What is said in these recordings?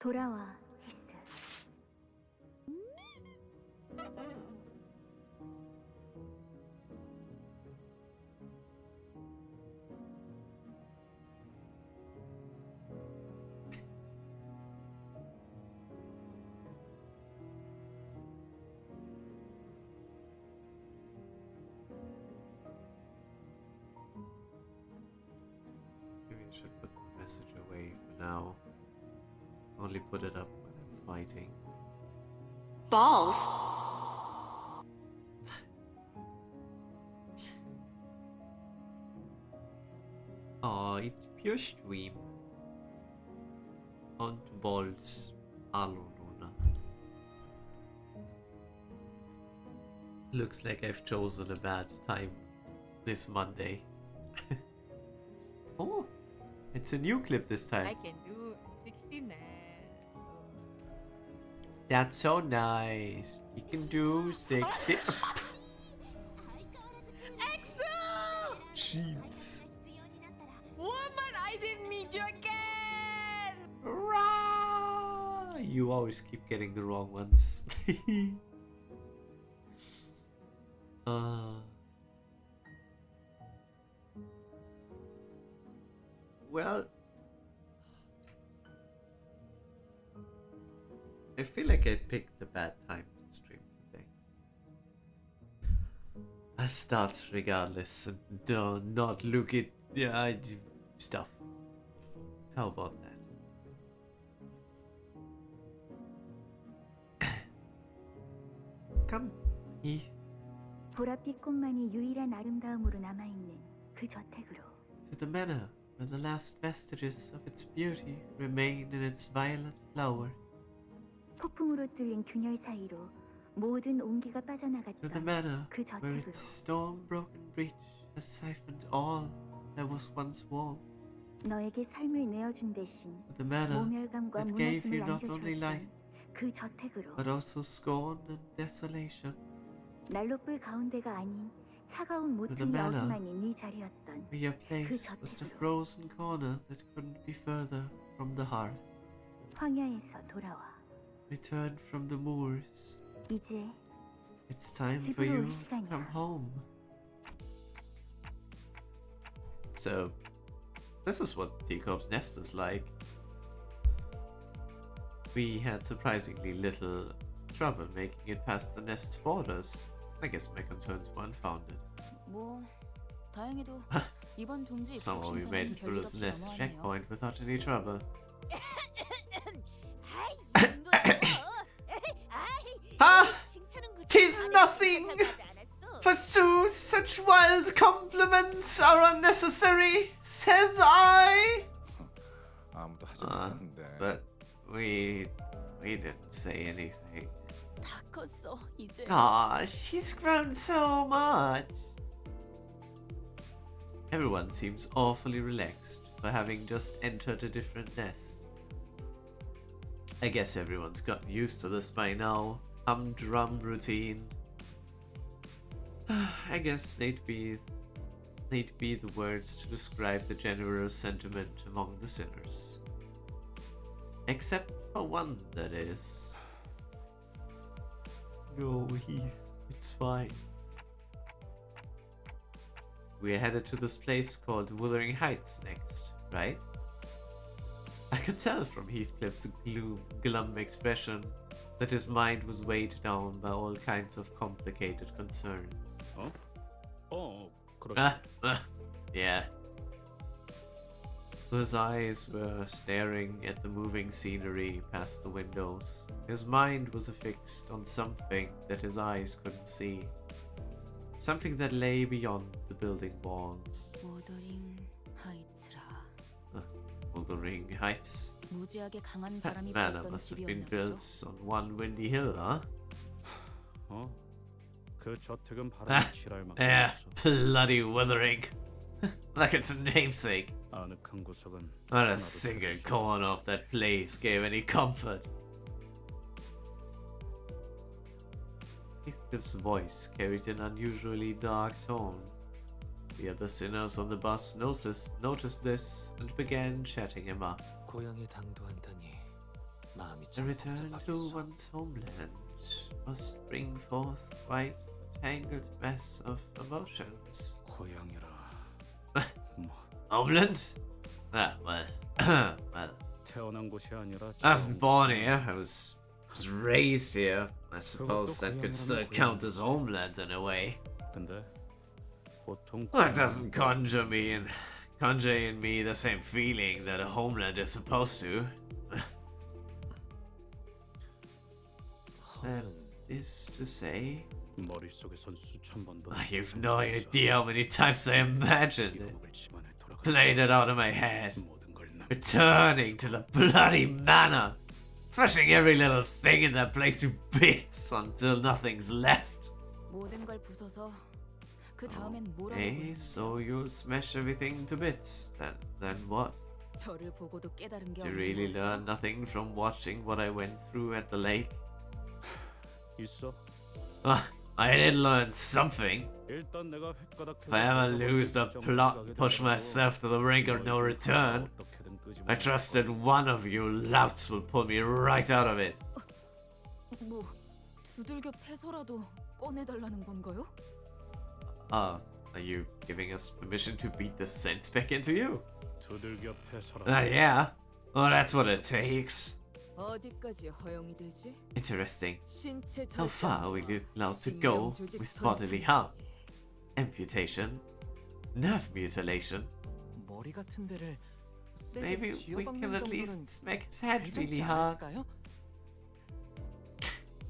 돌아와, 히스. Maybe I should put the message away for now. Only put it up when I'm fighting. Balls. Aw, it's pure stream. On to balls. Hello, Luna. Looks like I've chosen a bad time this Monday. Oh, it's a new clip this time. I can do 69. That's so nice. You can do 60. EXO! Jeez. Woman, I didn't need you again! Rah! You always keep getting the wrong ones. Well, I feel like I picked a bad time to stream today. I start regardless and not look at stuff. How about that? Come, Heath. 보랏빛 꽃만이 유일한 아름다움으로 남아있는 그 저택으로. To the manor where the last vestiges of its beauty remain in its violet flowers. 폭풍으로 뚫린 균열 사이로 모든 온기가 To the 빠져나갔던 manor 그 where its 저택으로. storm-broken breach has siphoned all that was once warm. 너에게 삶을 내어준 대신 To the manor 모멸감과 that gave you 무너짐을 not only life, 안겨주었던 그 저택으로. but also scorn and desolation. 난로불 가운데가 아닌 차가운 the 모퉁이 manor 어둠만이 네 자리였던 Where your place was the frozen corner that couldn't be further from the hearth. 황야에서 돌아와. Returned from the moors. 이제 It's time for you to come home. So, this is what Teacup's nest is like. We had surprisingly little trouble making it past the nest's borders. I guess my concerns were unfounded. 뭐 다행히도 이번 둥지 Somehow we made it through this nest checkpoint without any trouble. Ah! 'Tis nothing! Forsooth, such wild compliments are unnecessary, says I! 아무도 하지 못했는데. But we didn't say anything. 다 컸어 이제. Gosh, she's grown so much. Everyone seems awfully relaxed for having just entered a different nest. I guess everyone's gotten used to this by now. Humdrum routine. I guess they'd be the words to describe the general sentiment among the sinners. Except for one, that is. No, Heath, it's fine. We're headed to this place called Wuthering Heights next, right? I could tell from Heathcliff's glum expression that his mind was weighed down by all kinds of complicated concerns. Yeah. His eyes were staring at the moving scenery past the windows. His mind was affixed on something that his eyes couldn't see. Something that lay beyond the building walls. 모더링 하이츠라. Wuthering Heights. 무지하게 강한 That 바람이 manor 불었던 must have been 집이었나 built 보죠. on one windy hill, huh? 그 저택은 바람이 지랄 만큼 Yeah, 없어. bloody Wuthering. Like it's a namesake. 아늑한 구석은 Not a 하나도 single 없었어. corner of that place gave any comfort. Heathcliff's voice carried an unusually dark tone. The other sinners on the bus noticed this and began chatting him up. 고향에 당도한다니 The return to one's homeland must bring forth quite a tangled mess of emotions. 고향이라. Homeland? Ah, well, well, 태어난 곳이 아니라 I wasn't born here. I was raised here. I suppose that could still count as homeland in a way. 근데 보통 That doesn't conjure in me the same feeling that a homeland is supposed to. That is to say, 머릿속에선 수천 번도 you've no idea how many times I imagined it. 먹을 집안에 돌아가 Played it out of my head. 모든 걸 남. Returning to the bloody manor. Smashing every little thing in that place to bits until nothing's left. 모든 걸 부숴서 그 다음엔 뭐라고 Okay, 부르는 so you'll smash everything to bits. Then what? 저를 보고도 깨달은 게 To really 없는 learn nothing from watching what I went through at the lake? 있어. I did learn something. 일단 내가 획가닥해서 If I ever lose the plot, push myself to the brink of no return, 어떻게든 끄지 I trust that one of you louts will pull me right out of it. 뭐 두들겨 패서라도 꺼내달라는 건가요? Are you giving us permission to beat the sense back into you? 두들겨 패서라. Yeah. Well, that's what it takes. 어디까지 허용이 되지? Interesting. 신체 How far are we allowed to go with bodily harm? Amputation? Nerve mutilation? 머리 같은 데를 Maybe 세게 we 쥐어박는 can at 정도는 least smack his head 괜찮지 really hard. 않을까요?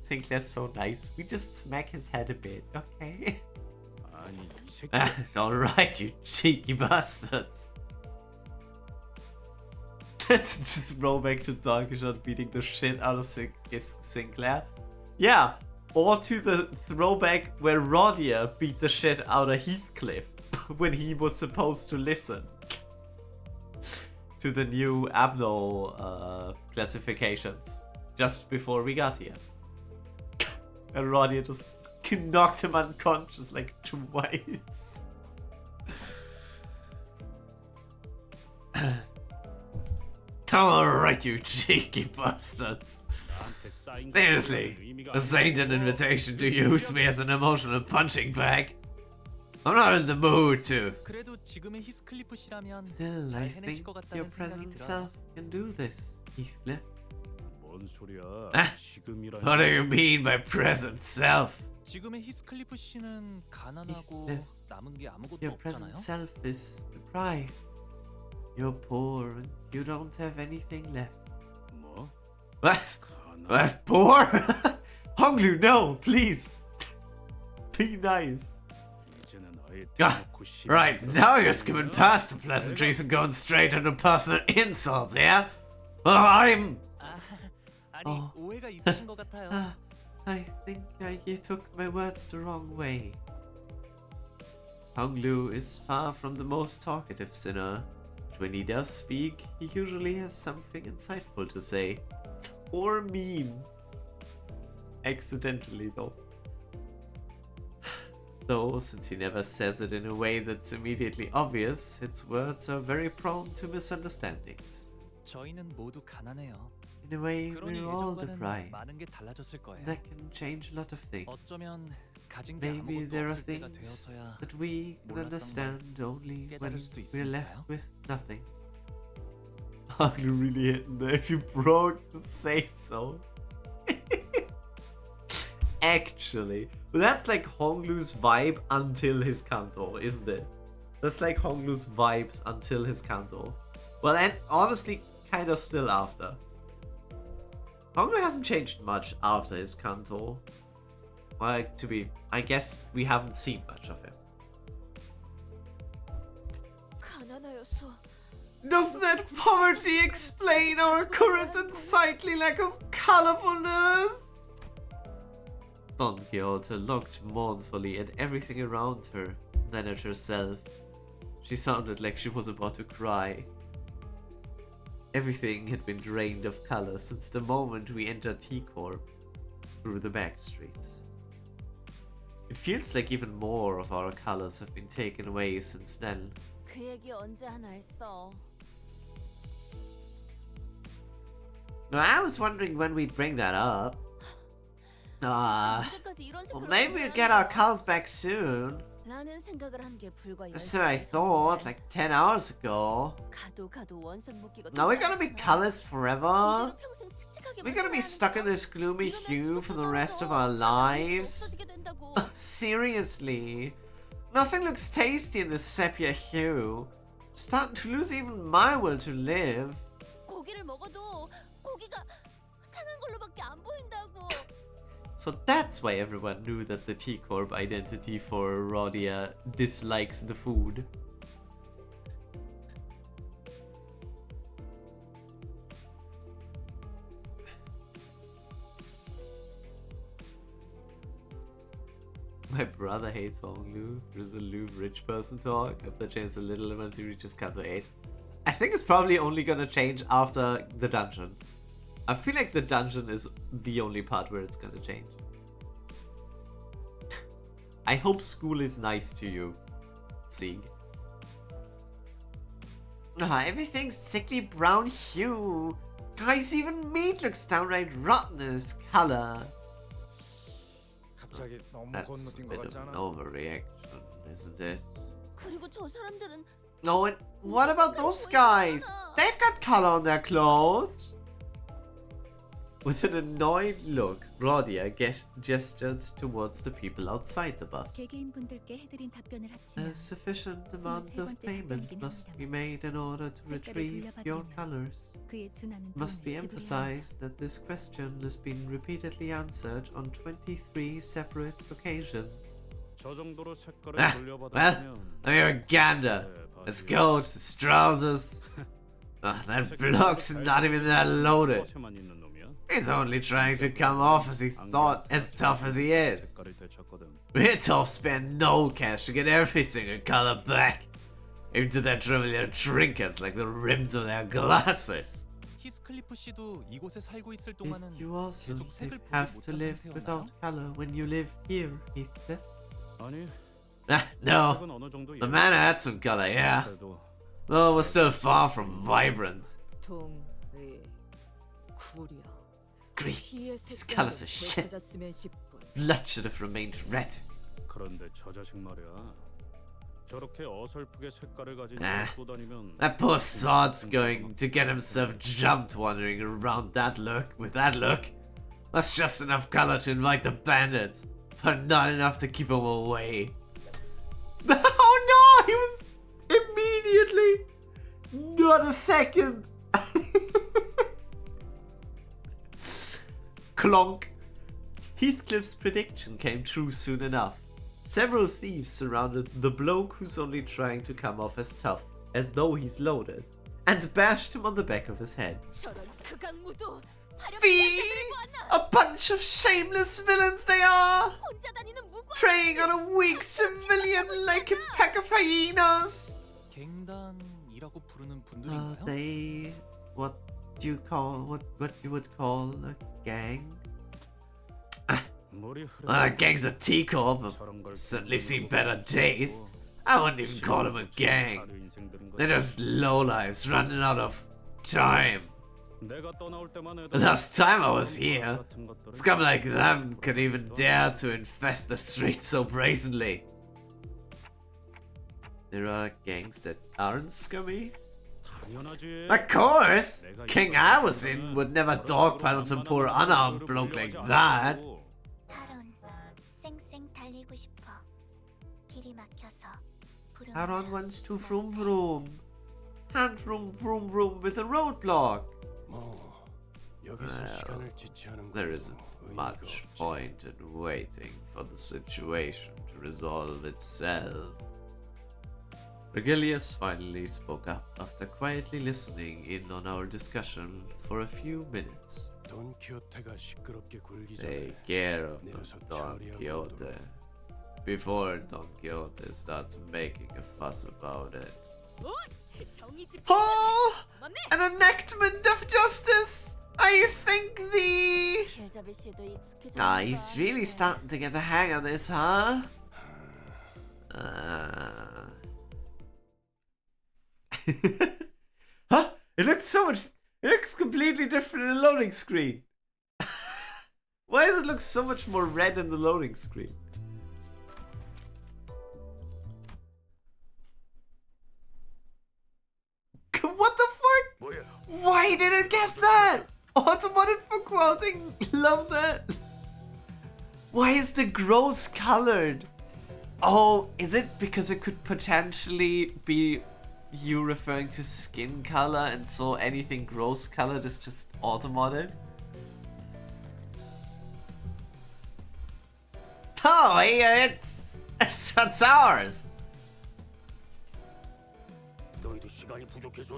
Sinclair's so nice. We just smack his head a bit, okay? 아니 이 새끼. Alright, you cheeky bastards. That's just throwback to Donkey Shot beating the shit out of Sinclair. Yeah, or to the throwback where Rodia beat the shit out of Heathcliff when he was supposed to listen to the new Abno classifications just before we got here. And Rodia just knocked him unconscious like twice. Alright, you cheeky bastards. Seriously, this ain't an invitation to use me as an emotional punching bag. I'm not in the mood to. 그래도 지금의 히스클리프 씨라면 Still, 잘 I 해내실 think 것 your 같다는 생각이 present 들어요. self can do this, Heathcliff. 뭔 소리야? 아, 지금이라. What do you mean by present self? 지금의 히스클리프 씨는 가난하고 네. 남은 게 아무것도 Your 없잖아요. present self is deprived. You're poor and you don't have anything left. 뭐? What? 가난. What? Poor? Honglu, no, please. Be nice. 이제는 아예 Ah, 대놓고 씨. right, now you're skimming past the pleasantries and going straight into personal insults, yeah? Oh, I'm... 아니 어. 오해가 있으신 것 같아요. I think you took my words the wrong way. Honglu is far from the most talkative sinner, but when he does speak, he usually has something insightful to say. Or mean. Accidentally, though. Though, since he never says it in a way that's immediately obvious, its words are very prone to misunderstandings. 저희는 모두 가난해요. In a way, 그러니 we're all 예전과는 deprived. 많은 게 달라졌을 거예요. That can change a lot of things. 어쩌면 가진 게 Maybe 아무것도 there are 없을 때가 things 되어서야 that we can 몰랐던 understand only when 깨달을 수도 we're left 있으니까요. with nothing. I'm really hitting there. If you broke, just say so. Actually, but that's like Honglu's vibe until his Canto, isn't it? That's like Honglu's vibes until his Canto. Well, and honestly, kind of still after. Honglu hasn't changed much after his Canto. Well, I guess we haven't seen much of him. 가난하여서 Doesn't that poverty explain our current unsightly lack of colorfulness? Don Quixote looked mournfully at everything around her, then at herself. She sounded like she was about to cry. Everything had been drained of color since the moment we entered T-Corp through the back streets. It feels like even more of our colors have been taken away since then. 그 얘기 언제 하나 했어? I was wondering when we'd bring that up. Well, maybe we'll get our colors back soon. 라는 생각을 한 게 불과 So I thought, like 10 hours ago. 가도 원상 묶기가 Are we gonna be colors forever? 이대로 평생 칙칙하게 We're gonna be stuck in this gloomy hue for the rest of our lives? Seriously? Nothing looks tasty in this sepia hue. I'm starting to lose even my will to live. 고기를 먹어도 고기가 상한 걸로밖에 안 보인다고. So that's why everyone knew that the T-Corp identity for Rodia dislikes the food. My brother hates Hong Lu. There's a Lu rich person talk. Hope that changes a little once he reaches Canto 8. I think it's probably only gonna change after the dungeon. I feel like the dungeon is the only part where it's gonna change. I hope school is nice to you, Sieg. Everything's sickly brown hue. Guys, even meat looks downright rotten in its color. That's a bit of an overreaction, isn't it? 그리고 저 사람들은 Oh, and what about those guys? They've got color on their clothes. With an annoyed look, Rodia gestured towards the people outside the bus. 개개인분들께 해드린 답변을 A 합치면 sufficient amount of payment must be made in order to retrieve your colors. 그에 준하는 It must be 돈을 지불해야 emphasized that this question has been repeatedly answered on 23 separate occasions. 저 정도로 색깔을 Well, 돌려받았으면 I'm a gander. Let's go to his trousers. That bloke's not even that loaded. 만 있는 놈이야. He's only trying to come off as he thought, as tough as he is. 색깔을 되찾거든. Readthrough spent no cash to get every single color back. Even to their trivial trinkets like the rims of their glasses. 히스클리프 씨도 이곳에 살고 있을 동안은 You also 계속 색을 보지 have to 못한 live 상태였나요? without color when you live here, Heathcliff. 아니, No, 색은 어느 정도 the manor had some color, yeah. 예쁘더라도 Though it was still far from vibrant. 동의 구려. Green. 피의 His colors are shit. 되찾았으면 싶군. Blood should have remained red. 그런데 저 자식 말이야. 저렇게 어설프게 색깔을 가진 Ah, 또 다니면 That poor sod's going to get himself jumped wandering around that look. With that look, that's just enough color to invite the bandits, but not enough to keep him away. Oh no! He was immediately, not a second. Clonk. Heathcliff's prediction came true soon enough. Several thieves surrounded the bloke who's only trying to come off as tough, as though he's loaded, and bashed him on the back of his head. 저런 극악무도 Fee! A bunch of shameless villains they are! 혼자 다니는 무관. Preying on a weak civilian like a pack of hyenas! 갱단이라고 부르는 분들인가요? They... what you would call a gang? 물이 Gang's a T-Corp, have certainly seen better days. I wouldn't even call them a gang. They're just lowlifes running out of time. 내가 떠나올 때만 해도 The last time I was here, scum like them could even dare to infest the streets so brazenly. There are gangs that aren't scummy? 당연하지. Of course! King I was in would never dogpile on some poor unarmed bloke like that. 타론, 쌩쌩 달리고 싶어. 길이 막혀서 부르는 Aaron wants to vroom vroom. Can't vroom vroom with a roadblock. Well, there isn't much point in waiting for the situation to resolve itself. Regilius finally spoke up after quietly listening in on our discussion for a few minutes. Take care of Don Quixote before Don Quixote starts making a fuss about it. 정의 집. Oh! 맞네. An enactment of justice! I think the... 힐자베 씨도 익숙해져. He's really starting to get the hang of this, huh? Huh? It looks completely different in the loading screen. Why does it look so much more red in the loading screen? What the fuck? Why did it get that? Automated for quoting. Love that. Why is the gross colored? Oh, is it because it could potentially be you referring to skin color, and so anything gross colored is just automodded? Oh, yeah, it's ours.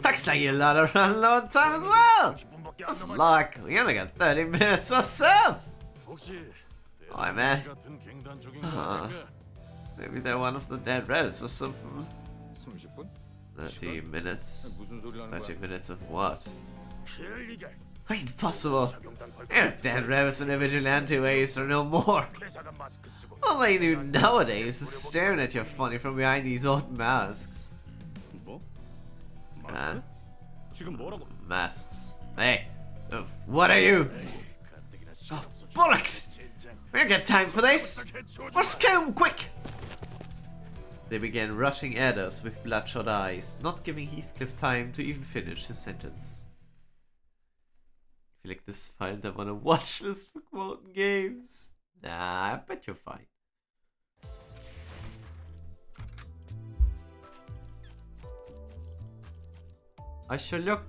Looks like you lot of run low on time as well. Tough luck, we only got 30 minutes ourselves. Oh man. Maybe they're one of the dead rabbits or something. 30 minutes. 30 minutes of what? Impossible. They're dead rabbits and vigilante ways or no more. All they do nowadays is staring at you funny from behind these old masks. Masks. Hey, what are you? Oh, bollocks! We don't got time for this! Let's go quick! They began rushing at us with bloodshot eyes, not giving Heathcliff time to even finish his sentence. I feel like this finds them on a watch list for quoting games. Nah, I bet you're fine. I shall look.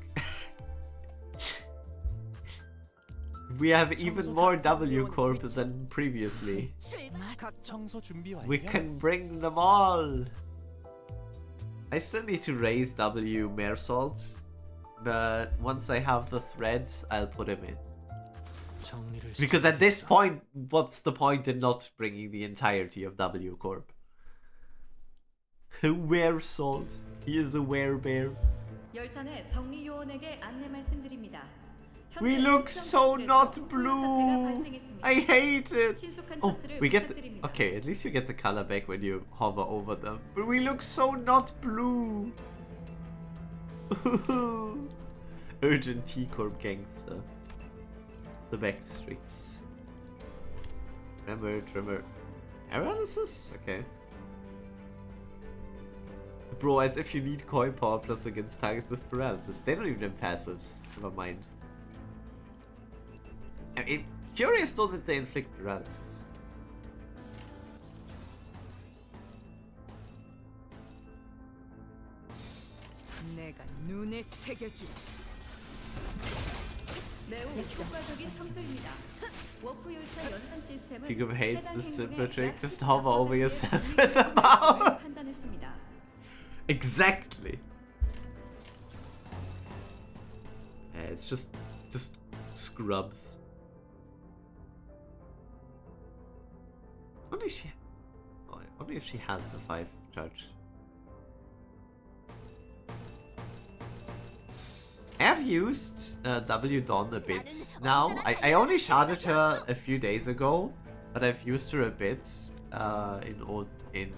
We have even more W Corp than previously. We can bring them all. I still need to raise W Mersault, but once I have the threads, I'll put him in. Because at this point, what's the point in not bringing the entirety of W Corp? Weresalt. He is a werebear. We look so not blue. I hate it. Oh, we get the, okay, at least you get the color back when you hover over them. But we look so not blue. Urgent T-Corp gangster. The back streets. Remember. Paralysis? Okay. Bro, as if you need coin power plus against targets with paralysis. They don't even have passives. Never mind. I'm curious though that they inflict paralysis. Tigum hates this simple trick. Just hover over yourself with a mouse. Exactly. Yeah, it's just scrubs. Only if she has the 5 charge. I have used W Dawn a bit now. I only sharded her a few days ago, but I've used her a bit in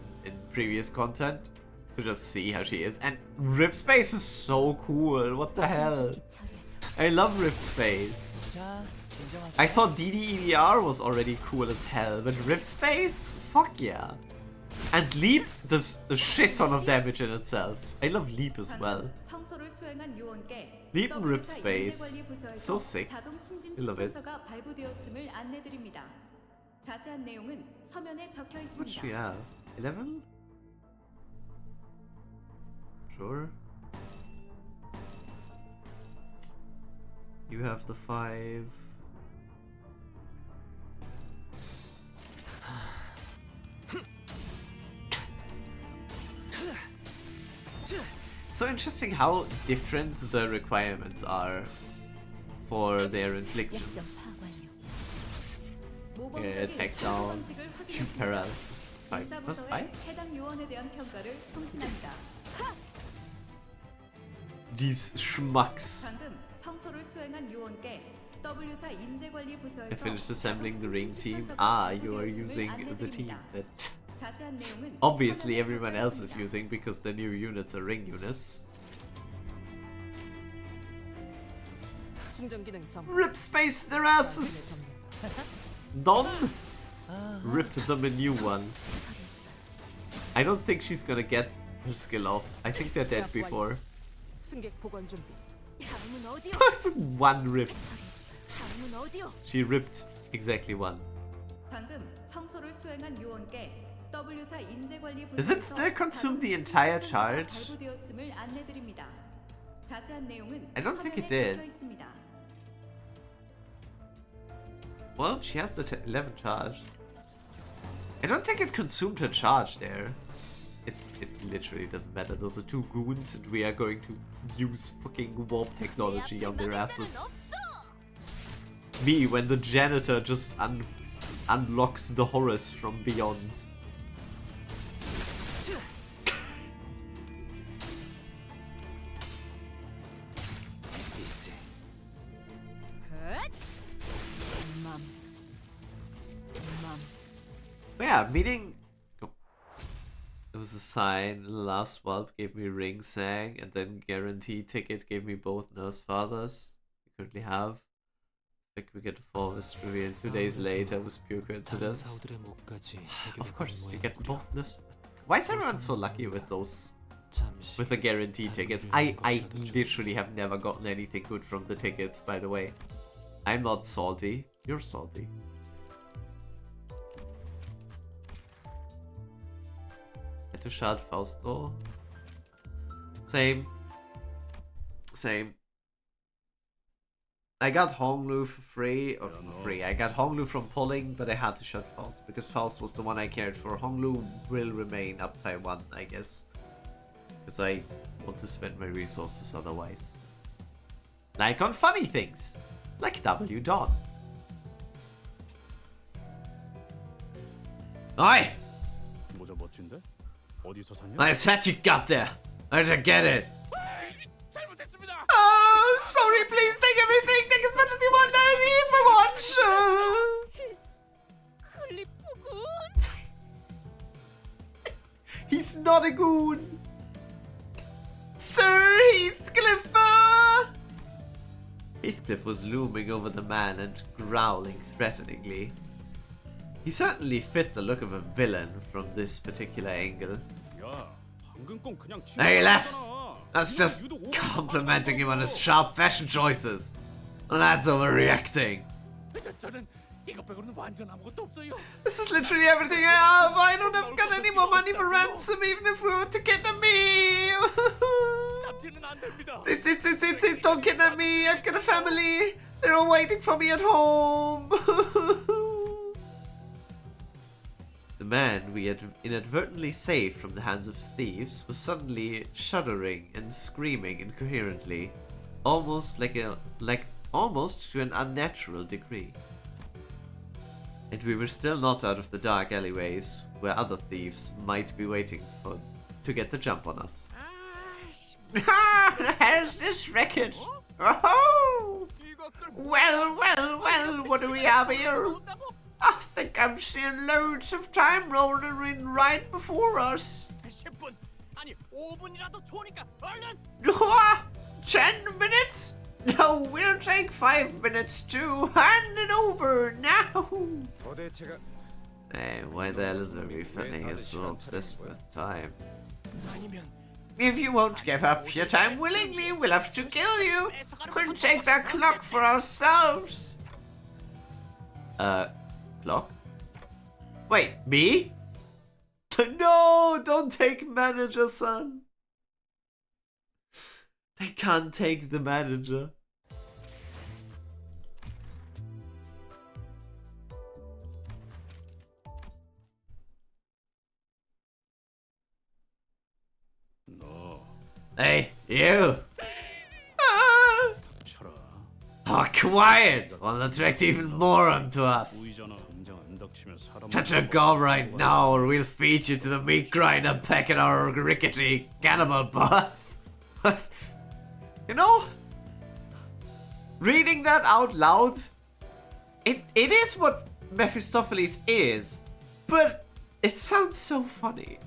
previous content to just see how she is. And Rip Space is so cool. What the hell? I love Rip Space. I thought DDEDR was already cool as hell, but Rip Space? Fuck yeah. And Leap does a shit ton of damage in itself. I love Leap as well. Leap and Rip Space. So sick. I love it. What should we have? 11? Sure. You have the 5. So interesting how different the requirements are for their inflictions. Yeah, attack down, 2 paralysis. 5 plus 5? These schmucks. I finished assembling the ring team. Ah, you are using the team that obviously everyone else is using because the new units are ring units. 충전 기능 점. Rip space their asses. Done. Rip them a new one. I don't think she's gonna get her skill off. I think they're dead before. 승객 보관 준비. 다음은 어디요? That's one rip. 다음은 어디요? She ripped exactly one. 방금 청소를 수행한 요원께 W사 인재 관리 Does it still consume the entire charge? 발부되었음을 안내드립니다. 자세한 내용은 I don't think it 서면에 did. 적혀 있습니다. Well, she has the 11 charge. I don't think it consumed her charge there. It literally doesn't matter. Those are two goons and we are going to use fucking warp technology on their asses. Me when the janitor just unlocks the horrors from beyond. But yeah, meeting. Oh. There was a sign. Last swap gave me ring sang, and then guarantee ticket gave me both nurse fathers. We currently have. Like we get a forest reveal 2 days later was pure coincidence. Of course, you get both nurse. Why is everyone so lucky with those? With the guarantee tickets? I literally have never gotten anything good from the tickets, by the way. I'm not salty. You're salty. To shard Fausto. Same. I got Honglu for free, or for free. I got Honglu from pulling, but I had to shut Faust because Faust was the one I cared for. Honglu will remain up by 1, I guess, because I want to spend my resources otherwise. Like on funny things, like W Dawn. Oi! 모자 멋진데? 어디서 샀냐? Nice hat you got there. I don't get it. 잘못했습니다. Oh, sorry, please take everything. Take as much as you want. Here's my watch. 클리프군. He's not a goon. Sir Heathcliff. Heathcliff was looming over the man and growling threateningly. He certainly fit the look of a villain from this particular angle. 야, 방금 건 그냥 Hey, lass! That's just complimenting him on his sharp fashion choices. Well, that's overreacting. 저는 이거 빼고는 완전 아무것도 없어요. This is literally everything I have. I don't have got any more money for ransom, even if we were to kidnap me. 납치는 안 됩니다. Please, don't kidnap me. I've got a family. They're all waiting for me at home. The man we had inadvertently saved from the hands of thieves was suddenly shuddering and screaming incoherently, almost almost to an unnatural degree. And we were still not out of the dark alleyways where other thieves might be waiting to get the jump on us. How's this record? Oh! Well, what do we have here? I think I'm seeing loads of time rolling in right before us. 10분, 아니 5분이라도 좋으니까 얼른. 10 minutes? No, we'll take 5 minutes too. Hand it over now. 도대체가 Hey, why the hell is everything so obsessed with time? 아니면 If you won't give up your time willingly, we'll have to kill you. We'll take that clock for ourselves. Clock? Wait, me? No, don't take manager, son. They can't take the manager. 너 Hey, you! 쳐라. Oh, quiet! Will attract even more onto us. 우이잖아. 당장 안 닥치면 사람. Touch a gob right now, or we'll feed you to the meat grinder pecking our rickety cannibal boss. You know, reading that out loud, it is what Mephistopheles is, but it sounds so funny.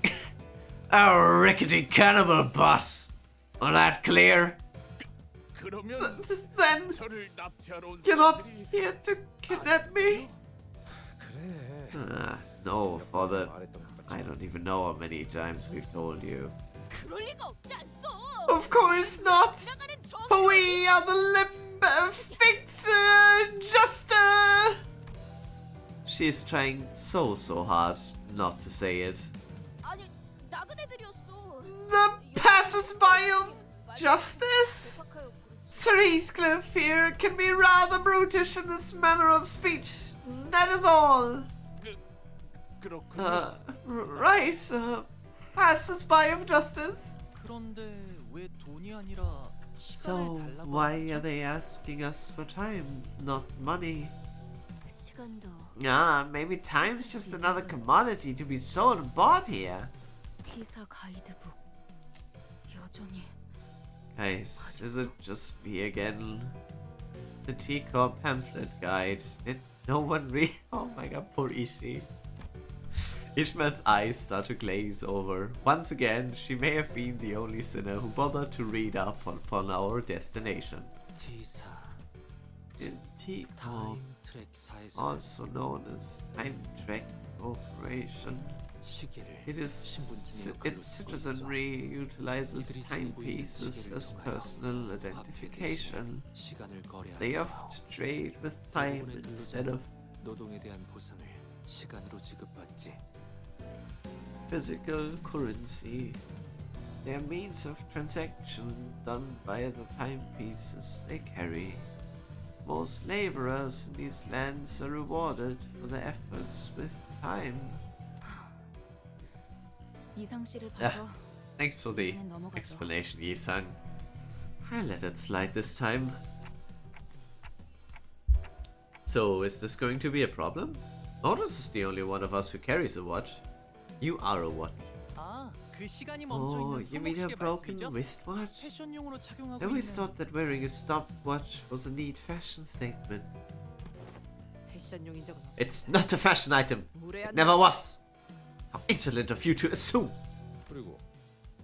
Our rickety cannibal boss. All that clear? 그러면 Then 저를 납치하러 온 you're not 사람들이 here to kidnap me? 그래. No, father. I don't even know how many times we've told you. 그럴 리가 없지 않소. Of course not! 지나가는 정. For we are the Limbus Juster! She is trying so hard not to say it. 아니 나그네들이었어. The passers-by of justice? 대박하여 Sir Heathcliff here can be rather brutish in this manner of speech. That is all. 그렇군요. Right, passers-by of justice. 그런데 왜 돈이 아니라 So, 시간을 달라고 why 하죠? are they asking us for time, not money? 시간도 Ah, maybe time's just another commodity to be sold and bought here. T사 가이드북 여전히 Guys, is it just me again? The teacup pamphlet guide. Did no one read? Oh my god, poor Ishi. Ishmael's eyes start to glaze over. Once again, she may have been the only sinner who bothered to read up upon our destination. T사 In teacup, 타임 트랙 사에서 also known as Time Track Corporation. 시계를 Its citizenry utilizes timepieces as personal identification. 시간을 거래하다가 They oft trade with time instead of 노동에 대한 보상을 시간으로 지급받지. physical currency. They are means of transaction done via the timepieces they carry. Most laborers in these lands are rewarded for their efforts with time. 이상 씨를 Yeah. 봐서 Thanks for the 그냥 넘어가죠. explanation, Yi-sang. I let it slide this time. So, is this going to be a problem? Otis is the only one of us who carries a watch. You are a watch. 아, 그 시간이 멈춰 Oh, 있는 you mean a 손목시계 broken 말씀이죠? wristwatch? 패션용으로 착용하고 I always 있는 thought that wearing a stopwatch was a neat fashion statement. 패션용인 적은 없어. It's not a fashion item. 무례한 It never was. How insolent of you to assume. 그리고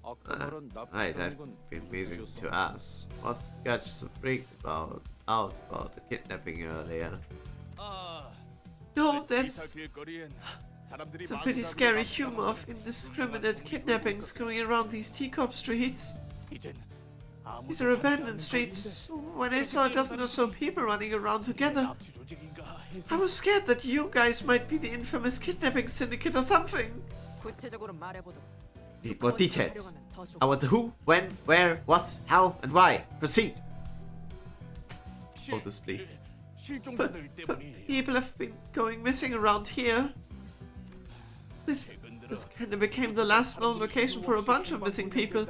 아까 말한 I've 납치라는 건 been 무슨 meaning 뜻이었어? to ask. What got you so freaked out about the kidnapping earlier? 아, No, 기차 there's 길거리엔 사람들이 some pretty 마구잡이로 scary 납치당하고 humor of indiscriminate kidnappings going around these teacup streets. 이젠 아무도 These are 하지 abandoned 않는 streets. 소리인데 When I saw a dozen or so people running around together, 납치 조직인가 해서 I was scared that you guys might be the infamous kidnapping syndicate or something. 구체적으로 말해보도록. Need more details. 활용하면 더 좋고. I want the who, when, where, what, how, and why. Proceed. Otis, please. 실종자들 때문이에요. People have been going missing around here. This kind of became the last known location for a bunch of missing people.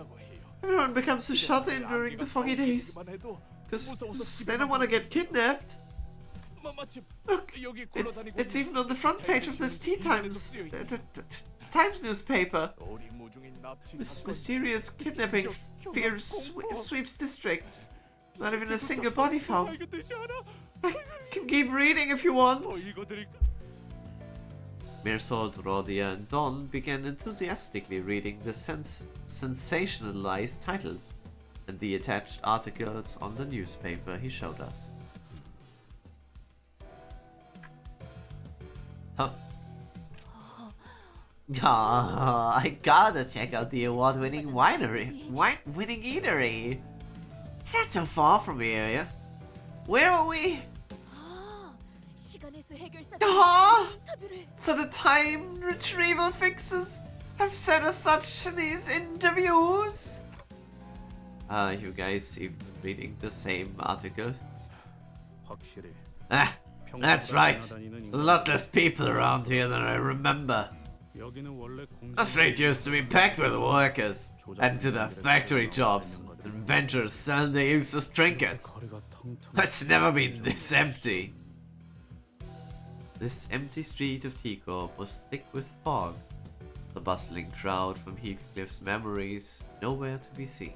Everyone becomes so shut in during the foggy days. Because they don't want to get kidnapped. Look, it's even on the front page of this Times newspaper. This mysterious kidnapping fear sweeps districts. Not even a single body found. I can keep reading if you want. Mirsault, Rodia, and Don began enthusiastically reading the sensationalized titles and the attached articles on the newspaper he showed us. Huh? I gotta check out the award-winning winning eatery. Is that so far from here? Yeah? Where are we? 시간에서 해결사 Ah! 인터뷰를 So the time retrieval fixers have sent us such these interviews? You guys even reading the same article? 확실히 Ah, that's right. A lot less people around here than I remember. 여기는 원래 The street used to be packed with workers, and to the factory jobs, inventors selling their useless trinkets. 거리가 텅텅. It's never been this empty. This empty street of Teacorp was thick with fog. The bustling crowd from Heathcliff's memories nowhere to be seen.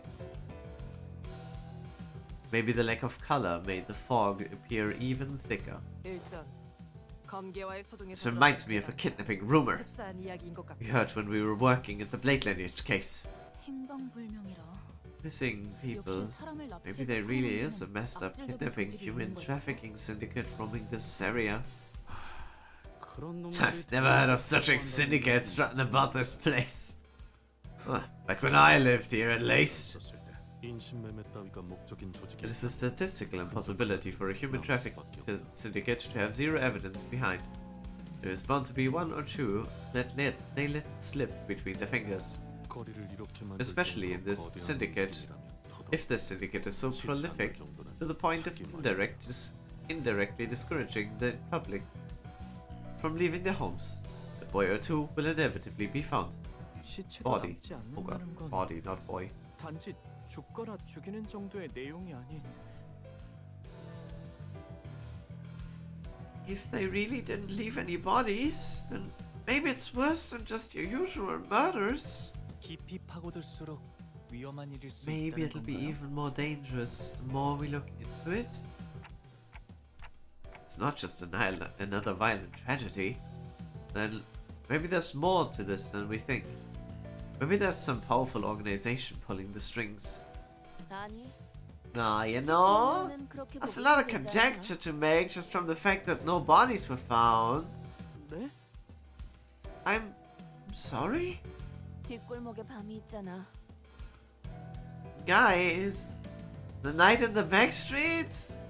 Maybe the lack of color made the fog appear even thicker. 일전 검계와의 This 소동에서 reminds me of a kidnapping rumor 흡사한 이야기인 것 we 같아. heard when we were working at the Blade lineage case. 행방불명이라 missing people. Maybe there really is a messed up kidnapping human trafficking syndicate roaming this area. I've never heard of such a syndicate strutting about this place. Back when I lived here, at least. It is a statistical impossibility for a human trafficking syndicate to have zero evidence behind. There is bound to be one or two that they let slip between their fingers. Especially in this syndicate. If this syndicate is so prolific to the point of indirectly discouraging the public from leaving their homes, a boy or two will inevitably be found. Body. Oh god, body, not boy. 단지 죽거나 죽이는 정도의 내용이 아닌. If they really didn't leave any bodies, then maybe it's worse than just your usual murders. 깊이 파고들수록 위험한 일일 수 Maybe 있다는 it'll be 건가요? even more dangerous the more we look into it. It's not just another violent tragedy. Then maybe there's more to this than we think. Maybe there's some powerful organization pulling the strings. 아니, You know, 시체는 그렇게 that's a 보기 lot of 힘들지 않아. conjecture to make just from the fact that no bodies were found. 네? I'm sorry? 뒷골목에 밤이 있잖아. Guys, the night in the back streets?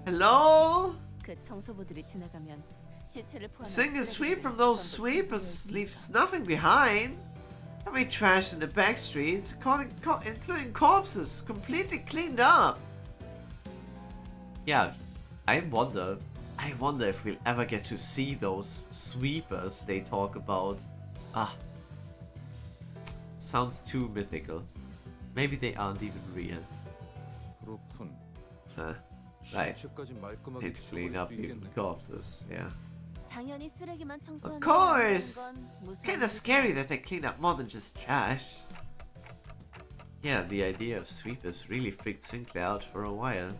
Hello? 그 청소부들이 지나가면 시체를 포함한 Single sweep 쓰레기를 from those 전부 sweepers 청소부에 leaves 있습니다. nothing behind. Every trash in the back streets, including corpses, completely cleaned up. Yeah, I wonder if we'll ever get to see those sweepers they talk about. Sounds too mythical. Maybe they aren't even real. 그렇군. Huh. Right. 신체까지 말끔하게 Need to clean up even 치워볼 수도 있겠네. corpses, yeah. 당연히 쓰레기만 청소하는 Of course! 건 무서운 Kinda 일이죠. scary that they clean up more than just trash. Yeah, the idea of sweepers really freaked Sinclair out for a while.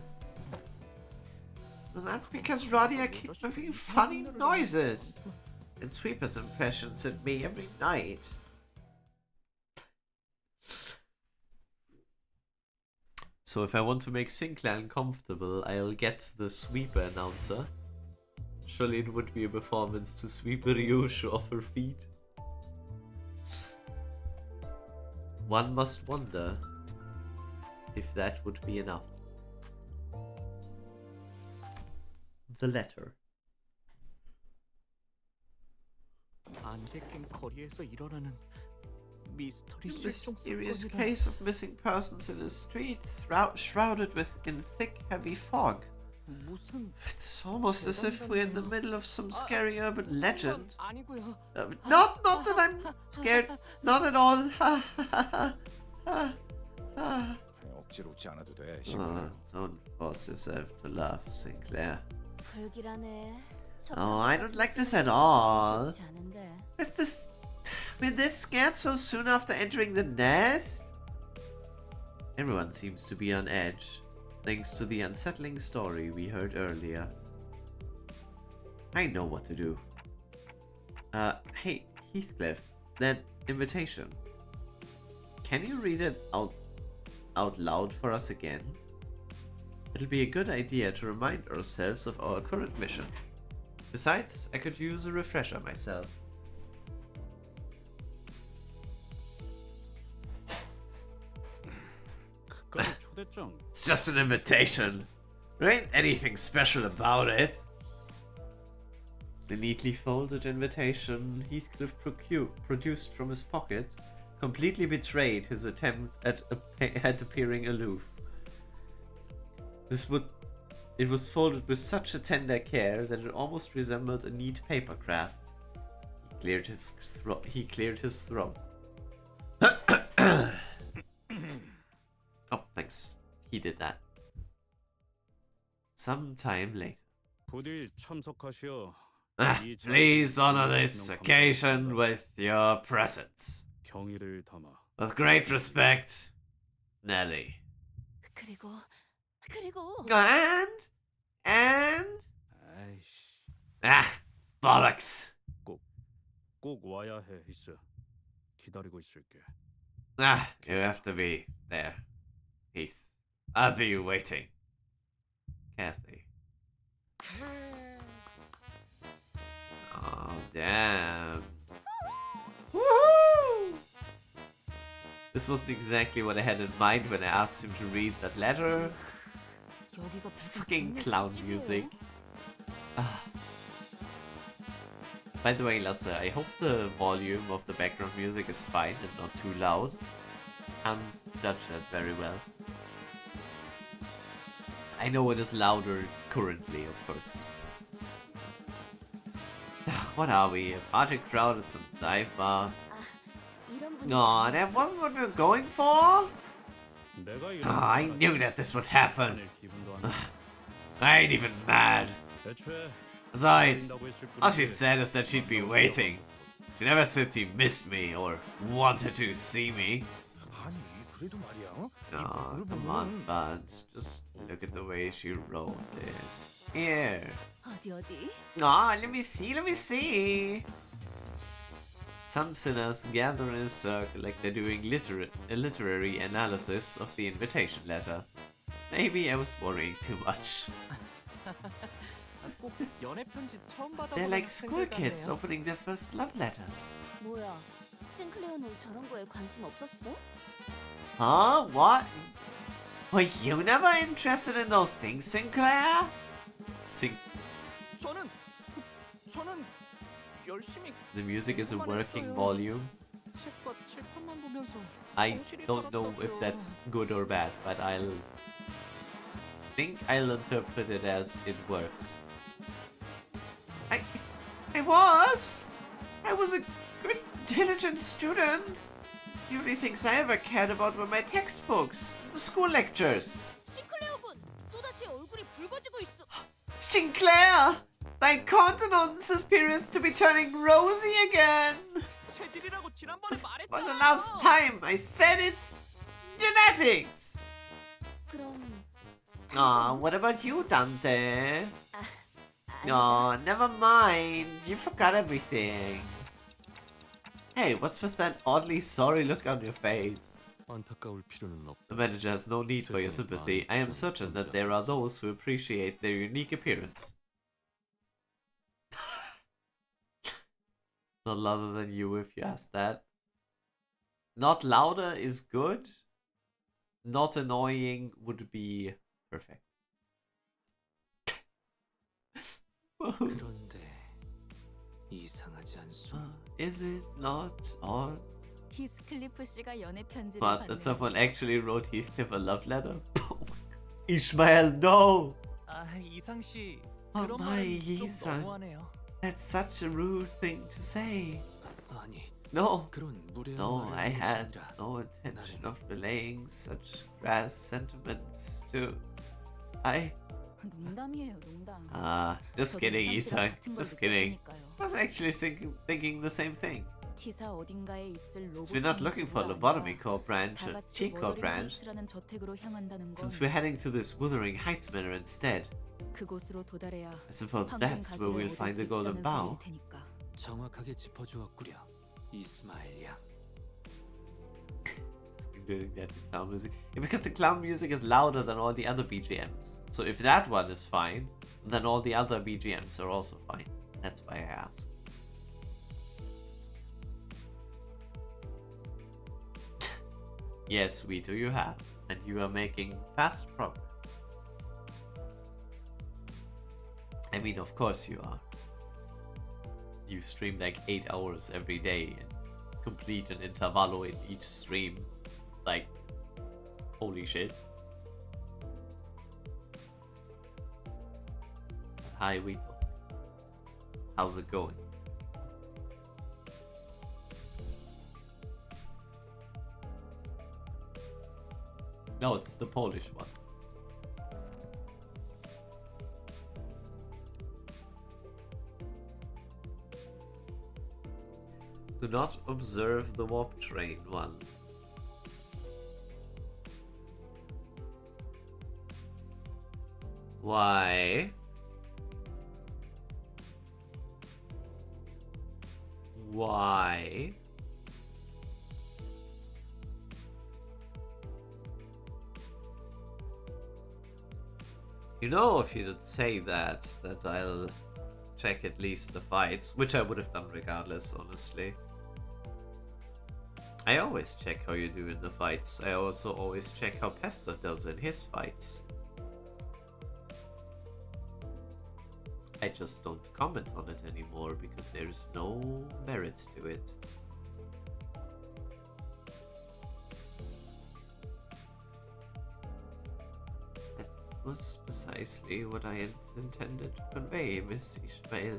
Well, that's because Rodia keeps making funny noises and sweepers impressions at me every night. So if I want to make Sinclair uncomfortable, I'll get the sweeper announcer. Surely it would be a performance to sweep Ryushu off her feet. One must wonder if that would be enough. The letter. 안개 낀 거리에서 일어나는 미스터리 A 실종 mysterious 사건이라. case of missing persons in a street shrouded in thick, heavy fog. 무슨 It's almost as if we're in the middle of some scary urban legend. 아니고요. Not that I'm scared. Not at all. 억지로 웃지 않아도 돼. Don't force yourself to laugh, Sinclair. 불길하네. Oh, I don't like this at all. 좋지 않은데. With this scared so soon after entering the nest? Everyone seems to be on edge, thanks to the unsettling story we heard earlier. I know what to do. Hey, Heathcliff, that invitation. Can you read it out loud for us again? It'll be a good idea to remind ourselves of our current mission. Besides, I could use a refresher myself. 그까지 초대장. It's just an invitation. There ain't anything special about it. The neatly folded invitation Heathcliff produced from his pocket completely betrayed his attempt at appearing aloof. It was folded with such a tender care that it almost resembled a neat paper craft. He cleared his throat. Oh, thanks. He did that. Sometime later. 부디 참석하시어. Please honor this occasion with your presence. 경의를 담아. With great respect, Nelly. 그리고 And? 아이씨. Bollocks. 꼭 와야 해, 있어. 기다리고 있을게. Ah, you have to be there, Heath. I'll be waiting. Kathy. Oh, damn. Woohoo! This wasn't exactly what I had in mind when I asked him to read that letter. Fucking clown music. Ah. By the way, Lasse, I hope the volume of the background music is fine and not too loud. Can't judge that very well. I know it is louder currently, of course. What are we? A party crowd at some dive bar? No, that wasn't what we were going for? Oh, I knew that this would happen. I ain't even mad. Besides, all she said is that she'd be waiting. She never said she missed me or wanted to see me. Oh, come on, Buds. Just look at the way she wrote it. Here. Oh, let me see. Some sinners gather in a circle like they're doing a literary analysis of the invitation letter. Maybe I was worrying too much. They're like school kids opening their first love letters. 뭐야? 싱클레어는 저런 거에 관심 없었어? Huh? What? Were you never interested in those things, Sinclair? 저는 열심히 The music is a working volume. 책과 칠판만 보면서 I don't know if that's good or bad, but I'll interpret it as it works. I was a good, diligent student. The only things I ever cared about were my textbooks, the school lectures. 싱클레어군, 또다시 얼굴이 붉어지고 있어. Sinclair, thy countenance appears to be turning rosy again. 체질이라고 지난번에 For the last time, I said it's genetics. 그럼 Aw, what about you, Dante? No, never mind. You forgot everything. Hey, what's with that oddly sorry look on your face? The manager has no need for your sympathy. I am certain that there are those who appreciate their unique appearance. Not louder than you if you ask that. Not louder is good. Not annoying would be perfect. 그런데 이상하지 않소? Is it not odd? 히스클리프 씨가 연애 편지를 But that someone actually wrote Heathcliff a love letter? Ishmael, no! 이상 씨 Oh 그런 my, 말은 좀 이상. 너무하네요. That's such a rude thing to say. 아니, No, 그런 무례한 no, 말을 I 하는 것이 had 아니라 no intention of relaying such crass sentiments to... 농담이에요, 농담. Just kidding, Isang. 같은 걸 Just kidding. 느꼈으니까요. I was actually thinking the same thing. 티사 어딘가에 있을 Since we're not looking for lobotomy core branch or Chico branch, 라는 저택으로 향한다는 건 since we're heading to this Wuthering Heights manor instead, 그곳으로 도달해야 I suppose 황금 that's where 가지를 we'll 얻을 find the 수 golden 있다는 bow. 소리일 테니까. 정확하게 짚어주었구려. 이스마엘 양. Doing that clown music. Yeah, because the clown music is louder than all the other BGMs. So if that one is fine, then all the other BGMs are also fine. That's why I asked. Yes, we do you have, and you are making fast progress. I mean, of course you are. You stream like 8 hours every day and complete an intervallo in each stream. Like, holy shit. Hi, Vito. How's it going? No, it's the Polish one. Do not observe the warp train one. Why? Why? You know, if you did say that I'll check at least the fights, which I would have done regardless, honestly. I always check how you do in the fights. I also always check how Pester does in his fights. I just don't comment on it anymore because there's no merit to it. Was precisely what I intended to convey, Miss Ishmael.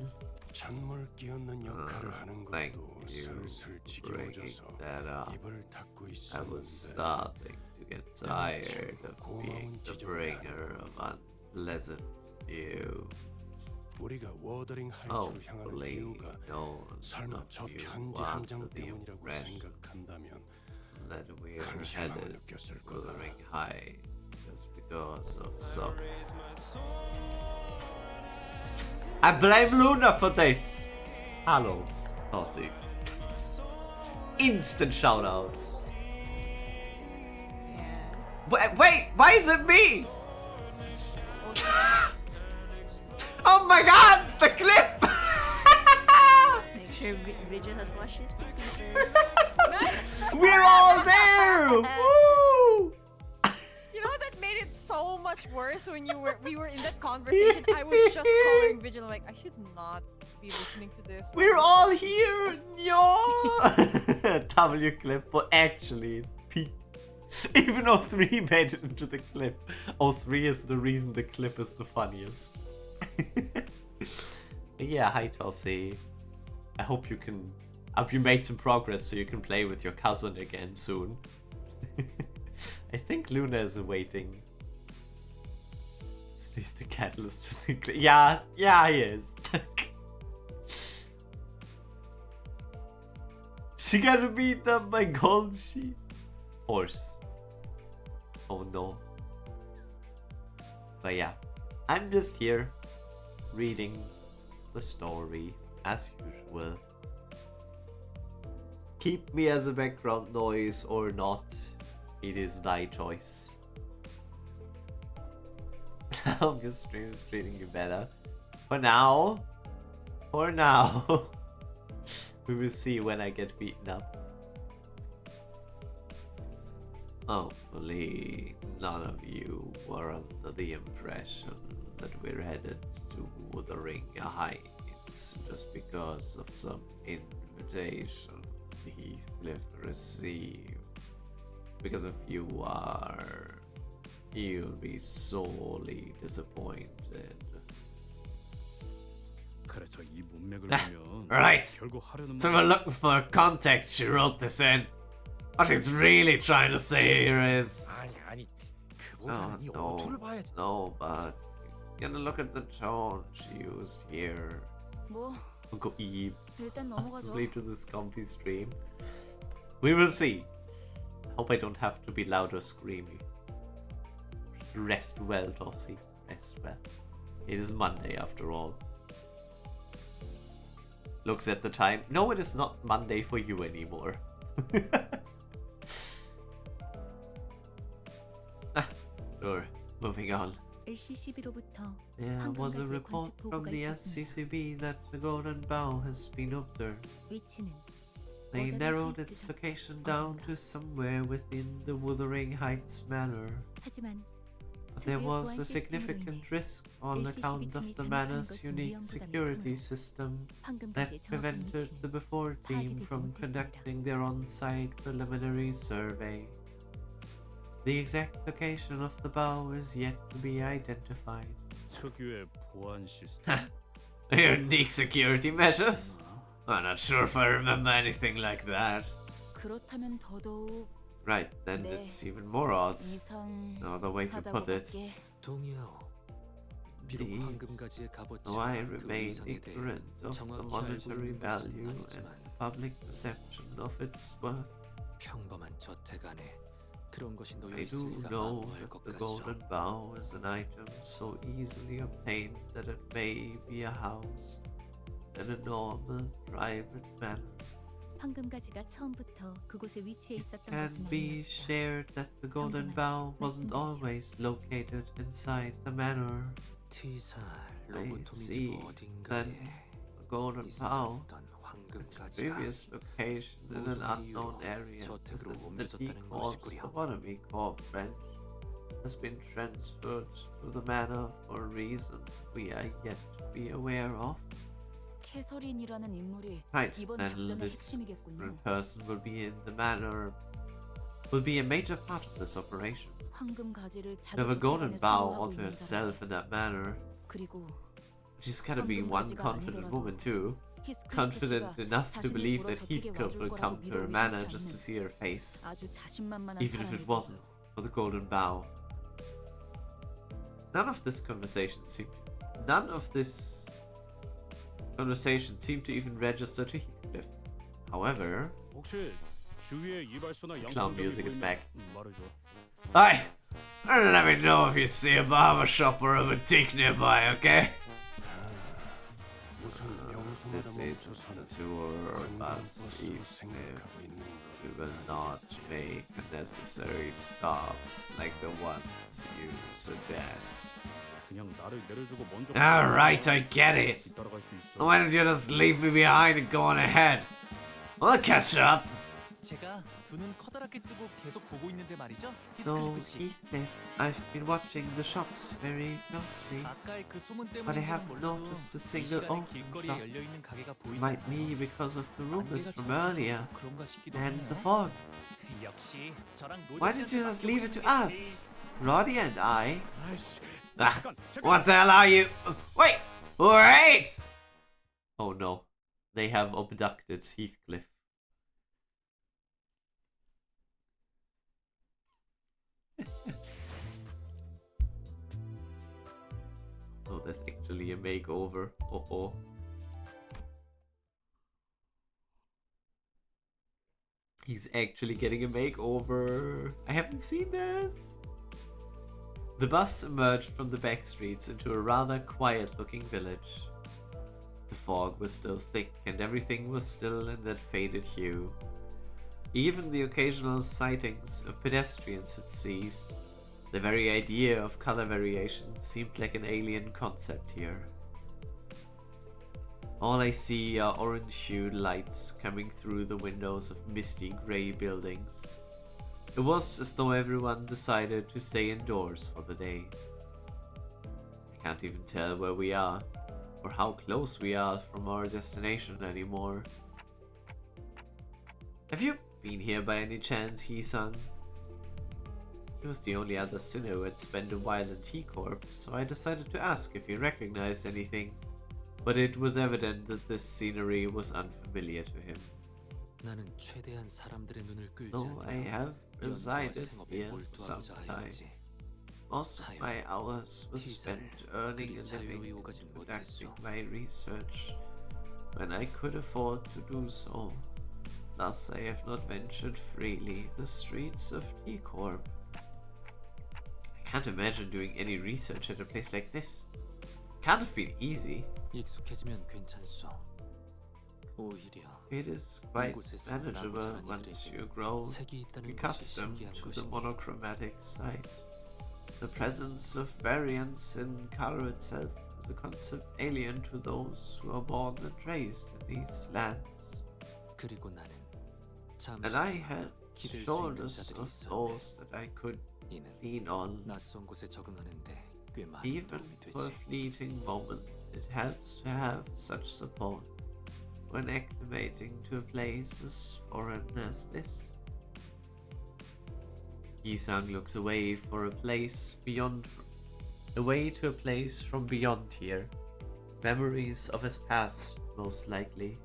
찬물 끼얹는 역할을 하는 Thank 것도 you 슬슬 for bringing 지겨워져서 that up. 입을 닫고 I was 있었는데 starting to get tired of being the bringer of unpleasant news. 우리가 워더링 하이트로 향하는 Hopefully, 이유가 no one 설마 of 저 you 편지 한 wanted 장 the 때문이라고 impression 생각한다면 that we're 큰 실망을 headed 느꼈을 거다. Wuthering High just because of some. I blame Luna for this. Hello, Aussie. Instant shout out. Wait, why is it me? Oh my god, the clip! Make sure Vigil has washed his pee We're all there! Woo! You know that made it so much worse when we were in that conversation. I was just calling Vigil like I should not be listening to this. We're all here! Yo! W clip, but actually, peak. Even O3 made it into the clip. O3 is the reason the clip is the funniest. Yeah, hi Tulsi. I hope you made some progress so you can play with your cousin again soon. I think Luna is awaiting. Is the catalyst to the clip? Yeah, he is. She gotta beat up my gold sheep. Horse. Oh no. But yeah, I'm just here reading the story as usual. Keep me as a background noise or not, it is thy choice. Now your stream is treating you better. For now, we will see when I get beaten up. Hopefully, none of you were under the impression that we're headed to Wuthering Heights just because of some invitation Heathcliff received. Because if you are, you'll be sorely disappointed. 그래서 이 문맥을 보면 Right. 결국 하려는 So we're looking for context. She wrote this in. What she's really trying to say here is, 아니 oh, 그보다는 이 no, 어투를 봐야지. no, but you gotta look at the tone she used here. 뭐 Uncle Eve, 일단 넘어가죠. possibly to this comfy stream. We will see. Hope I don't have to be loud or screamy. Rest well, Tossie. Rest well. It is Monday after all. Looks at the time. No, it is not Monday for you anymore. Sure, moving on. LCCB로부터 There was a report from the SCCB that the Golden Bough has been observed. 위치는 They narrowed its location down to somewhere within the Wuthering Heights Manor. 하지만 But there was a significant risk on account of the manor's unique security system that prevented the before team from conducting their on-site preliminary survey. The exact location of the bow is yet to be identified. 특유의 보안 시스템. Unique security measures? I'm not sure if I remember anything like that. 그렇다면 더더욱 Right, then it's even more odd. No other way to put it. 동의하오. 비록 Indeed. 황금가지의 값어치와 Though I 그 remain 위상에 대해 ignorant of the 정확히 알고 monetary 있는 것은 value and 아니지만 public perception of its worth, 평범한 저택 안에 그런 것이 놓여 I do 있으리가 know 만무할 that 것 the 같소. Golden Bough is an item so easily obtained that it may be a house in a normal private manner. 황금가지가 처음부터 그곳에 위치해 있었던 Can 것은 be 아니었다. shared that the golden bough wasn't always located inside the manor. T사 I 로보토미 see 집 that 어딘가에 the golden bough, 있었던 its 황금가지가 previous location in an 모종의 unknown 이유로 area 저택으로 within the 옮겨졌다는 T-Corp's 것이구려. Lobotomy Corp branch has been transferred to the manor for a reason we are yet to be aware of. 캐서린이라는 인물이 Right, 이번 then 작전의 this 핵심이겠군요. person will be in the manor, will be a major part of this operation. 황금가지를 To have a 자기 golden 저택 안에 bough 소유하고 all to 있는 herself in that manor. 그리고 She's gotta be one 황금가지가 confident 아니더라도 woman too. 히스클리프 Confident 씨가 enough to 자신을 believe 보러 that 저택에 Heathcliff 와줄 will 거라고 come to her 믿어 manor 의심치 just to 않는 see her face, 아주 자신만만한 even if it 사람이고. wasn't for the golden bough. None of this conversation seemed to even register to Heathcliff. However, 혹시 주위에 이발소나 clown music is back. 말해줘. Hi! Let me know if you see a barber shop or a boutique nearby, okay? This is a tour bus evening. We will not make unnecessary stops like the ones you suggest. 그냥 나를 내려주고 먼저. Alright, I get it. 따라갈 수 있어. Why don't you just leave me behind and go on ahead? I'll catch up. 제가 두 눈 커다랗게 뜨고 계속 보고 있는데 말이죠. So, 히스클리프 씨. Heathcliff, I've been watching the shops very closely. 아까의 그 소문 But I 때문인지는 haven't 몰라도 noticed a 이 single 시간에 open 길거리에 shop. 열려 있는 가게가 보이지 Might 않아요. be because of the rumors 안개가 from 짙어서 earlier 그런가 싶기도 and the 하네요. fog. 역시 저랑 Why didn't you just leave it to us? Roddy and I. 아이씨. Ah, 잠깐. what the hell are you? Wait! Wait! Oh no. They have abducted Heathcliff. Oh, that's actually a makeover. Oh. He's actually getting a makeover. I haven't seen this. The bus emerged from the back streets into a rather quiet-looking village. The fog was still thick and everything was still in that faded hue. Even the occasional sightings of pedestrians had ceased. The very idea of color variation seemed like an alien concept here. All I see are orange-hued lights coming through the windows of misty grey buildings. It was as though everyone decided to stay indoors for the day. I can't even tell where we are, or how close we are from our destination anymore. Have you been here by any chance, Hee-sung? He was the only other sinner who had spent a while in T-Corp, so I decided to ask if he recognized anything. But it was evident that this scenery was unfamiliar to him. 나는 최대한 사람들의 눈을 끌지 Though I 않으려 have resided 생업에 here for some 몰두하고자 time, 하였지. most of my hours was spent earning a living 자유로이 and 오가진 conducting 못했어. my research when I could afford to do so. Thus, I have not ventured freely the streets of T-Corp. I can't imagine doing any research at a place like this. Can't have been easy. 익숙해지면 괜찮소. 오히려 It is quite 이곳에서 manageable 나고 자란 once 이들에게 you grow 색이 있다는 것이 accustomed 신기한 to the 것이니. monochromatic sight. The presence of variance in color itself is a concept alien to those who are born and raised in these lands. 그리고 나는 And I had 기댈 수 있는 shoulders 자들이 of 있었네. those that I could 이는 lean on. 낯선 곳에 적응하는데 꽤 많은 Even 도움이 for a 되지. fleeting moment, it helps to have such support when acclimating to a place as foreign as this. Yi-sang looks away for a place beyond, away to a place from beyond here. Memories of his past, most likely.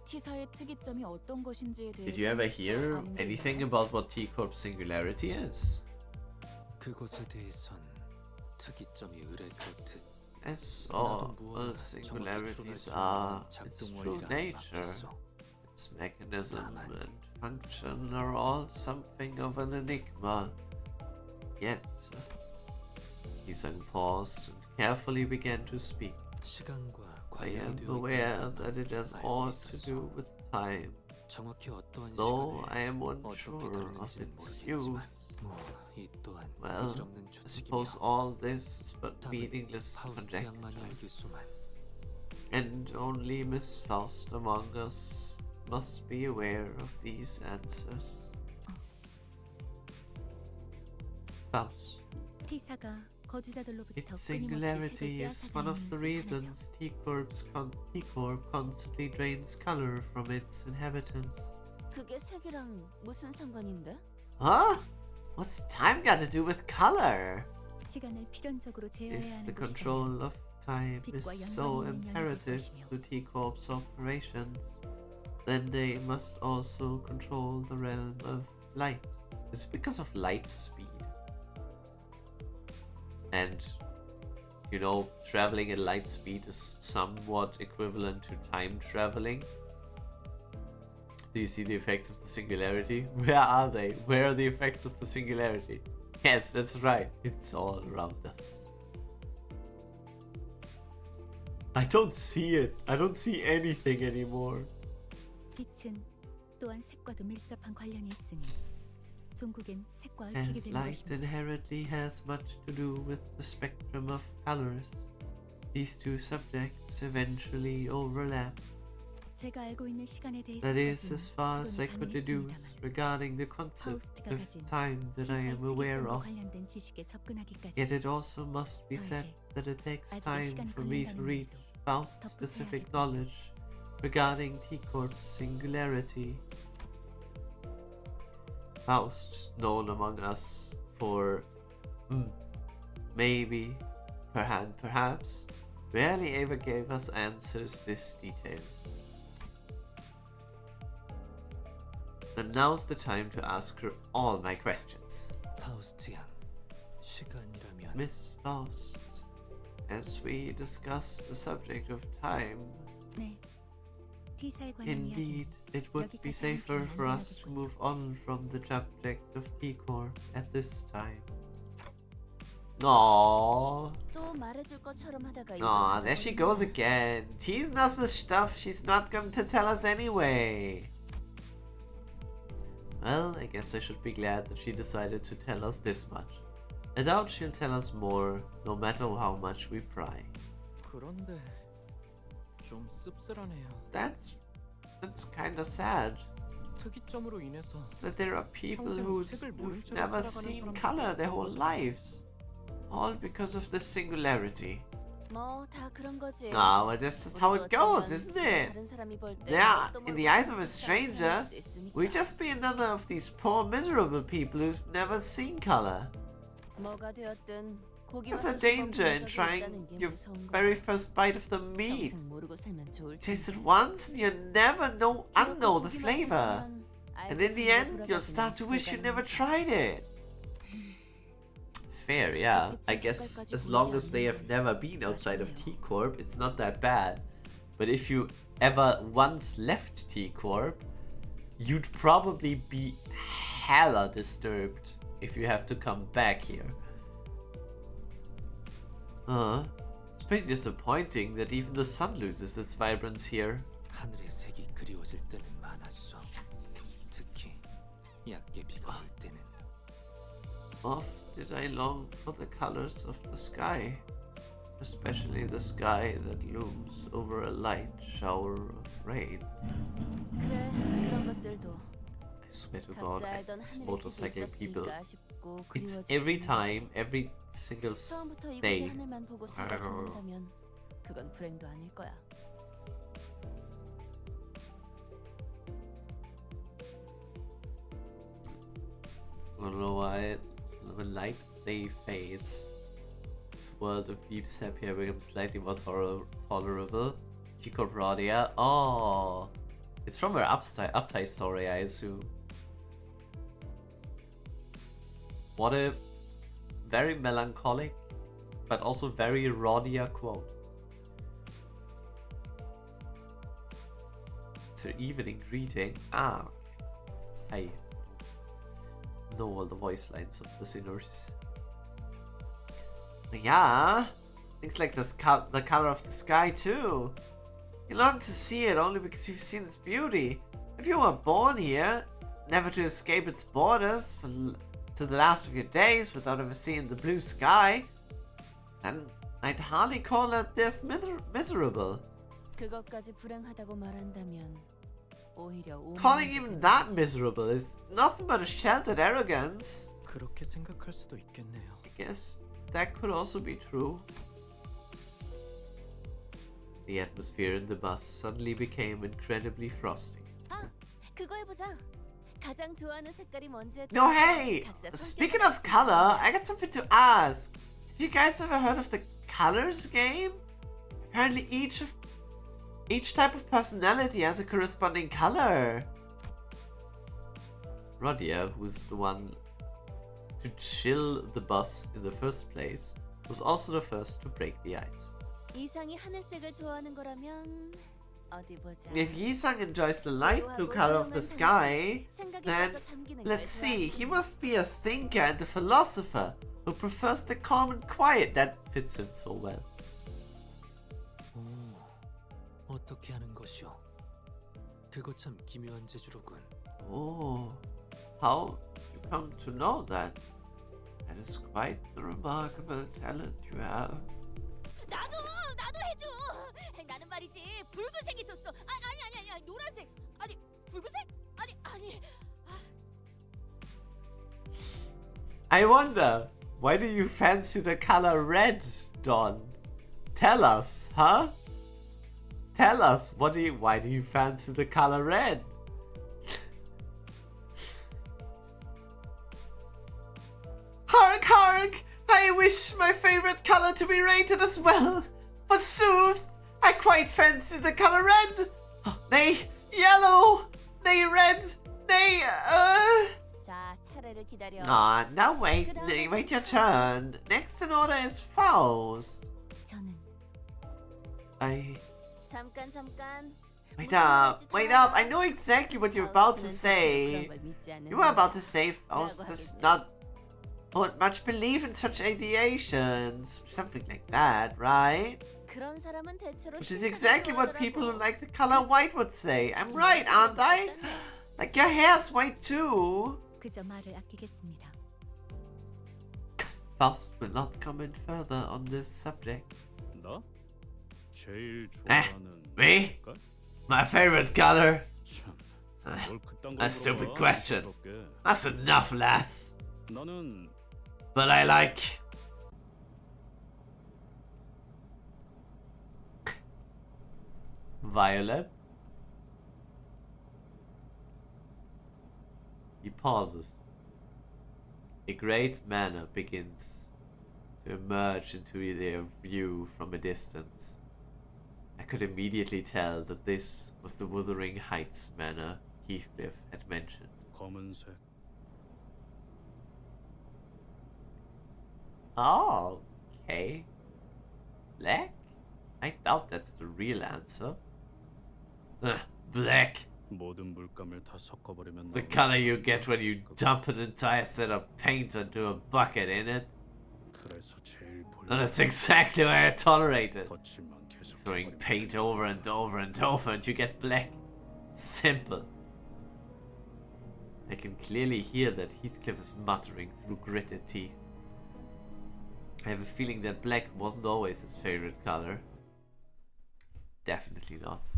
T사의 특이점이 어떤 것인지에 대해서 Did you ever hear 아는 게 anything 있나요? about what T-Corp singularity is? 그것에 대해선 특이점이 의뢰 그렇듯 As all 무언가 singularities 정확히 are, 추론할 its 수 true 있는 작동 nature, 원리라 맡겼소. its mechanism 다만 and function are all something of an enigma. Yet, Yi-sang paused and carefully began to speak. 시간과 I am 관련되어 aware 있다는 that it has 알고 all to 있었어. do with time, 정확히 어떠한 though I 시간을 am 어떻게 unsure of 다루는지는 its 모르겠지만 use. 이 또한 Well, 부질없는 I 추측이며 suppose all this is but 답은 meaningless 파우스트 양만이 conjecture, 알겠소만. and only Miss Faust among us must be aware of these answers. Faust. T사가 거주자들로부터 Its 끊임없이 singularity 색을 is one of the 빼앗아가는 중 하나죠. reasons T-Corp constantly drains color from its inhabitants. 그게 색이랑 무슨 상관인데? Huh? What's time got to do with color? 시간을 필연적으로 제어해야 If 하는 the 곳이라면 control of time is 빛과 so 연관이 있는 imperative 영역일 것이며 to T-Corp's operations, then they must also control the realm of light. It's because of light speed. And, you know, traveling at light speed is somewhat equivalent to time traveling. Do you see the effects of the singularity? Where are they? Where are the effects of the singularity? Yes, that's right. It's all around us. I don't see it. I don't see anything anymore. 빛은 또한 색과도 밀접한 관련이 있으니 종국엔 색과 얽히게 As 되는 light 것입니다. inherently has much to do with the spectrum of colors, these two subjects eventually overlap. 제가 알고 있는 시간에 That is as far as I 추론이 could deduce 가능했습니다만 regarding the concept 파우스트가 of 가진 time that I T사의 am aware 특이점과 of. 관련된 지식에 접근하기까지 Yet it also must be said 저에게 that it takes 아직은 time 시간이 for me to 걸린다는 reach 말도 Faust's 덧붙여야 specific 할 knowledge regarding T-Corp's singularity. Faust, known among us for maybe, perhaps, rarely ever gave us answers this detailed. And now's the time to ask her all my questions. 파우스트 양, 시간이라면 Miss Faust, as we discussed the subject of time, 네. T사에 관한 indeed, 이야기는 it would be 여기까지 safer 함께 for us to 나눠보고요. move on from the subject of T-Corp at this time. Aww. 또 말해줄 것처럼 하다가 Aw, there she goes again. Teasing us with stuff she's not going to tell us anyway. Well, I guess I should be glad that she decided to tell us this much. I doubt she'll tell us more, no matter how much we pry. 그런데 좀 씁쓸하네요. That's kinda sad. 특이점으로 인해서 That there are people 평생 who've 색을 모른 채로 never 살아가는 seen 사람들이 color their whole 있는 거죠. lives. All because of this singularity. 뭐 다 그런 거지. Ah, well, that's just how it goes, isn't it? 다른 사람이 볼 때 Yeah, 뭣도 in 모르고 the eyes of a 사는 stranger, 사람일 수도 있으니까. we just be another of these poor, miserable people who've never seen color. 뭐가 되었든 There's a danger in trying your very first bite of the meat. 평생 모르고 살면 좋을 Taste it 텐데. once and you never unknow the 고기만 flavor. 먹으면 And 알고 in the 손으로 end, you'll start to wish you 돌아가면 never tried it. Fair, yeah. I guess as long as they have never been outside of T-Corp, it's not that bad. But if you ever once left T-Corp, you'd probably be hella disturbed if you have to come back here. It's pretty disappointing that even the sun loses its vibrance here. 하늘의 색이 그리워질 때는 많았어. 특히 얕게 비가 올 때는. Oft did I long for the colors of the sky, especially the sky that looms over a light shower of rain. 그래 그런 것들도 I swear to God, 각자 알던 these 하늘의 색이 motorcycle people, 있었으니까 싶고 it's 그리워지게 every 되는 time, every single 처음부터 이곳의 day. 하늘만 보고 살다 죽는다면 그건 불행도 아닐 거야. I don't know why when light day fades, this world of deep sepia becomes slightly more tolerable. T-Corp Radia. Oh, it's from her uptie story, I assume. What a very melancholic, but also very Rodia quote. It's her evening greeting. Ah, I know all the voice lines of the singers. Ja, Things like the color of the sky too. You long to see it only because you've seen its beauty. If you were born here, never to escape its borders to the last of your days without ever seeing the blue sky, then I'd hardly call that death miserable. 그것까지 불행하다고 말한다면 오히려 Calling even that miserable is nothing but a sheltered arrogance. 그렇게 생각할 수도 있겠네요. I guess that could also be true. The atmosphere in the bus suddenly became incredibly frosty. 아, 그거 해보자. 가장 좋아하는 색깔이 뭔지. No, hey! Speaking of color, I got something to ask. Have you guys ever heard of the colors game? Apparently each type of personality has a corresponding color. Rodia, who's the one to chill the bus in the first place, was also the first to break the ice. 이상이 하늘색을 좋아하는 거라면 어디 보자. If Yisang enjoys the light blue color of the sky, then let's see, he must be a thinker and a philosopher who prefers the calm and quiet that fits him so well. 어떻게 하는 것이오? 그거 참 기묘한 재주로군. Oh, how you come to know that? That is quite the remarkable talent you have. 나도 해줘. 나는 말이지 붉은색이 좋소. 아니 노란색. 아니 붉은색? 아니. I wonder, why do you fancy the color red, Don? Tell us, huh? Tell us, why do you fancy the color red? Hark, hark! I wish my favorite color to be rated as well. Forsooth, I quite fancy the color red. Nay, yellow. Nay, red. Nay, 자, 차례를 기다려. now wait your turn. Next in order is Faust. 저는 잠깐. Wait up. I know exactly what you're about to say. You were about to say Faust does not put much belief in such ideations. Something like that, right? 그런 사람은 대체로 Which is exactly what people who like the color white would say. I'm right, aren't I? Like your hair's white too. 그저 말을 아끼겠습니다. Faust will not comment further on this subject. 나? 제일 좋아하는 Me? 색깔? My favorite color? 참, 뭘 그딴 걸 A stupid 물어봐, question. 부끄럽게. That's enough, lass. 나는 But I like... Violet? He pauses. A great manor begins to emerge into their view from a distance. I could immediately tell that this was the Wuthering Heights manor Heathcliff had mentioned. 검은색. Oh, okay. Black? I doubt that's the real answer. Black. 모든 물감을 다 섞어버리면 It's the color you get when you dump an entire set of paint into a bucket, ain't it? 그래서 제일 And that's exactly why I tolerate it. 덧칠만 계속 Throwing paint over and over and over and you get black. Simple. I can clearly hear that Heathcliff is muttering through gritted teeth. I have a feeling that black wasn't always his favorite color. Definitely not.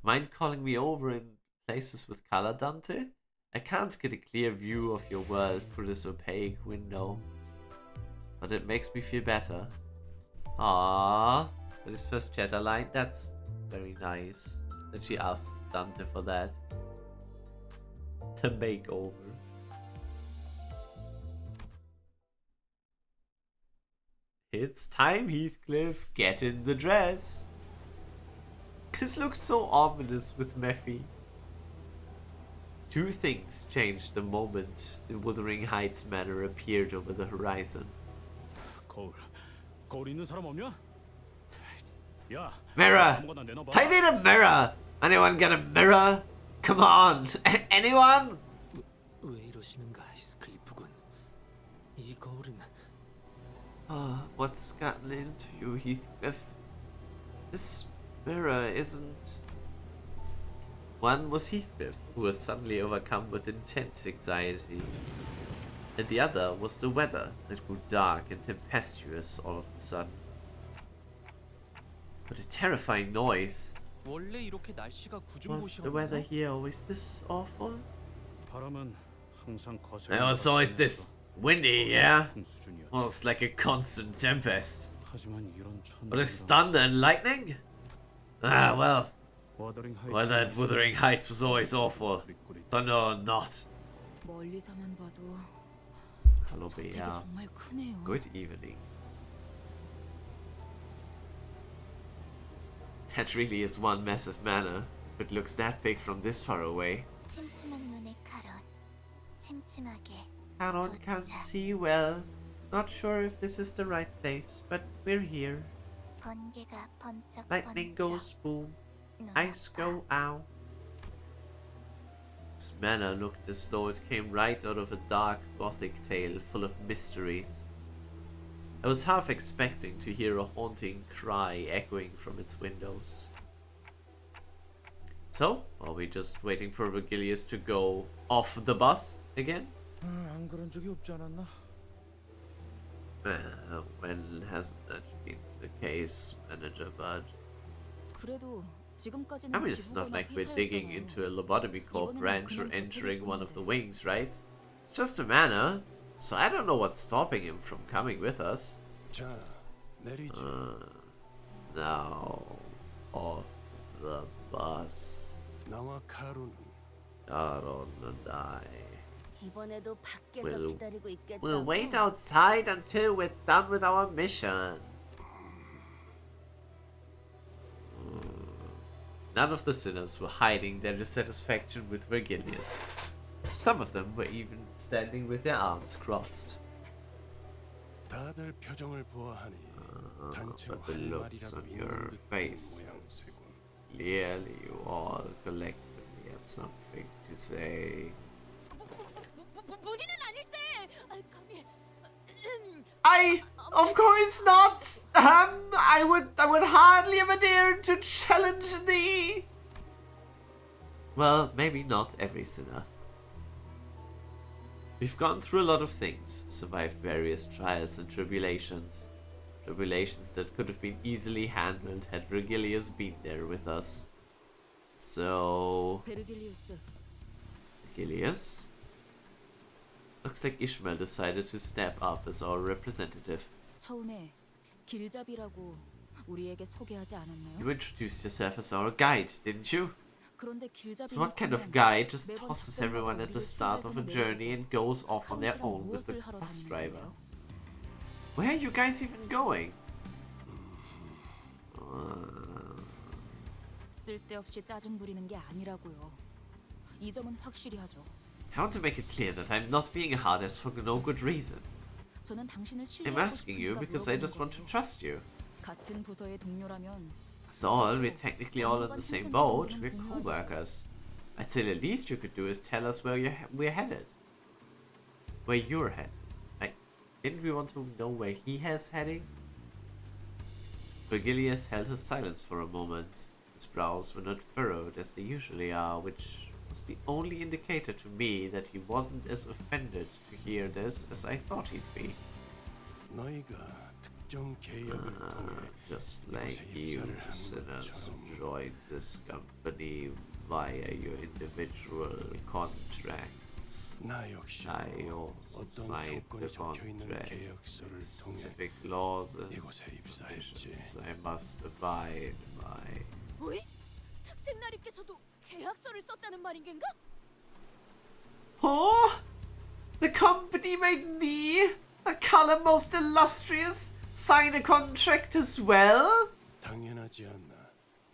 Mind calling me over in places with color, Dante? I can't get a clear view of your world through this opaque window. But it makes me feel better. Aww. With his first chatter line, that's very nice. That she asked Dante for that. The makeover. It's time, Heathcliff. Get in the dress. This looks so ominous with Mephi. Two things changed the moment the Wuthering Heights manor appeared over the horizon. 거울 있는 사람 없냐? 야, Mirror! 아무거나 내놔봐. I need a mirror! Anyone got a mirror? Come on! Anyone? 왜 이러시는가, 히스클리프군. 이 거울은 What's gotten into you, Heathcliff? This mirror isn't... One was Heathcliff, who was suddenly overcome with intense anxiety. And the other was the weather that grew dark and tempestuous all of a sudden. What a terrifying noise. 원래 이렇게 날씨가 구준 Was the weather 곳이었나요? here always this awful? 바람은 항상 거센. It was always this windy, yeah? 수준이었지. Well, it's like a constant tempest. 하지만 이런 천둥이란 What is thunder and lightning? Ah, well. 워더링 하이츠 Well, that Wuthering Heights was always awful. 꿀꿀이 Thunder or not. 멀리서만 봐도 Hello, 되게 Bea. 정말 크네요. Good evening. That really is one massive manor, but looks that big from this far away. 침침한 눈의 카론. 침침하게. Canon can't see well. Not sure if this is the right place, but we're here. 번개가 번쩍 Lightning 번쩍. goes boom, ice go ow. This manor looked as though it came right out of a dark gothic tale full of mysteries. I was half expecting to hear a haunting cry echoing from its windows. So, are we just waiting for Virgilius to go off the bus again? 안 그런 적이 없지 않았나? When hasn't that been the case, Manager Bud? 그래도 지금까지는 I mean, it's not like we're digging into a lobotomy corp branch or entering one of the wings, right? It's just a manor, so I don't know what's stopping him from coming with us. 자, 내리지. Now, off the bus. 나와 카루는 Caron and I. 이번에도 밖에서 We'll, 기다리고 있겠다고. we'll wait outside until we're done with our mission. None of the sinners were hiding their dissatisfaction with Virgilius. Some of them were even standing with their arms crossed. 다들 표정을 보아하니 단체로 But the 할 looks 말이라도 on 있는 your 듯한 faces, 모양새군. clearly you all collectively have something to say. 본인은 아닐세. 감히. Of course not. I would hardly ever dare to challenge thee. Well, maybe not every sinner. We've gone through a lot of things, survived various trials and tribulations. Tribulations that could have been easily handled had Virgilius been there with us. So... 베르길리우스, Virgilius? Looks like Ishmael decided to step up as our representative. 처음에 길잡이라고 우리에게 소개하지 않았나요? You introduced yourself as our guide, didn't you? 그런데 길잡이는 So what kind of 가면 guide just 매번 tosses everyone at the 우리를 start of a 출발선에 journey and goes off on their 사무실은 own with the 무엇을 하러 bus 다니는 driver? 건데요? Where are you guys even going? 쓸데없이 짜증 부리는 게 아니라고요. 이 점은 확실히 하죠. I want to make it clear that I'm not being a hard ass for no good reason. 저는 당신을 I'm 신뢰하고 asking you 싶으니까 because I 물어보는 just want to 거예요. trust you. 같은 부서의 동료라면 After all, we're technically all in the same boat. We're co-workers. I'd say the least you could do is tell us where we're headed. Where you're headed. Didn't we want to know where he is heading? Virgilius held his silence for a moment. His brows were not furrowed as they usually are, which was the only indicator to me that he wasn't as offended to hear this as I thought he'd be. 너희가 특정 계약을 통해 Just like 이곳에 you, 입사를 한 sinners, 것처럼 joined this company via your individual contracts. 나 역시도 I also 어떤 signed the 조건이 적혀 있는 contract 계약서를 with 통해 specific laws and 이곳에 입사했지. conditions I must abide by. 왜? 특생나리께서도 계약서를 썼다는 말인 겐가? Oh! The company made me, a color most illustrious, sign a contract as well? 당연하지 않나.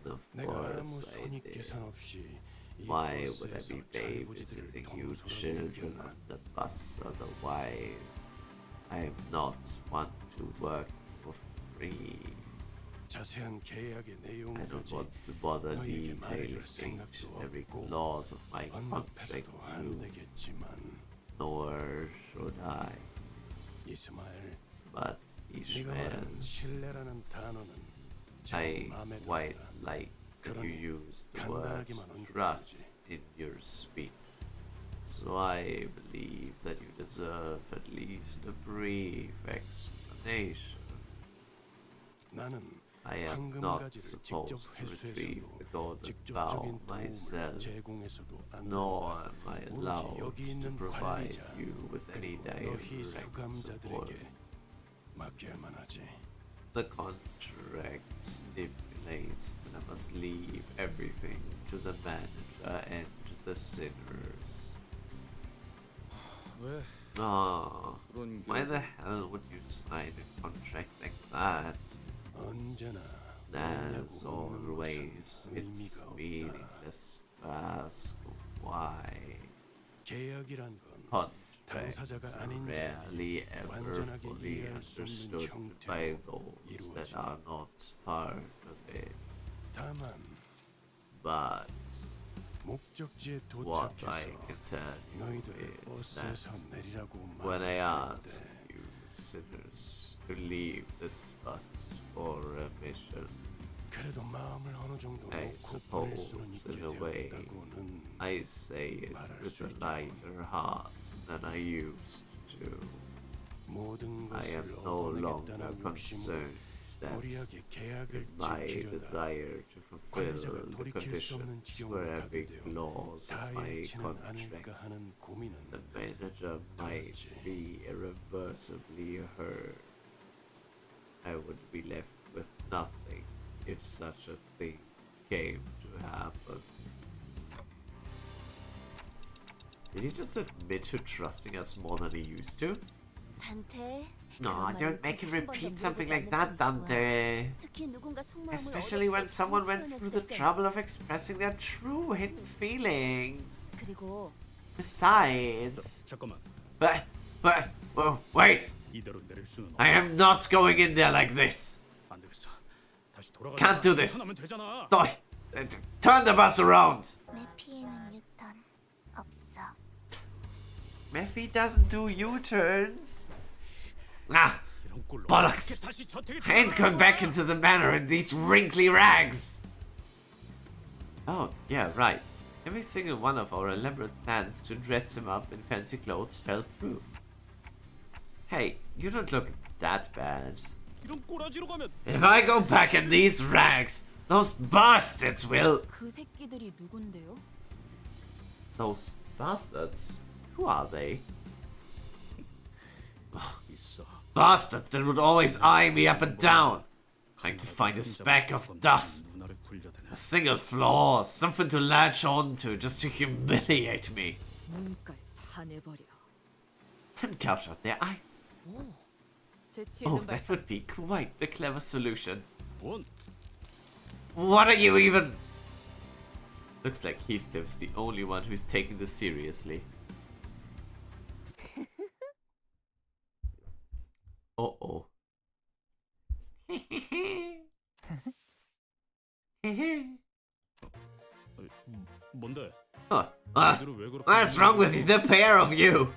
Of 내가 아무 course I did. 손익계산 없이 Why would I 이곳에서 be babysitting 잘부지들을 you 동서로 children 옮겼나. on the bus otherwise? I am not one to work for free. 자세한 계약의 I don't 내용까지 want to bother 너희에게 detailing 말해줄 each 생각도 and every 없고 clause of my contract 언급해서도 with 안 you, 되겠지만 nor should I. 이스마엘, but 네가 Ishmael, 말한 신뢰라는 단어는 I 참 마음에 quite 든다. like that you 그러니 use the word 간단하게만 언급해주지. trust in your speech. So I believe that you deserve at least a brief explanation. 나는 I am 황금 not 가지를 직접 supposed to retrieve 회수해서도 the golden bowl 직접적인 도움을 myself, 제공해서도 nor 않는다. am I 오로지 allowed 여기 to 있는 provide 관리자 you with any 그리고 너희 direct support. 수감자들에게 맡겨야만 하지. The contract stipulates that I must leave everything to the manager and the sinners. 왜 Oh, 그런 why 게 the hell would you sign a contract like that? 언제나 As 의미하고 없는 always, 것은 it's 의미가 없다. meaningless to ask why. 계약이란 건 Contracts 당사자가 are 아닌 rarely 자들이 ever 완전하게 fully 이해할 수 없는 understood by 형태로 those that 이루어진다. are not part of it. 다만 But 목적지에 what I 도착해서 can tell you 너희들을 is that 버스에서 내리라고 when I ask 말하는데 you sinners to leave this bus for a mission, 그래도 마음을 어느 정도 I 놓고 보낼 수는 suppose in 있게 a way 되었다고는 I say it 말할 with 수 a 있겠군. lighter heart than I used to. 모든 I am 것을 no longer 얻어내겠다는 욕심으로 concerned that 무리하게 계약을 in my 지키려다 desire to fulfill 관리자가 the 돌이킬 수 없는 conditions 지경으로 for 가게 every 되어 clause of 다 my 잃지는 contract, 않을까 하는 고민은 the manager might 들었지. be irreversibly hurt. I would be left with nothing if such a thing came to happen. Did he just admit to trusting us more than he used to? 단테. No, don't make him repeat something like that, Dante. 특히 누군가 속마음을 Especially when 어렵게 someone went through the 표현했을 때. trouble of expressing their true hidden feelings. 그리고 Besides, 잠깐만. wait! 이대로 내릴 수는 I am not going in there like this. 안 되겠어. 다시 돌아가. Can't do this. 하면 되잖아. Turn the bus around. 내 피에는 유턴 없어. Mephi doesn't do U-turns. Ah, 이런 꼴로 bollocks! 다시 저택에 I ain't going back into the manor in these wrinkly rags. Oh, yeah, right. Every single one of our elaborate plans to dress him up in fancy clothes fell through. Hey, you don't look that bad. 이런 꼬라지로 가면 If I go back in these rags, those bastards will... 그 새끼들이 누군데요? Those bastards? Who are they? 있어. Bastards that would always eye me up and down, trying to find a speck of dust, 누나를 굴려대네. a single flaw, something to latch on to just to humiliate me. 눈깔 다 내버려. Then gouge out their eyes. Oh, that would be quite the clever solution. 뭔? What are you even... Looks like Heathcliff is the only one who's taking this seriously. Uh-oh. 뭔데? Huh. 너희들은 왜 그렇게 What's wrong with the pair of you?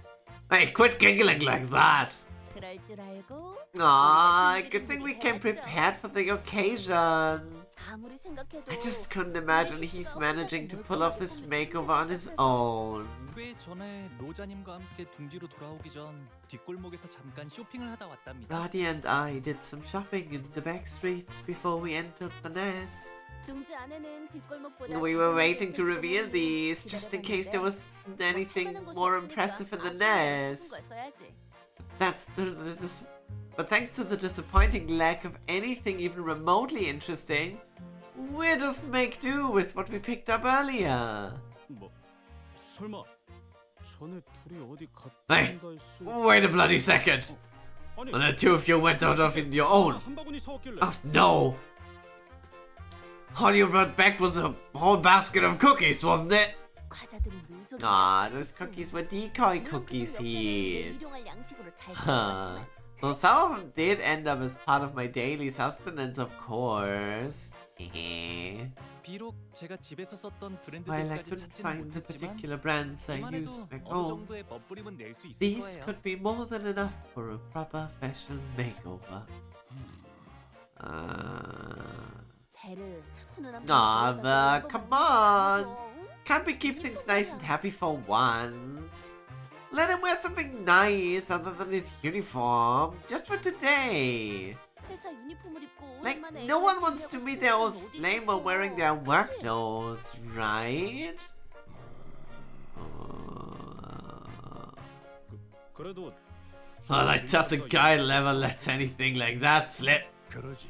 Hey, quit giggling like that. 그럴 줄 알고. Aw, good thing we came prepared for the occasion. 아무리 생각해도. I just couldn't imagine Heath managing to pull off this makeover on his own. 꽤 전에 로자님과 함께 둥지로 돌아오기 전 뒷골목에서 잠깐 쇼핑을 하다 왔답니다. Radhi and I did some shopping in the back streets before we entered the nest. 둥지 안에는 뒷골목보다. We were waiting to reveal these, just in case there was anything more impressive in the nest. But thanks to the disappointing lack of anything even remotely interesting, we'll just make do with what we picked up earlier. 뭐 설마 전에 둘이 어디 Hey, 갔다 했을? wait a bloody second. 아니, When the two of you went out of in your own. 한 바구니 사왔길래. Oh no! All you brought back was a whole basket of cookies, wasn't it? Ah, those cookies were decoy cookies, Heath. Huh. Well, some of them did end up as part of my daily sustenance, of course. 비록 제가 집에서 썼던 브랜드 While I 옷까지 couldn't 찾지는 find the 못했지만 particular brands I 이만 use 해도 back 어느 home, 정도의 멋부림은 낼 수 있을 these 거예요. could be more than enough for a proper fashion makeover. 베르, 훈훈한 Aw, 봄 but 한번 come 만들어줘. on. Can't we keep things nice and happy for once? Let him wear something nice other than his uniform, just for today. 회사 유니폼을 입고 Like, 오랜만에 no one 애기랑 wants to 지내고 meet 싶은 their old 사람은 어디 flame while 있겠어. wearing their work 그치? clothes, right? 그래도 Well, I doubt the guy'll ever let anything like that slip. 그러지.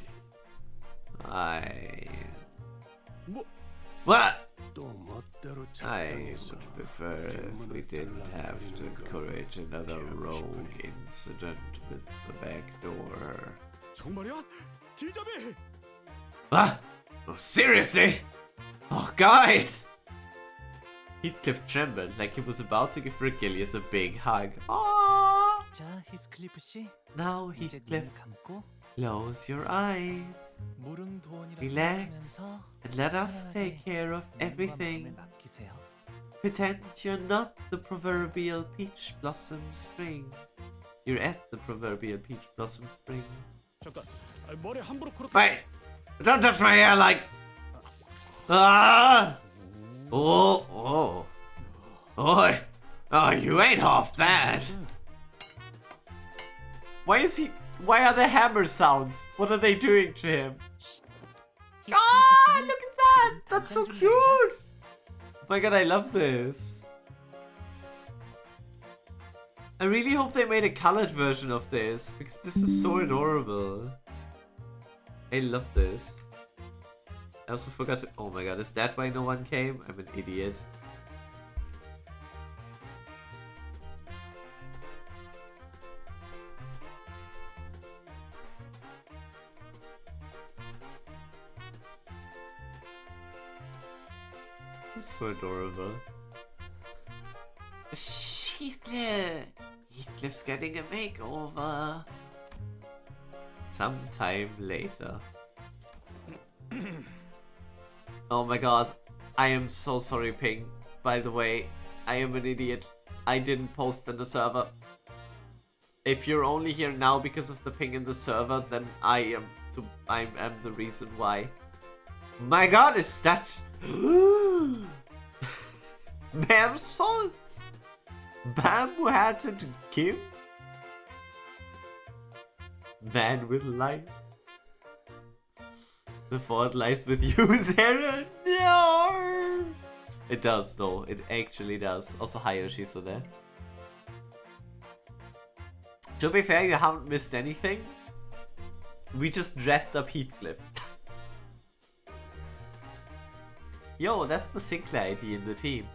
What? 또 멋대로 I 작당해서 would prefer if we didn't have to encourage another rogue incident with the back door. 정말이야? 길잡이! What? Oh, seriously? Oh, God! Heathcliff trembled like he was about to give Regilius a big hug. Aww! 자, 히스클리프 씨. Now, 이제 Heathcliff, 눈을 감고 close your eyes 무릉도원이라 Relax. 생각하면서 and let us take care of 마음과 everything. 마음을 맡기세요. Pretend you're not the proverbial peach blossom spring. You're at the proverbial peach blossom spring. 잠깐, 머리 함부로 그렇게. Wait! Don't touch my hair like... Ah! Oh, oh. Oi! Oh, you ain't half bad. Why is he... Why are there hammer sounds? What are they doing to him? Ah, look at that! That's so cute! Oh my god, I love this. I really hope they made a colored version of this, because this is so adorable. I love this. I also forgot to... Oh my god, is that why no one came? I'm an idiot. This is so adorable. Heathcliff! Heathcliff's getting a makeover. Sometime later. Oh my god. I am so sorry, Ping. By the way, I am an idiot. I didn't post on the server. If you're only here now because of the ping in the server, then I am the reason why. My god, is that... Bear salt! Bamboo hatted Kim? Man with life. The fault lies with you, Sarah. No! It does though, it actually does. Also, hi Yoshizune. To be fair, you haven't missed anything. We just dressed up Heathcliff. Yo, that's the Sinclair ID in the team.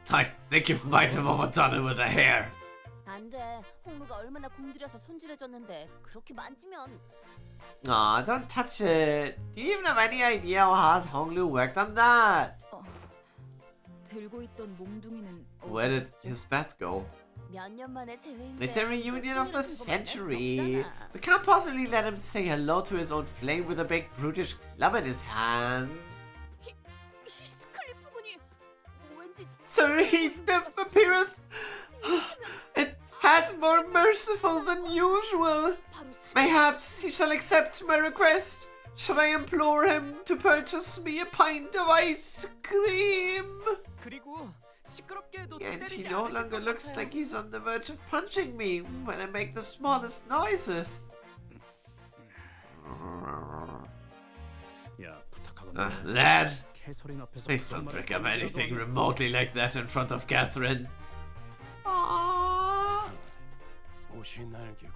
I think you might have overdone it with the hair. 안 돼. 홍루가 얼마나 공들여서 손질해줬는데 그렇게 만지면. Aw, don't touch it. Do you even have any idea how hard Honglu worked on that? 들고 있던 몽둥이는 Where did his bat go? 몇 년 만에 재회인데. It's a reunion of the century. 이 We can't possibly let him say hello to his old flame with a big brutish club in his hand. 히스클리프 군이 왠지 Sir Heathcliff appeareth a tad more merciful than usual. Mayhaps he shall accept my request. Should I implore him to purchase me a pint of ice cream? 그리고 시끄럽게도 And he no longer looks like he's on the verge of punching me when I make the smallest noises. 야, 부탁하거든. Lad, 캐서린 앞에서 please don't pick up anything remotely like that in front of Catherine. 옷이 날개군.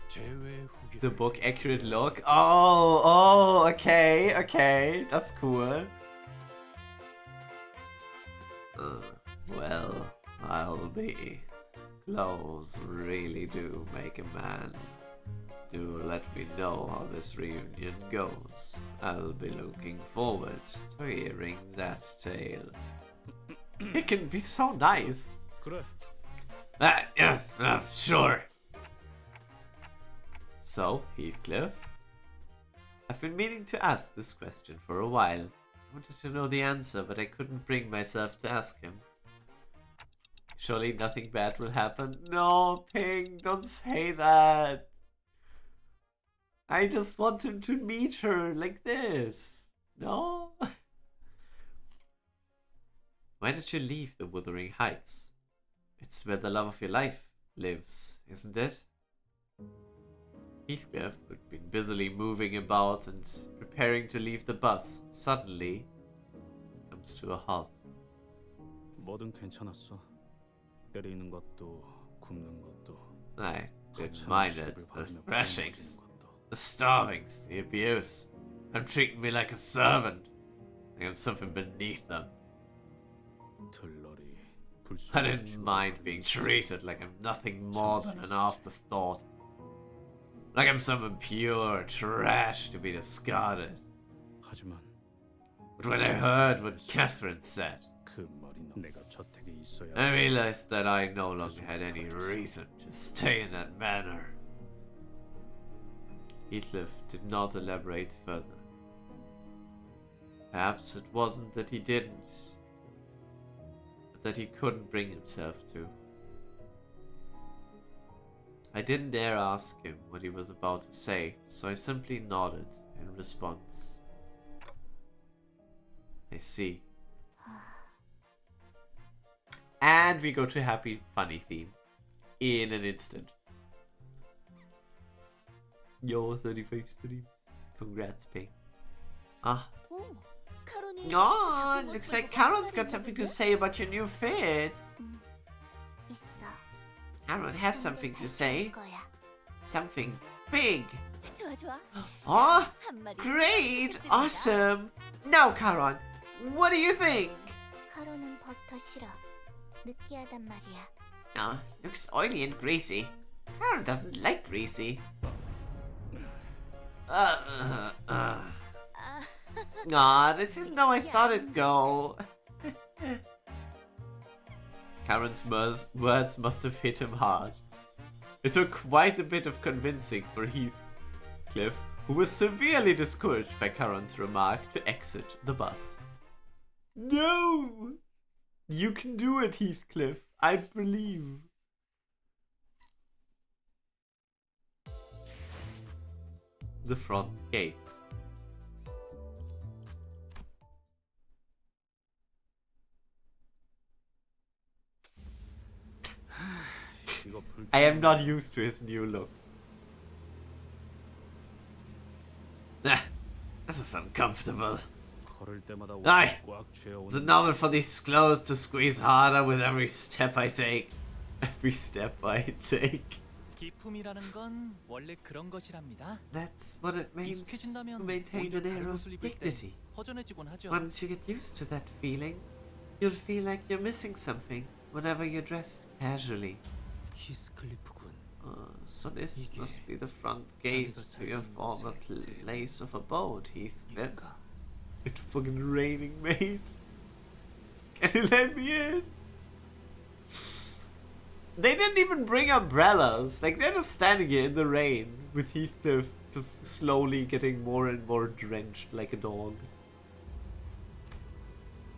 제외 후기. The book accurate look. Oh, okay, that's cool. Well, I'll be. Clothes really do make a man. Do let me know how this reunion goes. I'll be looking forward to hearing that tale. It can be so nice. 그래. Yes, sure. So, Heathcliff, I've been meaning to ask this question for a while. I wanted to know the answer, but I couldn't bring myself to ask him. Surely nothing bad will happen. No, Ping, don't say that. I just want him to meet her like this. No? Why did you leave the Wuthering Heights? It's where the love of your life lives, isn't it? Heathcliff, who'd been busily moving about and preparing to leave the bus, suddenly comes to a halt. 뭐든 괜찮았어. 때리는 것도 굽는 것도. I didn't mind it. The thrashings, the starvings, the abuse. I'm treating me like a servant. Like I'm something beneath them. I didn't mind being treated like I'm nothing more than an afterthought. Like I'm some pure trash to be discarded. But when I heard what Catherine said, I realized that I no longer had any reason to stay in that manor. Heathcliff did not elaborate further. Perhaps it wasn't that he didn't, but that he couldn't bring himself to. I didn't dare ask him what he was about to say, so I simply nodded in response. I see. And we go to happy, funny theme in an instant. Yo, 35 streams. Congrats, Ping. Ah. Oh, looks like Carol's got something to say about your new fit. Carol has something to say. Something big. Oh, great! Awesome! Now, Caron, what do you think? Oh, looks oily and greasy. Caron doesn't like greasy. Aw, this isn't how I thought it'd go. Karen's words must have hit him hard. It took quite a bit of convincing for Heathcliff, who was severely discouraged by Karen's remark, to exit the bus. No! You can do it, Heathcliff. I believe. The front gate. I am not used to his new look. This is uncomfortable. Aye, is it normal for these clothes to squeeze harder with every step I take? Every step I take. 기품이라는 건 원래 그런 것이랍니다. That's what it means to maintain an air of dignity. 허전해지곤 하죠. Once you get used to that feeling, you'll feel like you're missing something whenever you're dressed casually. So this must be the front gate to your former place of abode, Heathcliff. It's fucking raining, mate. Can you let me in? They didn't even bring umbrellas. Like, they're just standing here in the rain with Heathcliff just slowly getting more and more drenched like a dog.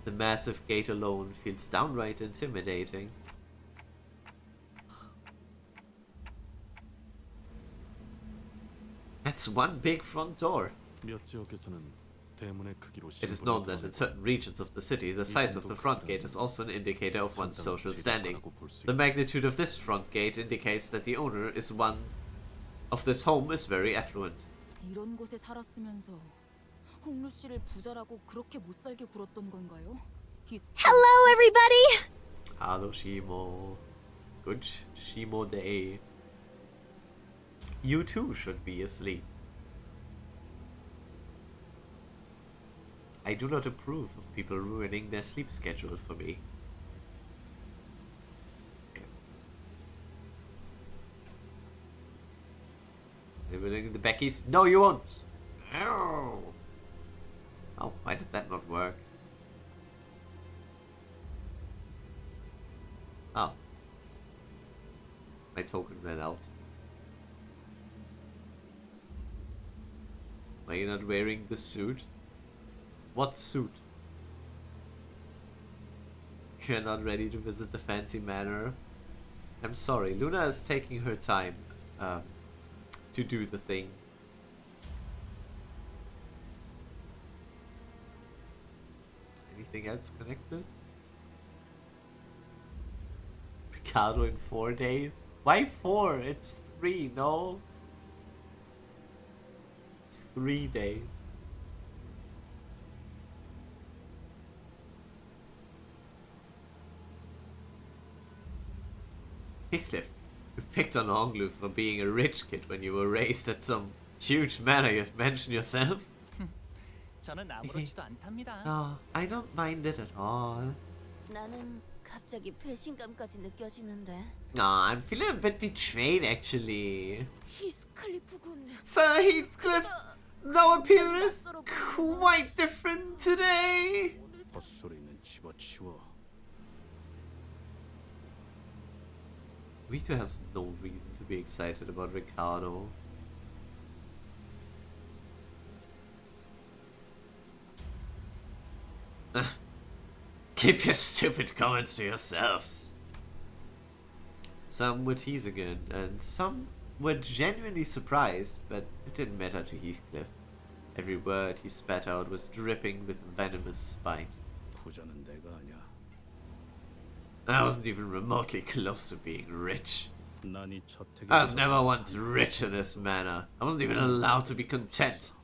The massive gate alone feels downright intimidating. That's one big front door. It is known that in certain regions of the city, the size of the front gate is also an indicator of one's social standing. The magnitude of this front gate indicates that the owner is one of this home is very affluent. 이런 곳에 살았으면서 홍루 씨를 부자라고 그렇게 못 살게 굴었던 건가요? Hello, everybody! Hello, Shimo. Good Shimo day. You too should be asleep. I do not approve of people ruining their sleep schedule for me. Ruining the Beckies? No, you won't! Oh, why did that not work? Oh. My token ran out. Are you not wearing the suit? What suit? You're not ready to visit the fancy manor? I'm sorry, Luna is taking her time to do the thing. Anything else connected? Ricardo in 4 days? Why 4? It's 3, no? It's 3 days. Heathcliff, you picked on Onglu for being a rich kid when you were raised at some huge manor you've mentioned yourself. 저는 아무렇지도 않답니다. No, I don't mind it at all. 나는 갑자기 배신감까지 느껴지는데. No, I'm feeling a bit betrayed actually. 히스클리프군. Sir Heathcliff, no appearance quite different today. 헛소리는 집어치워. Vito has no reason to be excited about Ricardo. Keep your stupid comments to yourselves. Some were teasing it, and some were genuinely surprised, but it didn't matter to Heathcliff. Every word he spat out was dripping with venomous spite. 부자는 내가 아니야. I wasn't even remotely close to being rich. 난 이 저택에 I was never once rich in this manner. I wasn't even allowed to be content.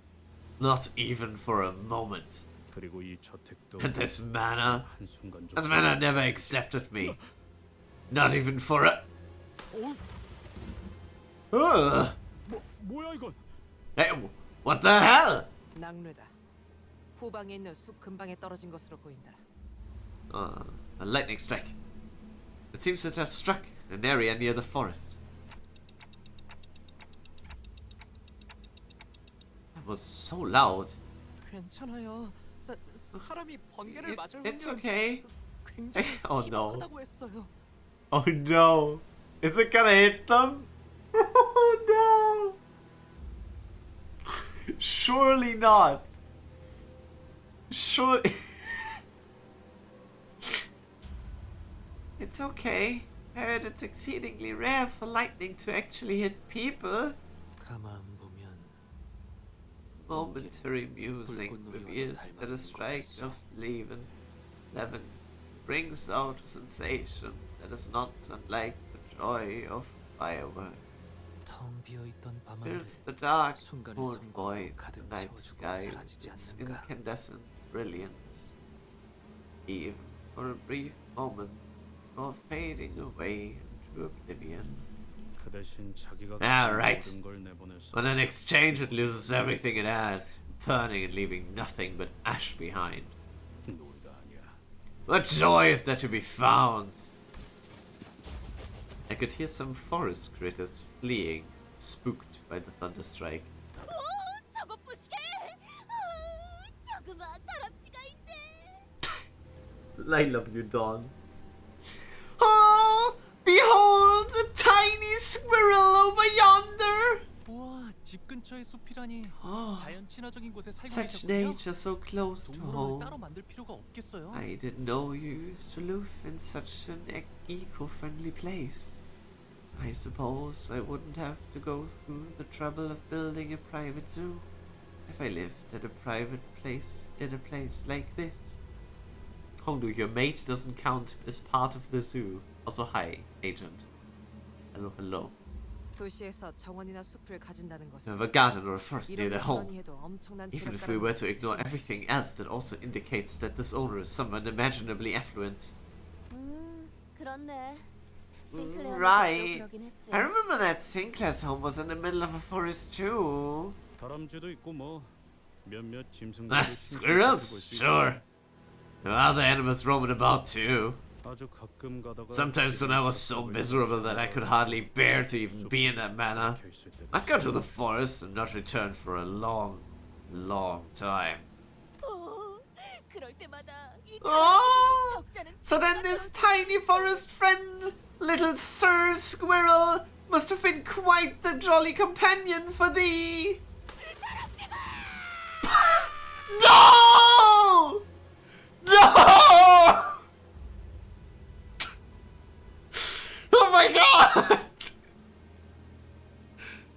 Not even for a moment. 그리고 이 저택도 And this manor 한순간도 never accepted me. Not even for a... 뭐야 이건? Hey, what the hell? 낙뢰다. 후방에 있는 숲 근방에 떨어진 것으로 보인다. A lightning strike. It seems to have struck an area near the forest. That was so loud. 괜찮아요. 사람이 번개를 맞을 It's 확률은 okay. 굉장히 Oh no. 희박하다고 했어요. Oh no. Is it gonna hit them? Oh no. Surely not. Surely. It's okay. I heard it's exceedingly rare for lightning to actually hit people. 가만 보면 Momentary musing reveals that a strike of 11 brings out a sensation that is not unlike the joy of fireworks. 텅 비어있던 밤하늘에 Fills the dark, 순간의 cold 숨과 void 가득 of the night 채워지고 sky with 사라지지 its 않는가. incandescent brilliance. Even for a brief moment, or fading away into oblivion. 그 대신 자기가 Right. 모든 걸 내보내서 But in exchange, it loses everything it has, burning and leaving nothing but ash behind. 놀다 아니야. What joy is there to be found? I could hear some forest critters fleeing, spooked by the thunderstrike. 저거 부시게. 조그만 다람쥐가 있네. I love you, Dawn. Oh, behold, a tiny squirrel over yonder! 우와, 집 근처의 숲이라니. 자연 친화적인 곳에 살고 Such 계셨군요. nature so close to 동물원을 home. 따로 만들 필요가 없겠어요. I didn't know you used to live in such an eco-friendly place. I suppose I wouldn't have to go through the trouble of building a private zoo if I lived at a private place in a place like this. Hongdu, your mate doesn't count as part of the zoo. Also, hi, agent. Hello, hello. 도시에서 정원이나 숲을 가진다는 You 것은 have a garden or a forest near 이런 their home. 선언이 해도 엄청난 Even if we 재력가라는 were to 것을 ignore 느끼는 everything else, that also indicates that this owner is someone unimaginably affluent. 그렇네. 싱클레어 Right. 그러긴 했지. I remember that Sinclair's home was in the middle of a forest too. 다람쥐도 있고 뭐 몇몇 짐승들이 Squirrels? Sure. There are other animals roaming about too. 아주 가끔 가다가 Sometimes when I was so miserable that I could hardly bear to even be in that manor, I'd go to the forest and not return for a long, long time. 그럴 때마다 이 Oh! 적자는 So then this tiny forest friend Little Sir Squirrel must have been quite the jolly companion for thee. No! No! Oh my god!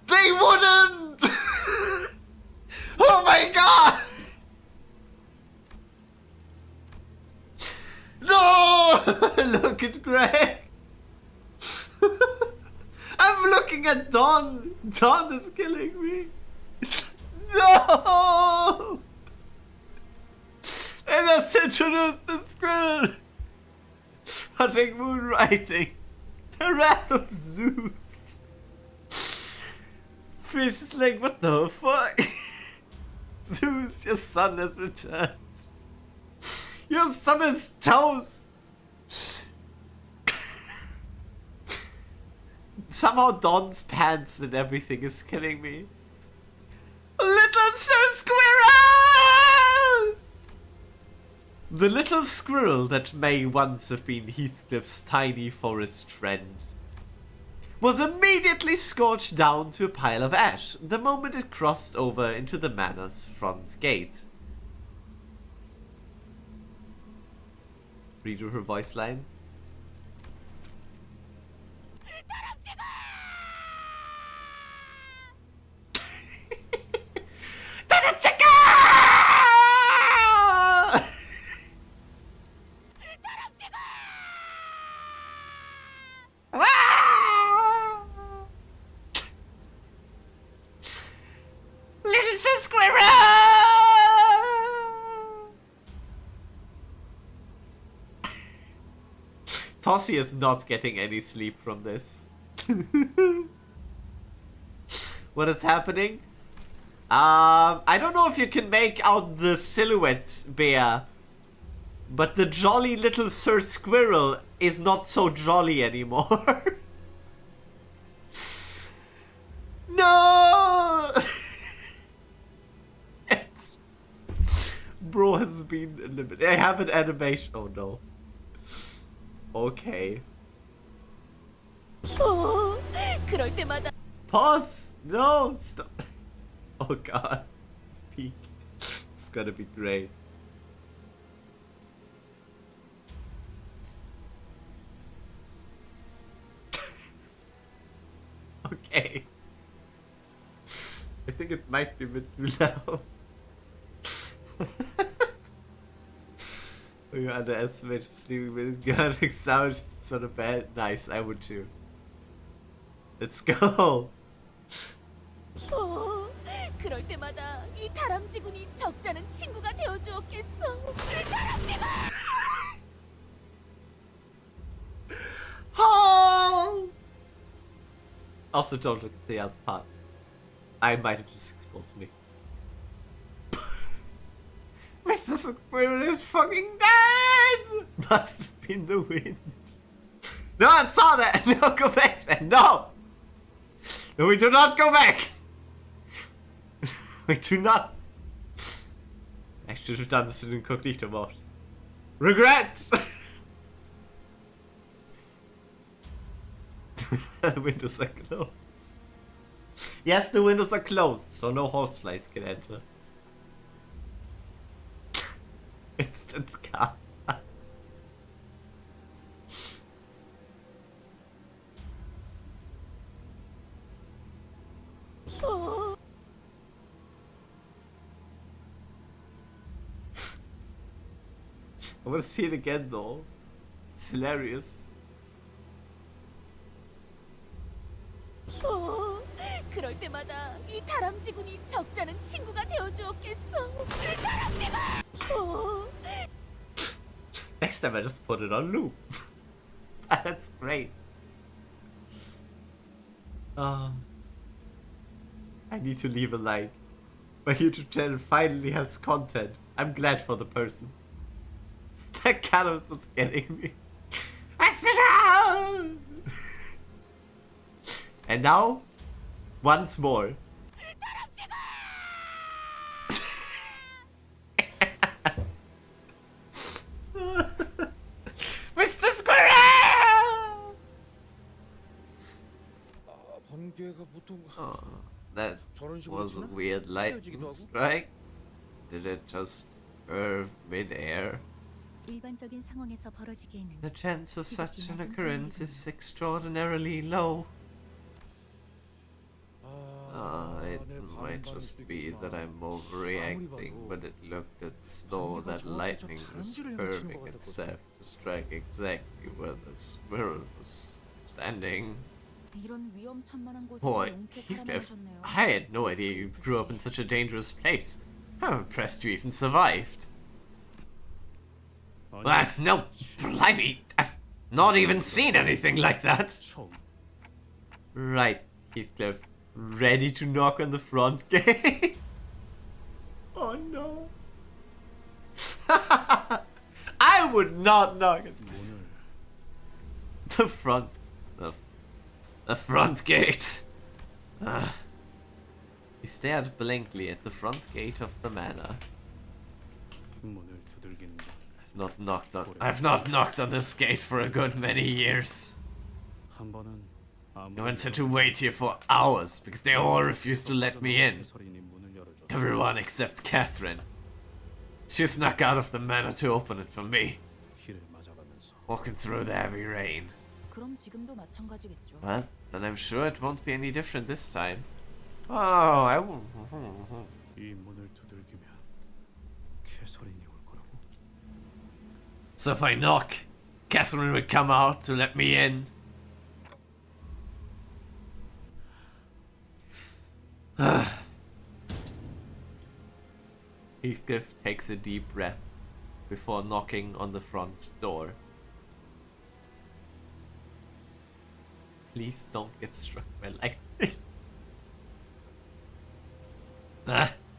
They wouldn't! Oh my god! No! Look at Greg! I'm looking at Don! Don is killing me! No! And let's introduce the squirrel! Watching moon writing. The wrath of Zeus. Fish is like, what the fuck? Zeus, your son has returned. Your son is toast. Somehow Don's pants and everything is killing me. Little Sir Squirrel! The little squirrel that may once have been Heathcliff's tiny forest friend was immediately scorched down to a pile of ash the moment it crossed over into the manor's front gate. Read her voice line. Little Squirrel! Tossie is not getting any sleep from this. What is happening? I don't know if you can make out the silhouette, Bea, but the jolly little Sir Squirrel is not so jolly anymore. No! Bro has been eliminated. I have an animation. Oh no. Okay. 그럴 때마다 Pause! No! Stop! Oh god. Speak. It's gonna be great. Okay. I think it might be a bit too loud. You underestimate sleeping with his gun. Sounds sort of bad. Nice, I would too. Let's go! 그럴 때마다 이 다람쥐군이 적잖은 친구가 되어주었겠어. 다람쥐군! Oh! Also, don't look at the other part. I might have just exposed me. Mr. Squirrel is fucking dead! Must have been the wind. No, I saw that! No, go back then! No! No, we do not go back! We do not. I should have done this in incognito mode. Regret! The windows are closed. Yes, the windows are closed, so no horseflies can enter. Instant car. I want to see it again though. It's hilarious. 그럴 때마다 이 다람쥐군이 적잖은 친구가 되어주었겠어. 다람쥐군! Next time I just put it on loop. That's great. I need to leave a like. My YouTube channel finally has content. I'm glad for the person. That Canto was getting me. And now, once more. Mr. Squirrel! Oh, that was a weird lightning strike. Did it just curve mid-air? 일반적인 상황에서 벌어지기에는 The chance of such an occurrence is extraordinarily low. It might just be that I'm overreacting, but it looked as though that lightning was curving itself to strike exactly where the squirrel was standing. 이런 위험천만한 곳에서 Boy, 용케 Heathcliff, 살아남으셨네요. I had no idea you grew up in such a dangerous place. I'm impressed you even survived. No, blimey, I've not even seen anything like that. Right, Heathcliff, ready to knock on the front gate? Oh no. I would not knock at the front. The front gate. He stared blankly at the front gate of the manor. I've not knocked on this gate for a good many years. I went to wait here for hours because they all refused to let me in. Everyone except Catherine. She snuck out of the manor to open it for me. Walking through the heavy rain. 그럼 지금도 마찬가지겠죠. Well, then I'm sure it won't be any different this time. Oh, I won't. So if I knock, Catherine would come out to let me in. Heathcliff takes a deep breath before knocking on the front door. Please don't get struck by lightning.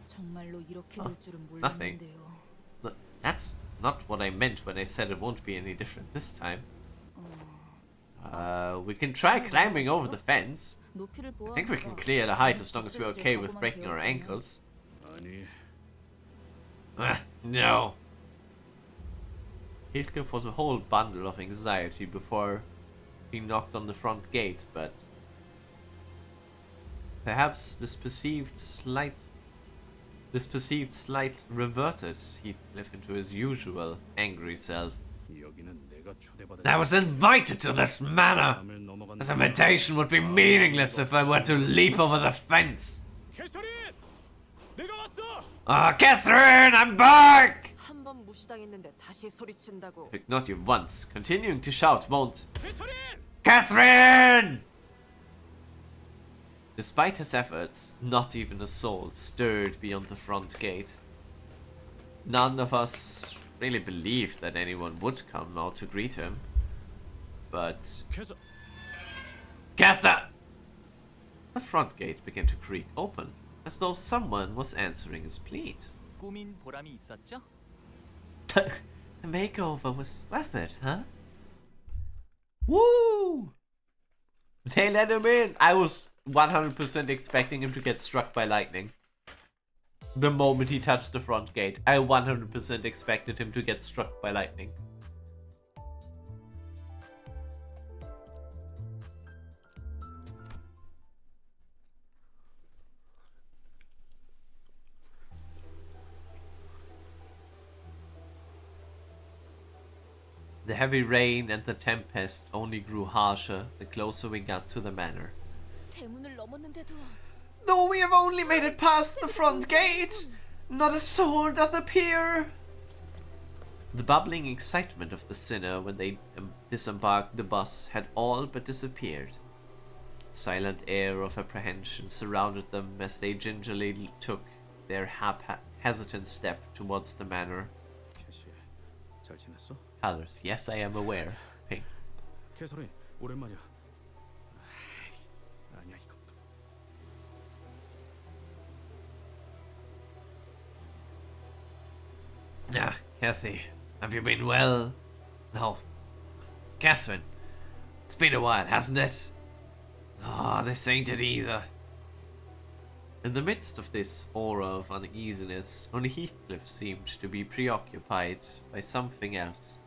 정말로 이렇게 될 줄은 Nothing. 몰랐는데요. That's not what I meant when I said it won't be any different this time. We can try climbing over the fence. I think we can clear the height as long as we're okay with breaking our ankles. No. Heathcliff was a whole bundle of anxiety before he knocked on the front gate, but perhaps this perceived slight reverted Heathcliff into his usual angry self. I was invited to this manor! This invitation would be meaningless if I were to leap over the fence! Catherine, I'm back! 한번 무시당했는데 다시 소리친다고. If ignored you once, continuing to shout won't. Catherine! Despite his efforts, not even a soul stirred beyond the front gate. None of us really believed that anyone would come out to greet him. But... Cather! The front gate began to creak open, as though someone was answering his pleas. 꾸민 보람이 있었죠? The makeover was worth it, huh? Woo! They let him in! I was 100% expecting him to get struck by lightning. The moment he touched the front gate, I 100% expected him to get struck by lightning. The heavy rain and the tempest only grew harsher the closer we got to the manor. 대문을 넘었는데도 Though we have only made it past the front gate, not a soul doth appear. The bubbling excitement of the sinner when they disembarked the bus had all but disappeared. Silent air of apprehension surrounded them as they gingerly took their hesitant step towards the manor. 잘 지냈어? Colors, yes, I am aware. Pink. 캐서린, 오랜만이야. 아니야 이거. Kathy, have you been well? No. Catherine, it's been a while, hasn't it? This ain't it either. In the midst of this aura of uneasiness, only Heathcliff seemed to be preoccupied by something else.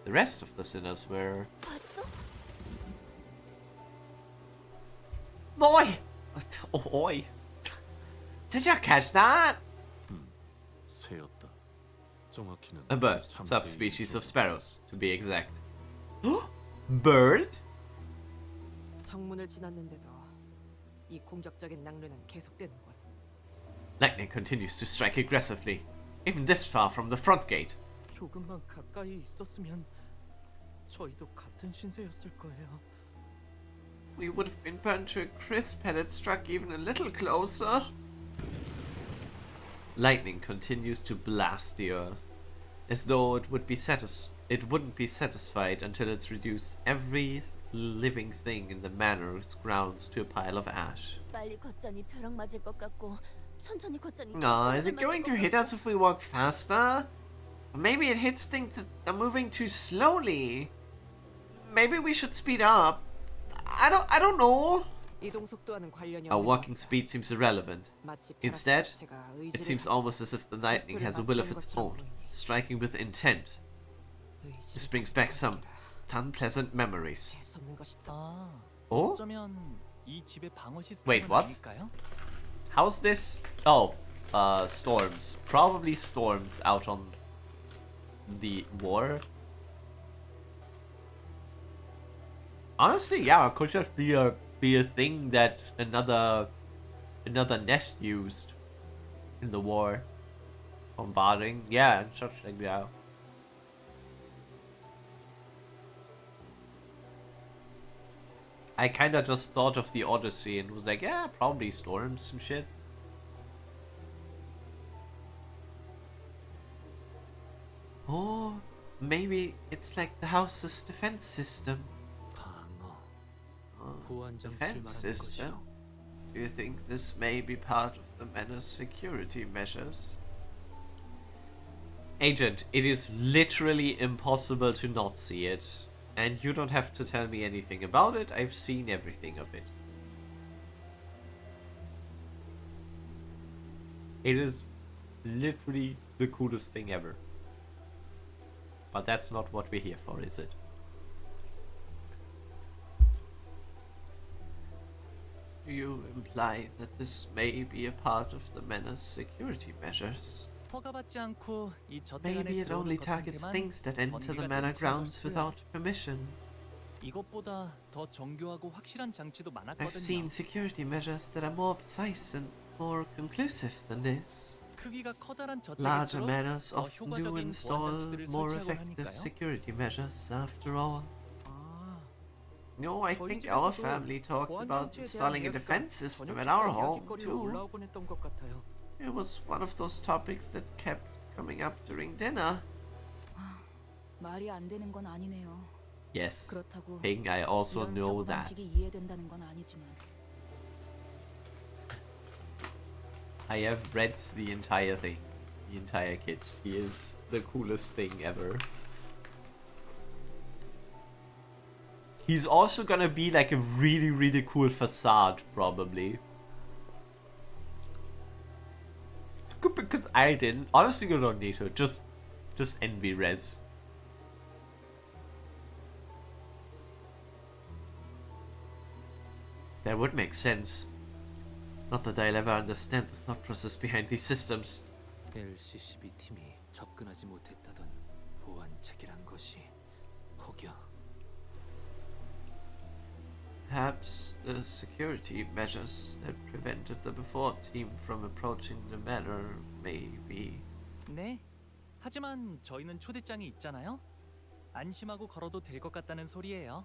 The rest of the sinners were... Oi! Oh, oi. Did you catch that? 새였다. 정확히는 A bird, 참새의 subspecies of sparrows, to be exact. Bird? 창문을 지났는데도 이 공격적인 낭류는 계속되는군. Lightning continues to strike aggressively, even this far from the front gate. 조금만 가까이 있었으면 저희도 같은 신세였을 거예요. We would have been burnt to a crisp had it struck even a little closer. Lightning continues to blast the earth, as though it wouldn't be satisfied until it's reduced every living thing in the manor's grounds to a pile of ash. 빨리 걷자니 벼락 맞을 것 같고 천천히 걷자니 Aw, is it going to hit us if we walk faster? Maybe it hits things that are moving too slowly. Maybe we should speed up. I don't know. 이동 속도와는 관련이 Our 없는 walking speed seems irrelevant. 마치 벼락 Instead, 자체가 it 의지를 seems 가지고 almost as if the lightning has a will of its own, striking with intent. This brings back some unpleasant memories. 솟는 것이다. Oh? 어쩌면 이 집의 방어 시스템은 Wait, what? 아닐까요? How's this? Oh, storms. Probably storms out on the war. Honestly, yeah, it could just be a thing that another nest used in the war. Bombarding, yeah, and such like that. I kinda just thought of the Odyssey and was like, yeah, probably storms and shit. Or maybe it's like the house's defense system. Defense system? Do you think this may be part of the menace security measures? Agent, it is literally impossible to not see it. And you don't have to tell me anything about it, I've seen everything of it. It is literally the coolest thing ever. But that's not what we're here for, is it? You imply that this may be a part of the menace security measures. 허가받지 않고 이 저택 Maybe 안에 it only 들어오는 targets 것들만 things that enter the 번개가 manor 넘치는 grounds 것을 without permission. 이것보다 더 정교하고 확실한 장치도 I've seen 많았거든요. security measures that are more precise and more conclusive than this. 크기가 커다란 Larger 저택일수록 manors 더 often do 효과적인 보안 install 장치들을 more 설치하곤 effective 하니까요. security measures after all. 아, No, I 저희 think our 집에서도 family talked 보안 about 장치에 대한 installing a 이야기가 defense system 저녁 at our 식사 home 이야기거리로 too. 올라오곤 했던 것 같아요. It was one of those topics that kept coming up during dinner. 말이 안 되는 건 아니네요. Yes, 그렇다고 Ping, I also 이런 know that. 사고방식이 이해된다는 건 아니지만 I have read the entire thing. The entire kit. He is the coolest thing ever. He's also gonna be like a really, really cool facade, probably. Good, because I didn't. Honestly, you don't need to. Just envy Rez. That would make sense. Not that I'll ever understand the thought process behind these systems. LCCB 팀이 접근하지 못했다던 보안 체계란 것이 혹여 Perhaps the security measures that prevented the before team from approaching the manor may be. 네. 하지만 저희는 초대장이 있잖아요. 안심하고 걸어도 될 것 같다는 소리예요.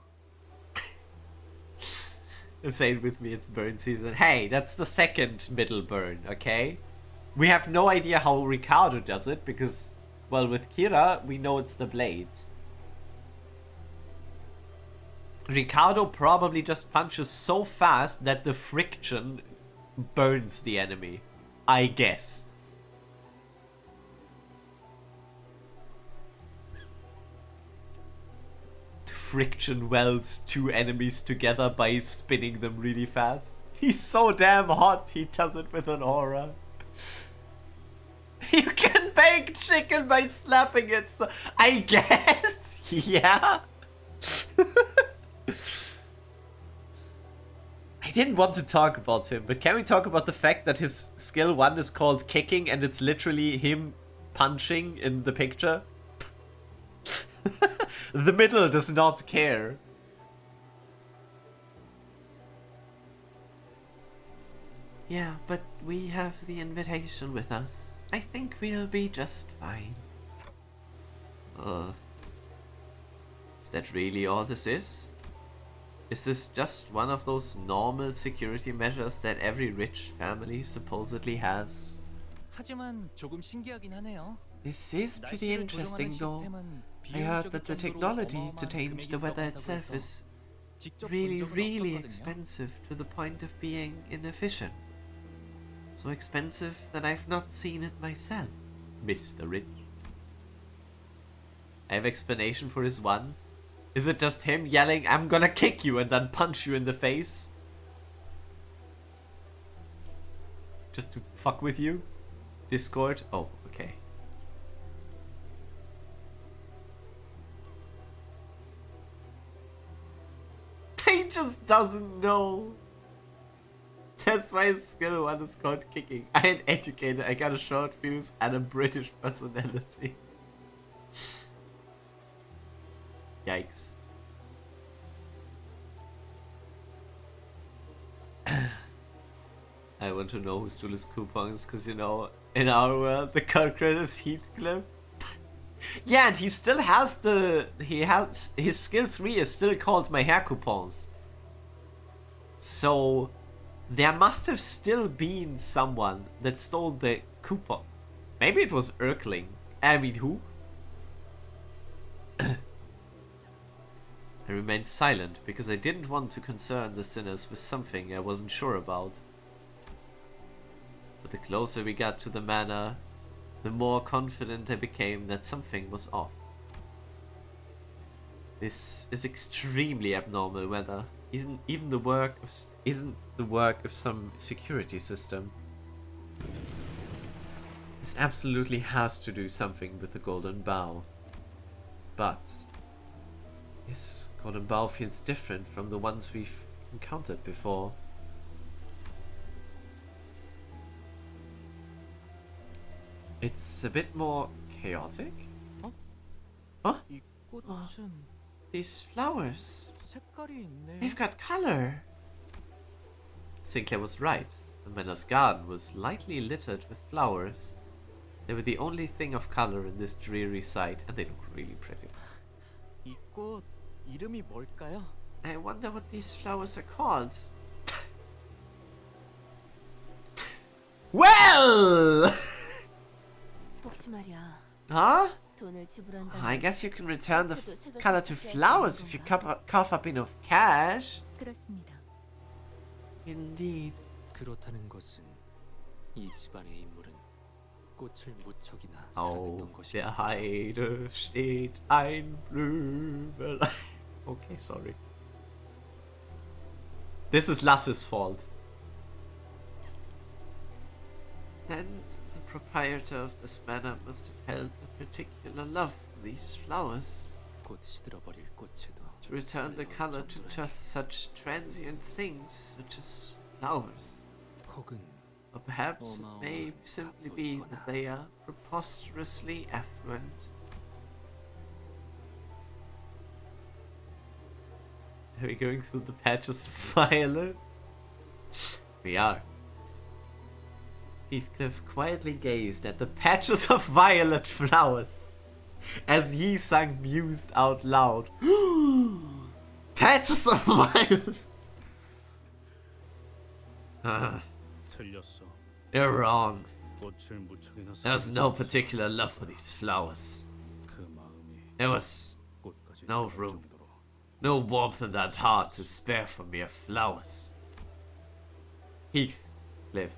Say it with me, it's burn season. Hey, that's the second middle burn, okay? We have no idea how Ricardo does it because, well, with Kira, we know it's the blades. Ricardo probably just punches so fast that the friction burns the enemy. I guess. The friction welds two enemies together by spinning them really fast. He's so damn hot, he does it with an aura. You can bake chicken by slapping it, so I guess, yeah. I didn't want to talk about him, but can we talk about the fact that his skill 1 is called kicking and it's literally him punching in the picture? The middle does not care. Yeah, but we have the invitation with us. I think we'll be just fine. Is that really all this is? Is this just one of those normal security measures that every rich family supposedly has? 하지만 조금 신기하긴 하네요. This is pretty interesting though. I heard that the technology to change the weather itself is really expensive to the point of being inefficient. So expensive that I've not seen it myself, Mr. Rich. I have explanation for his 1. Is it just him yelling, "I'm gonna kick you," and then punch you in the face? Just to fuck with you? Discord? Oh, okay. He just doesn't know. That's why his skill 1 is called kicking. I ain't educated, I got a short fuse and a British personality. Yikes. I want to know who stole his coupons, because you know, in our world, the culprit is Heathcliff. Yeah, and he still has his skill 3 is still called my hair coupons. So, there must have still been someone that stole the coupon. Maybe it was Erkling. I mean, who? I remained silent because I didn't want to concern the sinners with something I wasn't sure about. But the closer we got to the manor, the more confident I became that something was off. This is extremely abnormal weather. Isn't the work of some security system. This absolutely has to do something with the Golden Bough. But this Golden Bough feels different from the ones we've encountered before. It's a bit more chaotic. Huh? Oh, these flowers. They've got color. Sinclair was right. The manor's garden was lightly littered with flowers. They were the only thing of color in this dreary sight, and they look really pretty. 이 꽃 이름이 뭘까요? I wonder what these flowers are called. Well! 혹시 말이야. Huh? 돈을 지불한다. I guess you can return the color to flowers if you cough up enough cash. 그렇습니다. Indeed. 그렇다는 것은 이 집안의 인물은 꽃을 무척이나 Oh, 사랑했던 것이다. der Heide steht ein Blümel. Okay, sorry. This is Lasse's fault. Then the proprietor of this manor must have held a particular love for these flowers. 곧 시들어버릴 꽃에도 To return the color to just such transient things such as flowers. 혹은 Or perhaps it may simply be that they are preposterously affluent. Are we going through the patches of violet? We are. Heathcliff quietly gazed at the patches of violet flowers as Yi-sang mused out loud. Patches of violet! 틀렸어. You're wrong. 꽃을 무척이나 There's no particular love for these flowers. 그 마음이 There was 꽃까지 no room, no warmth in that heart to spare for mere flowers. Heathcliff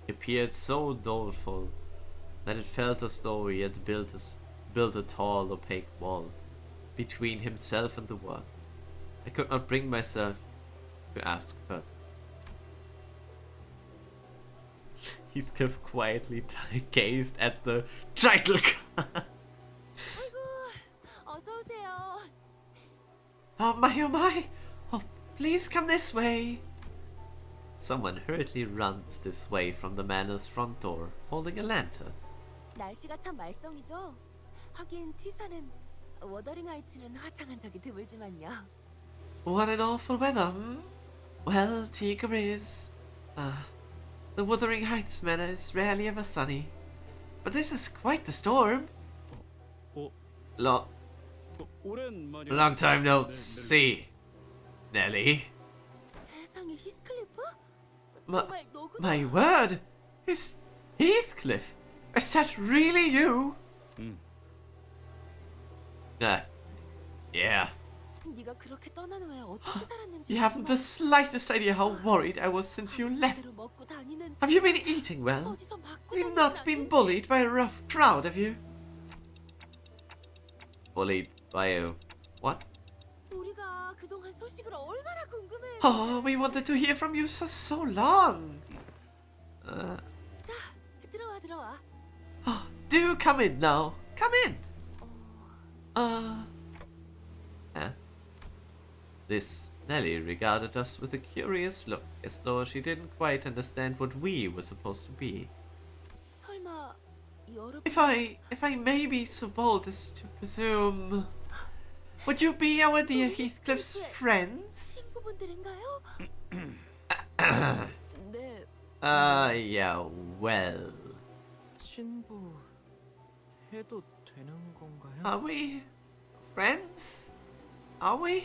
appeared so doleful that it felt as though he had built a tall, opaque wall between himself and the world. I could not bring myself to ask further. Heathcliff quietly gazed at the title card. 어서 오세요. Oh my, oh my! Oh, please come this way. Someone hurriedly runs this way from the manor's front door, holding a lantern. 날씨가 참 말썽이죠. 하긴 티사는 워더링 하이츠는 화창한 적이 드물지만요. What an awful weather, hmm? Well, Tigre is... the Wuthering Heights manor is rarely ever sunny. But this is quite the storm. Long time no see, Nelly. 세상에 히스클리프? My word! Is Heathcliff? Is that really you? Yeah. 네가 그렇게 떠난 후에 어떻게 살았는지. You haven't the slightest idea how worried I was since you left. Have you been eating well? You've not been bullied by a rough crowd, have you? Bullied by a what? 우리가 그동안 소식을 얼마나 궁금해. Oh, we wanted to hear from you for so long. 자, 들어와. Oh, do come in now. Come in. This Nelly regarded us with a curious look, as though she didn't quite understand what we were supposed to be. 설마 여러분? If I may be so bold as to presume, would you be our dear Heathcliff's friends? 친구분들인가요? 네. Yeah, well. 친구 해도 되는 건가요? Are we friends? Are we?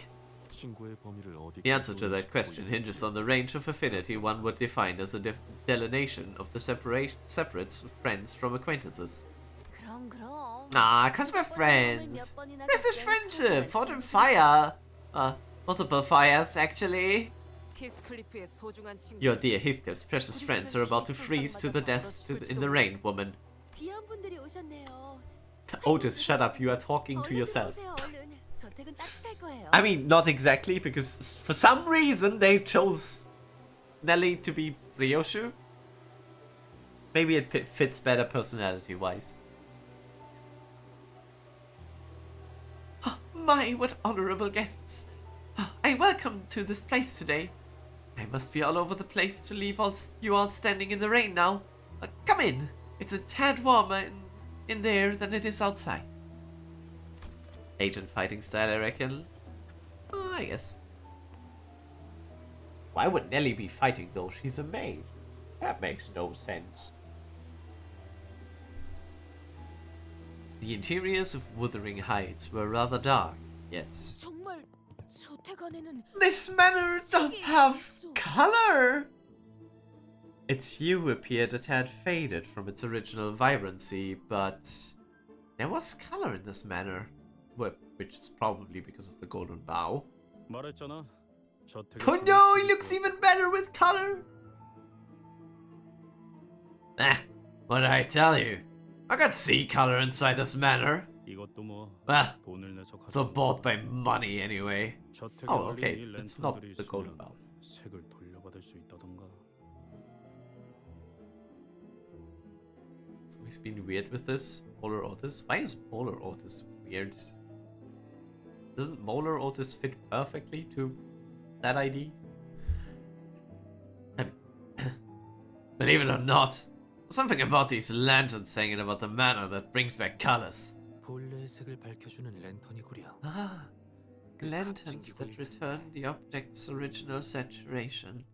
The answer to that question hinges on the range of affinity one would define as a delineation of the separates friends from acquaintances. Nah, cause we're friends. This is friendship, fought in fire. Multiple fires, actually. Your dear Heathcliff's precious friends are about to freeze to the deaths in the rain, woman. Otis, shut up, you are talking to yourself. I mean, not exactly, because for some reason they chose Nelly to be Ryoshu. Maybe it fits better personality-wise. Oh, my, what honorable guests. Oh, I welcome to this place today. I must be all over the place to leave you all standing in the rain now. Come in. It's a tad warmer in there than it is outside. Agent fighting style, I reckon. I guess. Why would Nelly be fighting though? She's a maid. That makes no sense. The interiors of Wuthering Heights were rather dark, yet... This manor doth have color! Its hue appeared a tad faded from its original vibrancy, but there was color in this manor. Which is probably because of the golden bow. Oh no, he looks even better with color! What did I tell you? I could see color inside this manor. Well, it's all bought by money anyway. Oh, okay, it's not the golden bow. Something's been weird with this. Polar Otis? Why is Polar Otis weird? Doesn't Molar Otis fit perfectly to that ID? I mean, believe it or not, something about these lanterns hanging about the manor that brings back colors. Ah, lanterns that return the object's original saturation.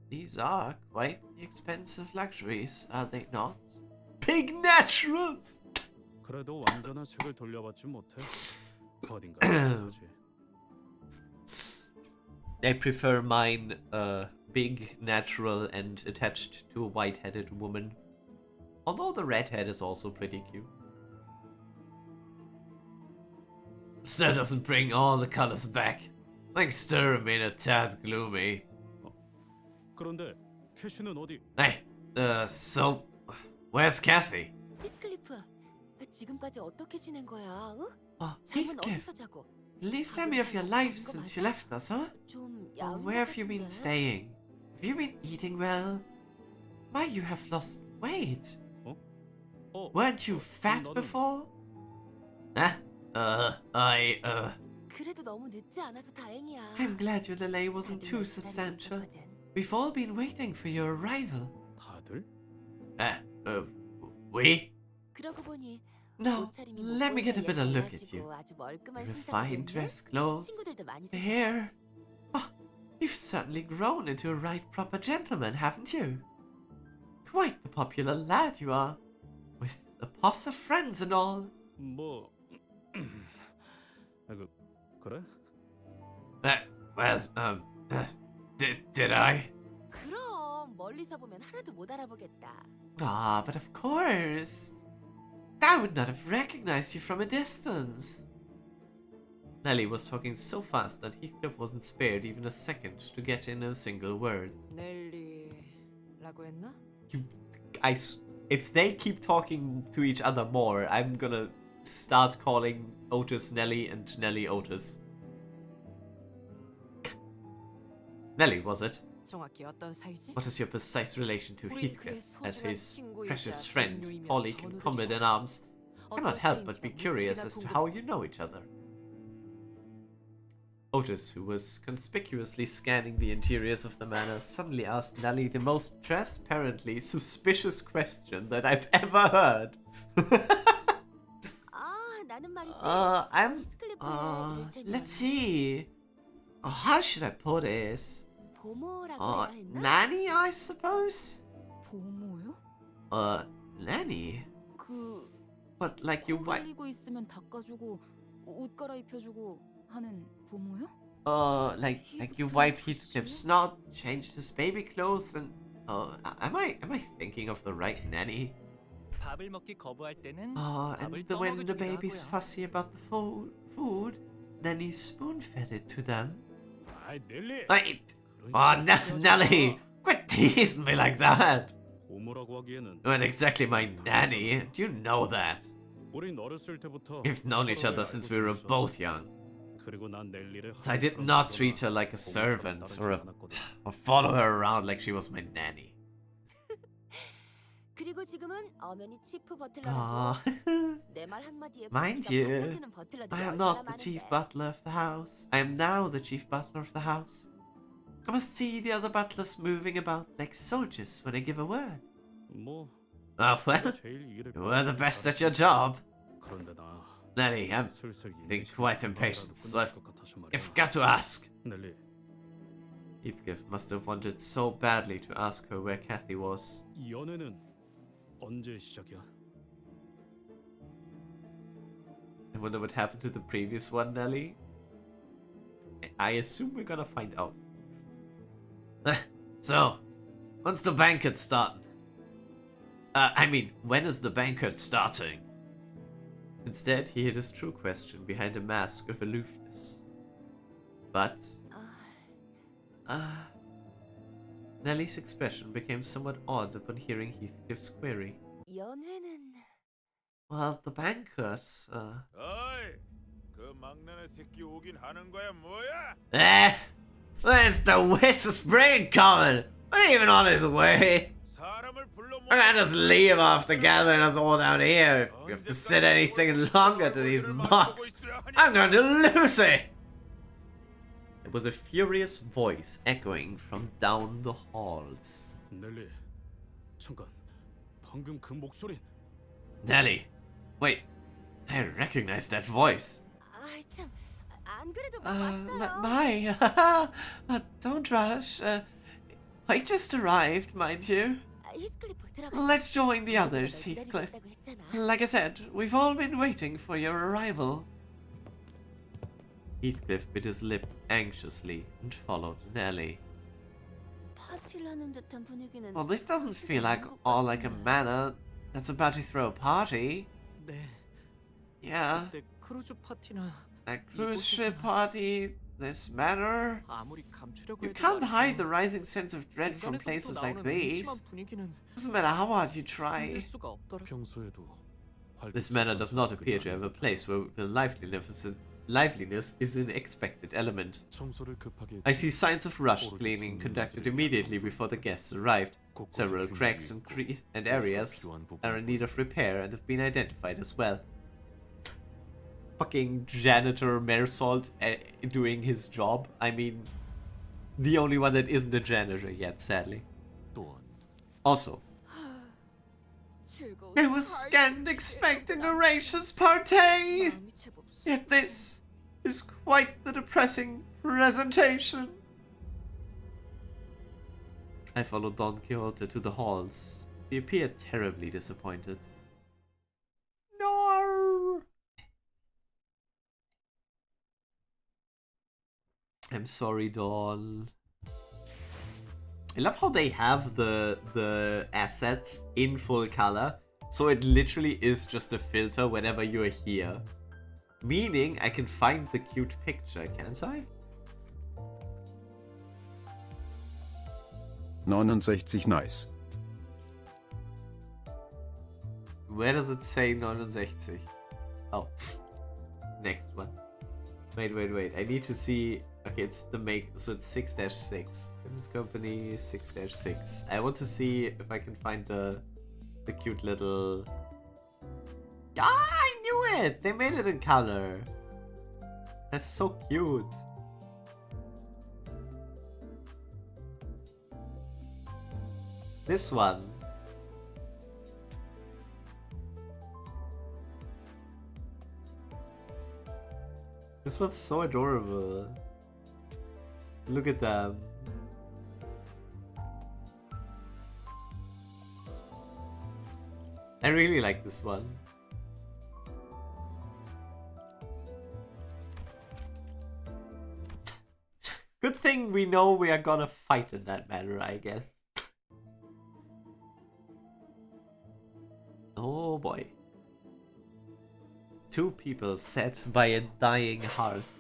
These are quite the expensive luxuries, are they not? Big naturals! 그래도 완전한 색을 돌려받지 못해. I prefer mine big, natural, and attached to a white-headed woman. Although the redhead is also pretty cute. Still doesn't bring all the colors back. Like stir made a tad gloomy. 그런데 캐시는 어디? Hey, so where's Kathy? 히스클리프, 지금까지 어떻게 지낸 거야? 응? 잠은 어디서 자고? At least tell me of your life since you left us, huh? Where have you been staying? Have you been eating well? Why, you have lost weight. Weren't you fat before? 그래도 너무 늦지 않아서 다행이야. I'm glad your delay wasn't too substantial. We've all been waiting for your arrival. 다들? We? 그러고 보니 No, 옷차림이 let me get a better look at you. 예뻐가지고 아주 멀끔한 Refined 신상이 dress 됐네. clothes, 친구들도 많이 the 생겼고. hair. Oh, you've certainly grown into a right proper gentleman, haven't you? Quite the popular lad you are, with a posse of friends and all. 뭐... 그래? Well, did I? 그럼 멀리서 보면 하나도 못 알아보겠다. Ah, but of course. I would not have recognized you from a distance. Nellie was talking so fast that Heathcliff wasn't spared even a second to get in a single word. 넬리라고 했나? If they keep talking to each other more, I'm gonna start calling Otis Nellie and Nellie Otis. Nellie, was it? 정확히 어떤 사이지? What is your precise relation to 우린 Heathcliff 그의 as 소중한 his 친구이자 precious friend, 동료이며 colleague, and comrade in 전우들이야. arms? Cannot 어떤 help but be 사이인지가 curious 묻지나 as to 궁금- how you know each other. Otis, who was conspicuously scanning the interiors of the manor, suddenly asked Nellie the most transparently suspicious question that I've ever heard. 아, 나는 말이지. Let's see. How should I put this? 보모라고 해야 했나? Nanny, I suppose? 보모요? Nanny? 그 But like you wipe... 흘리고 있으면 닦아주고 옷 갈아입혀주고 하는 보모요? Like you wiped Heathcliff's snot, changed his baby clothes, and... am I thinking of the right nanny? 밥을 먹기 거부할 때는 And when the baby's fussy about the food, Nanny spoon-fed it to them. 아이, 넬리! Nelly! Quit teasing me like that! 보모라고 하기에는 You weren't exactly my nanny, do you know that? 우린 어렸을 때부터 We've known each other since we were 알고 both young. 그리고 난 넬리를 I did not treat her like a servant or follow her around like she was my nanny. 그리고 지금은 엄연히 치프 버틀러라고. 내 말 한마디에 Mind 거기가 you, 반짝이는 버틀러들이 I am 얼마나 not the chief 많은데. butler of the house. I am now the chief butler of the house. I must see the other butlers moving about like soldiers when I give a word. 뭐 Oh well, you were the best at your job. 그런데 나 Nelly, I'm 슬슬 getting quite impatient, so 끝날 것 같아서 말이야. I've got to ask. 넬리, Heathcliff must have wanted so badly to ask her where Kathy was. 이 연애는 언제 시작이야? I wonder what happened to the previous one, Nelly. I assume we're gonna find out. So, when's the banquet starting? When is the banquet starting? Instead, he hid his true question behind a mask of aloofness. But... Nellie's expression became somewhat odd upon hearing Heathcliff's query. 연회는 Well, the banquet, 어이, 그 막내네 새끼 오긴 하는 거야 뭐야? Where's the wit of spring coming? Not even on his way. I'm gonna just leave after gathering us all down here. If we have to sit anything longer to these mocks, I'm going to lose it. It was a furious voice echoing from down the halls. 넬리, 잠깐. 방금 그 목소리. Nellie, wait, I recognize that voice. 아이 참, 안 그래도 왔어요. My, don't rush. I just arrived, mind you. 히스클리프 들어가. Let's join the others, Heathcliff. 기다리고 있다고 했잖아. Like I said, we've all been waiting for your arrival. Heathcliff bit his lip anxiously and followed Nellie. 파티를 하는 듯한 분위기는 Well, this doesn't feel like all like a manor that's about to throw a party. 네. Yeah, 그때 크루즈 파티나 a cruise ship party, this manor. 아무리 감추려고 You 해도 can't hide 말이죠. the rising sense of dread from 공간에서부터 places like 나오는 these. 음침한 분위기는 Doesn't matter how hard you try. 숨길 수가 없더라. 평소에도 This manor does not appear to have a place where the liveliness is an expected element. 청소를 급하게 I see signs of rush cleaning conducted immediately before the guests arrived. Several cracks and areas are in need of repair and have been identified as well. Fucking janitor Maresalt doing his job. I mean, The only one that isn't a janitor yet, sadly. Also, I was scanned expecting a racist party! Yet this is quite the depressing presentation. I followed Don Quixote to the halls. He appeared terribly disappointed. No! I'm sorry, Don. I love how they have the assets in full color, so it literally is just a filter whenever you're here. Meaning I can find the cute picture, can't I? 69 nice. Where does it say 69? Oh. Next one. Wait. I need to see... Okay, it's the make... So it's 6-6. Films Company 6-6. I want to see if I can find the cute little... Ah, I knew it! They made it in color. That's so cute. This one. This one's so adorable. Look at them. I really like this one. Good thing we know we are gonna fight in that matter, I guess. Oh boy. Two people sat by a dying hearth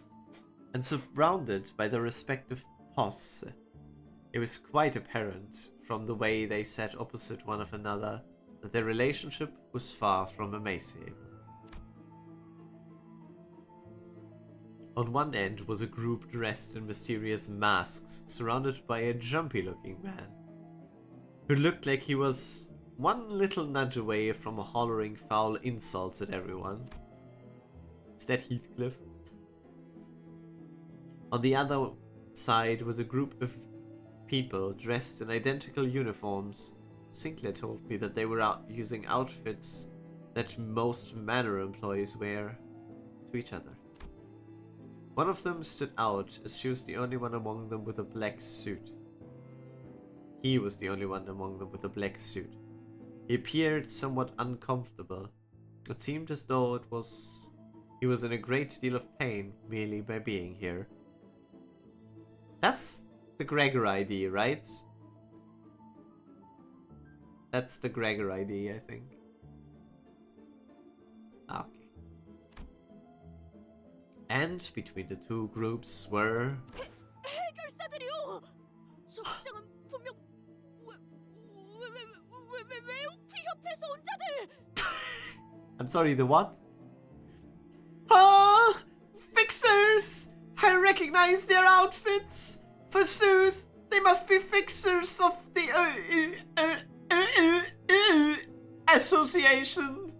and surrounded by their respective posse. It was quite apparent from the way they sat opposite one of another that their relationship was far from emaciable. On one end was a group dressed in mysterious masks, surrounded by a jumpy-looking man, who looked like he was one little nudge away from hollering foul insults at everyone. Is that Heathcliff? On the other side was a group of people dressed in identical uniforms. Sinclair told me that they were out using outfits that most manor employees wear to each other. One of them stood out as she was the only one among them with a black suit. He was the only one among them with a black suit. He appeared somewhat uncomfortable. It seemed as though he was in a great deal of pain merely by being here. That's the Gregor ID, right? That's the Gregor ID, I think. Okay. And between the two groups were... 해결사들이요. 소극장은 분명 외우피 협회에서 온 자들. I'm sorry, the what? Ah! Fixers! I recognize their outfits! Forsooth, they must be fixers of the association.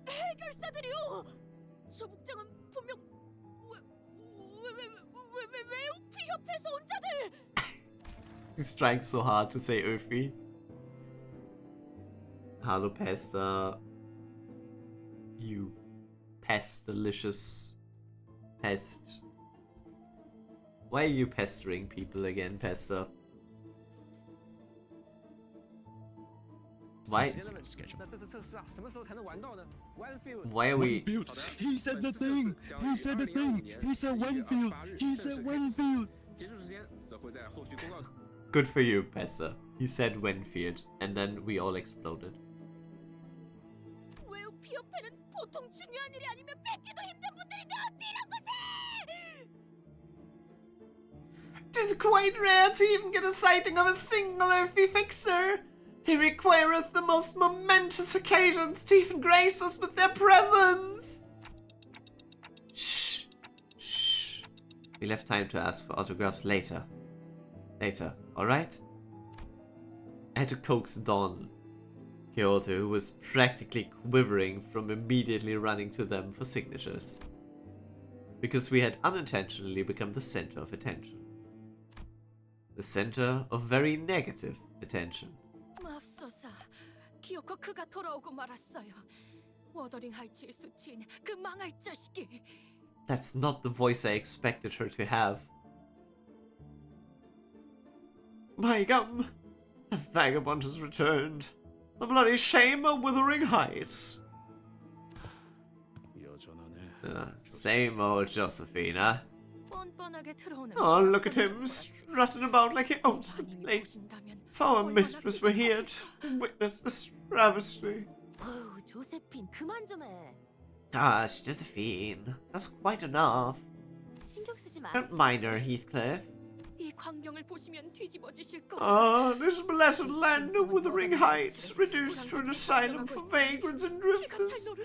해결사들이요. 소극장은 분명 외우피 협회에서 온 자들. He's trying so hard to say Öfi. Hello, Pesta. You pest-delicious pest. Why are you pestering people again, Pesta? Why are we... He said the thing! He said the thing! He said Winfield! He said Winfield! Good for you, Pesta. He said Winfield, and then we all exploded. 외우피 협회는 보통 중요한 일이 아니면 뺏기도 힘든 분들인데 어찌 이런 곳에! It is quite rare to even get a sighting of a single Öfi fixer. They requireth the most momentous occasions to even grace us with their presence. Shh. Shh. We'll have time to ask for autographs later. Alright? I had to coax Don Quixote, who was practically quivering from immediately running to them for signatures. because we had unintentionally become the center of attention. The center of very negative attention. 맙소사, 기어코 그가 돌아오고 말았어요. 워더링 하이츠의 수치인 그 망할 자식이. That's not the voice I expected her to have. My gum! The vagabond has returned. The bloody shame of Wuthering Heights. Same old Josephine, huh? Oh, look at him, strutting about like he owns the place. If our mistress were here to witness this travesty. 어우, 조세핀 그만 좀 해. Gosh, Josephine, that's quite enough. 신경 쓰지 마. Don't mind her, Heathcliff. 이 광경을 보시면 뒤집어지실 거예요. Ah, this blessed land of Wuthering Heights, reduced to an asylum for vagrants and drifters.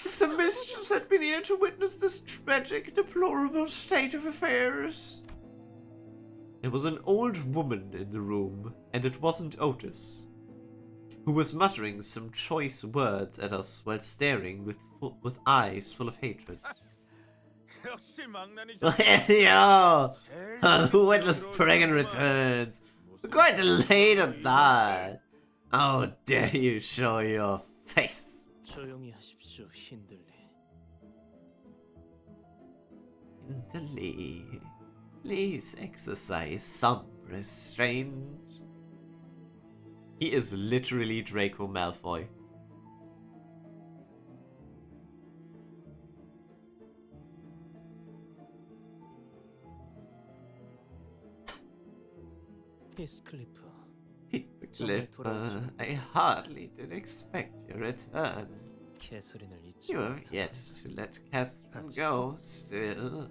If the mistress had been here to witness this tragic, deplorable state of affairs. There was an old woman in the room, and it wasn't Otis, who was muttering some choice words at us while staring with eyes full of hatred. Yo! The witless brigand returns. We're quite delayed at that. How dare you show your face? 조용히 하십시오, 힌들리. Hinderly, please exercise some restraint. He is literally Draco Malfoy. Heathcliff, I hardly did expect your return. You have yet to let Catherine go, still.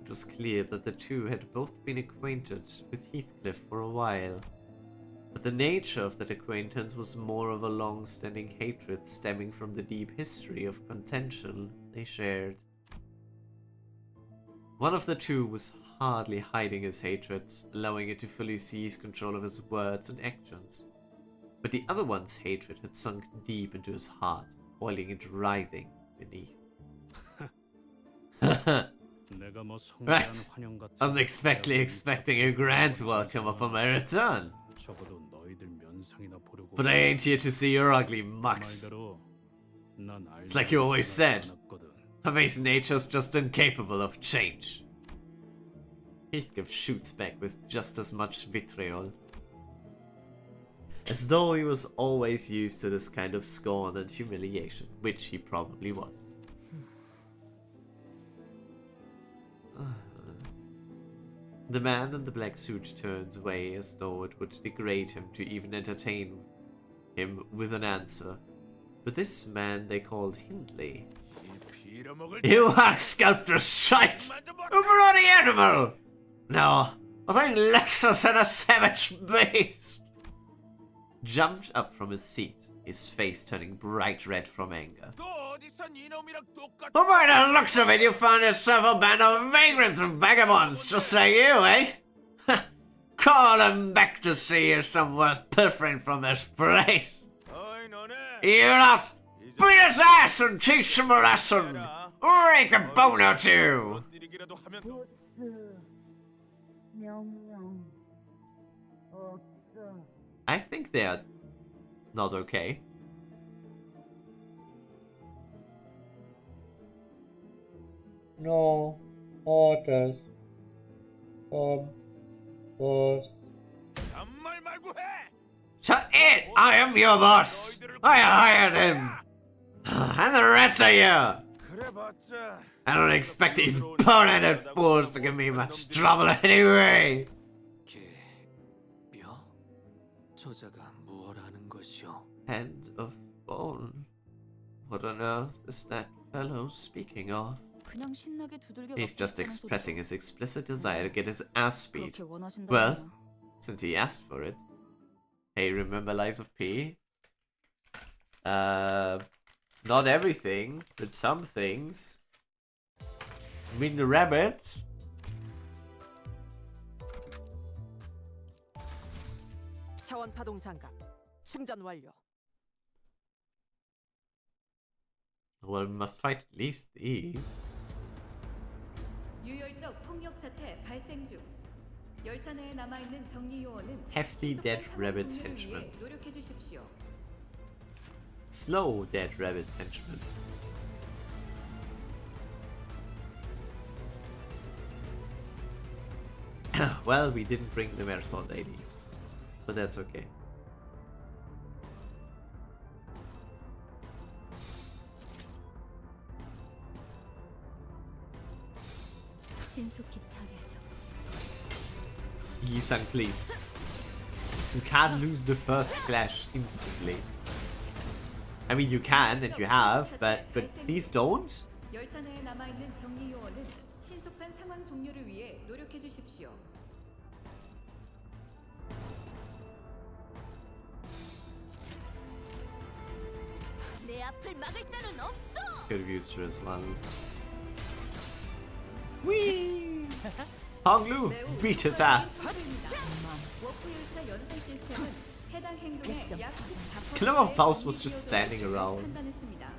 It was clear that the two had both been acquainted with Heathcliff for a while, but the nature of that acquaintance was more of a long-standing hatred stemming from the deep history of contention they shared. One of the two was hardly hiding his hatred, allowing it to fully seize control of his words and actions. But the other one's hatred had sunk deep into his heart, boiling and writhing beneath. Right. I was expecting a grand welcome upon my return. But I ain't here to see your ugly mucks. It's like you always said. Her base nature's just incapable of change. Heathcliff shoots back with just as much vitriol. As though he was always used to this kind of scorn and humiliation, which he probably was. The man in the black suit turns away as though it would degrade him to even entertain him with an answer. But this man they called Hindley. You have sculpted shite! A bloody animal! No, I think Lexus had a savage beast! Jumped up from his seat, his face turning bright red from anger. Oh, by the looks of it, you found yourself a band of vagrants and vagabonds just like you, eh? Call them back to see you're some worth pilfering from this place. You lot, beat his ass and teach him a lesson. Rake a bone or two. I think they are not okay. No orders from boss. Shut it! I am your boss! I hired him! And the rest of you! I don't expect these boneheaded fools to give me much trouble anyway! Hand of bone? What on earth is that fellow speaking of? He's just expressing his explicit desire to get his ass beat. Well, since he asked for it. Hey, remember Lies of P? Not everything, but some things. I mean the rabbits. 차원 파동 장갑 충전 완료. Well, we must fight at least these. 유혈적 폭력 사태 발생 중. 열차 내에 남아 있는 정리 요원은 Hefty dead rabbits 종류를 위해 henchmen. 노력해 주십시오. Slow dead rabbits henchmen. Well, we didn't bring the Mersol lady, but that's okay. 신속히 처리하죠. Yisang, please. You can't lose the first clash instantly. I mean, you can, and you have, but please don't. 열차 내에 남아 있는 정리 요원은 신속한 상황 종료를 위해 노력해 주십시오. 내 앞을 막을 자는 없어. Could have used her as well. Whee! Honglu, beat his ass. 워프 열차 연생 시스템은 해당 행동에 약 14%의 Clever Faust was just standing around. 판단했습니다.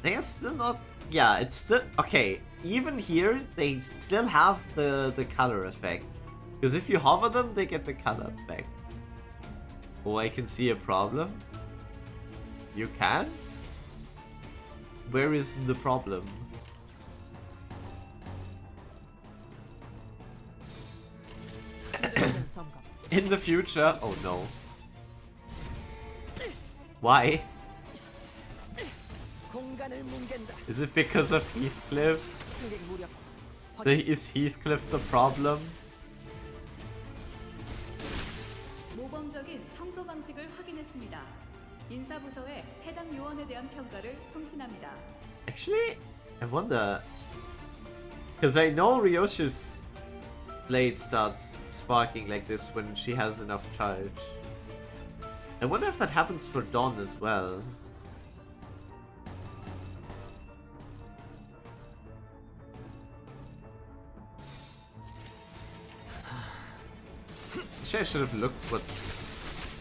They are still not. Yeah, it's still okay. Even here, they still have the color effect. Because if you hover them, they get the color effect. Oh, I can see a problem. You can? Where is the problem? In the future? Oh no. Why? Is it because of Heathcliff? Is Heathcliff the problem? 모범적인 청소 방식을 확인했습니다. 인사부서에 해당 요원에 대한 평가를 송신합니다. Actually, I wonder. Because I know Ryoshi's blade starts sparking like this when she has enough charge. I wonder if that happens for Dawn as well. Actually, I should have looked what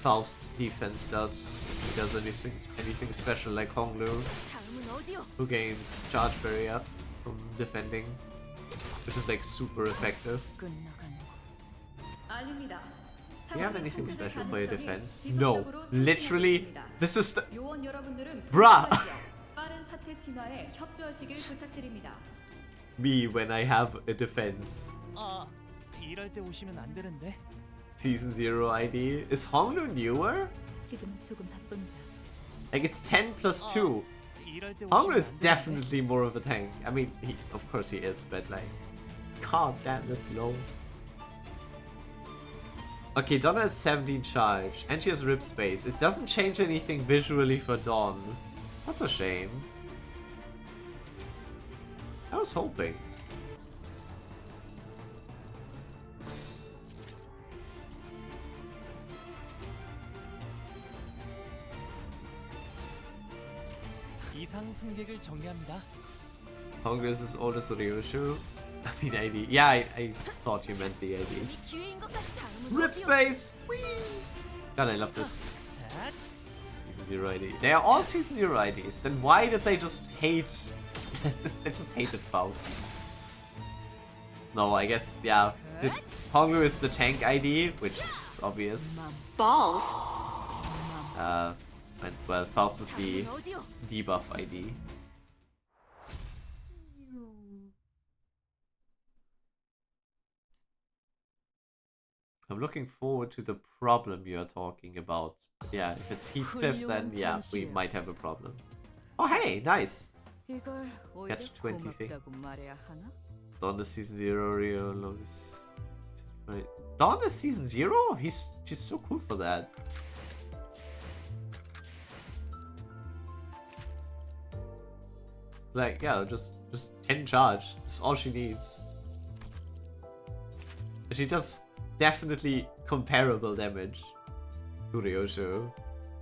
Faust's defense does. If he does anything special like Honglu, who gains charge barrier from defending, which is like super effective. 알립니다. Do you have anything special for your defense? No. Literally, this is the... 요원 여러분들은 Bruh! 빠른 사태 진화에 협조하시길 부탁드립니다. Me when I have a defense. 이럴 때 오시면 안 되는데. Season 0 ID. Is Honglu newer? 지금은 조금 바쁩니다. Like it's 10 plus 2. Honglu is definitely more of a tank. I mean, of course he is, but like... God damn, that's low. Okay, Donna has 17 charge, and she has rip space. It doesn't change anything visually for Dawn. That's a shame. I was hoping. 이상 승객을 정리합니다. Honglu is as old as Ryoshu. I mean ID. Yeah, I thought you meant the ID. Rip space! Whee! God, I love this. Season 0 ID. They are all Season 0 IDs. Then why did they just hate... they just hated Faust. No, I guess, yeah. Honglu is the tank ID, which is obvious. Balls. And well, Faust is the debuff ID. I'm looking forward to the problem you're talking about. Yeah, if it's Heathcliff, then yeah, we might have a problem. Oh hey, nice! Catch 20 thing. Dawn is Season 0, Rio Lois. Dawn is Season 0? She's so cool for that. Like, yeah, just 10 charge. That's all she needs. And she does definitely comparable damage to Ryoshu,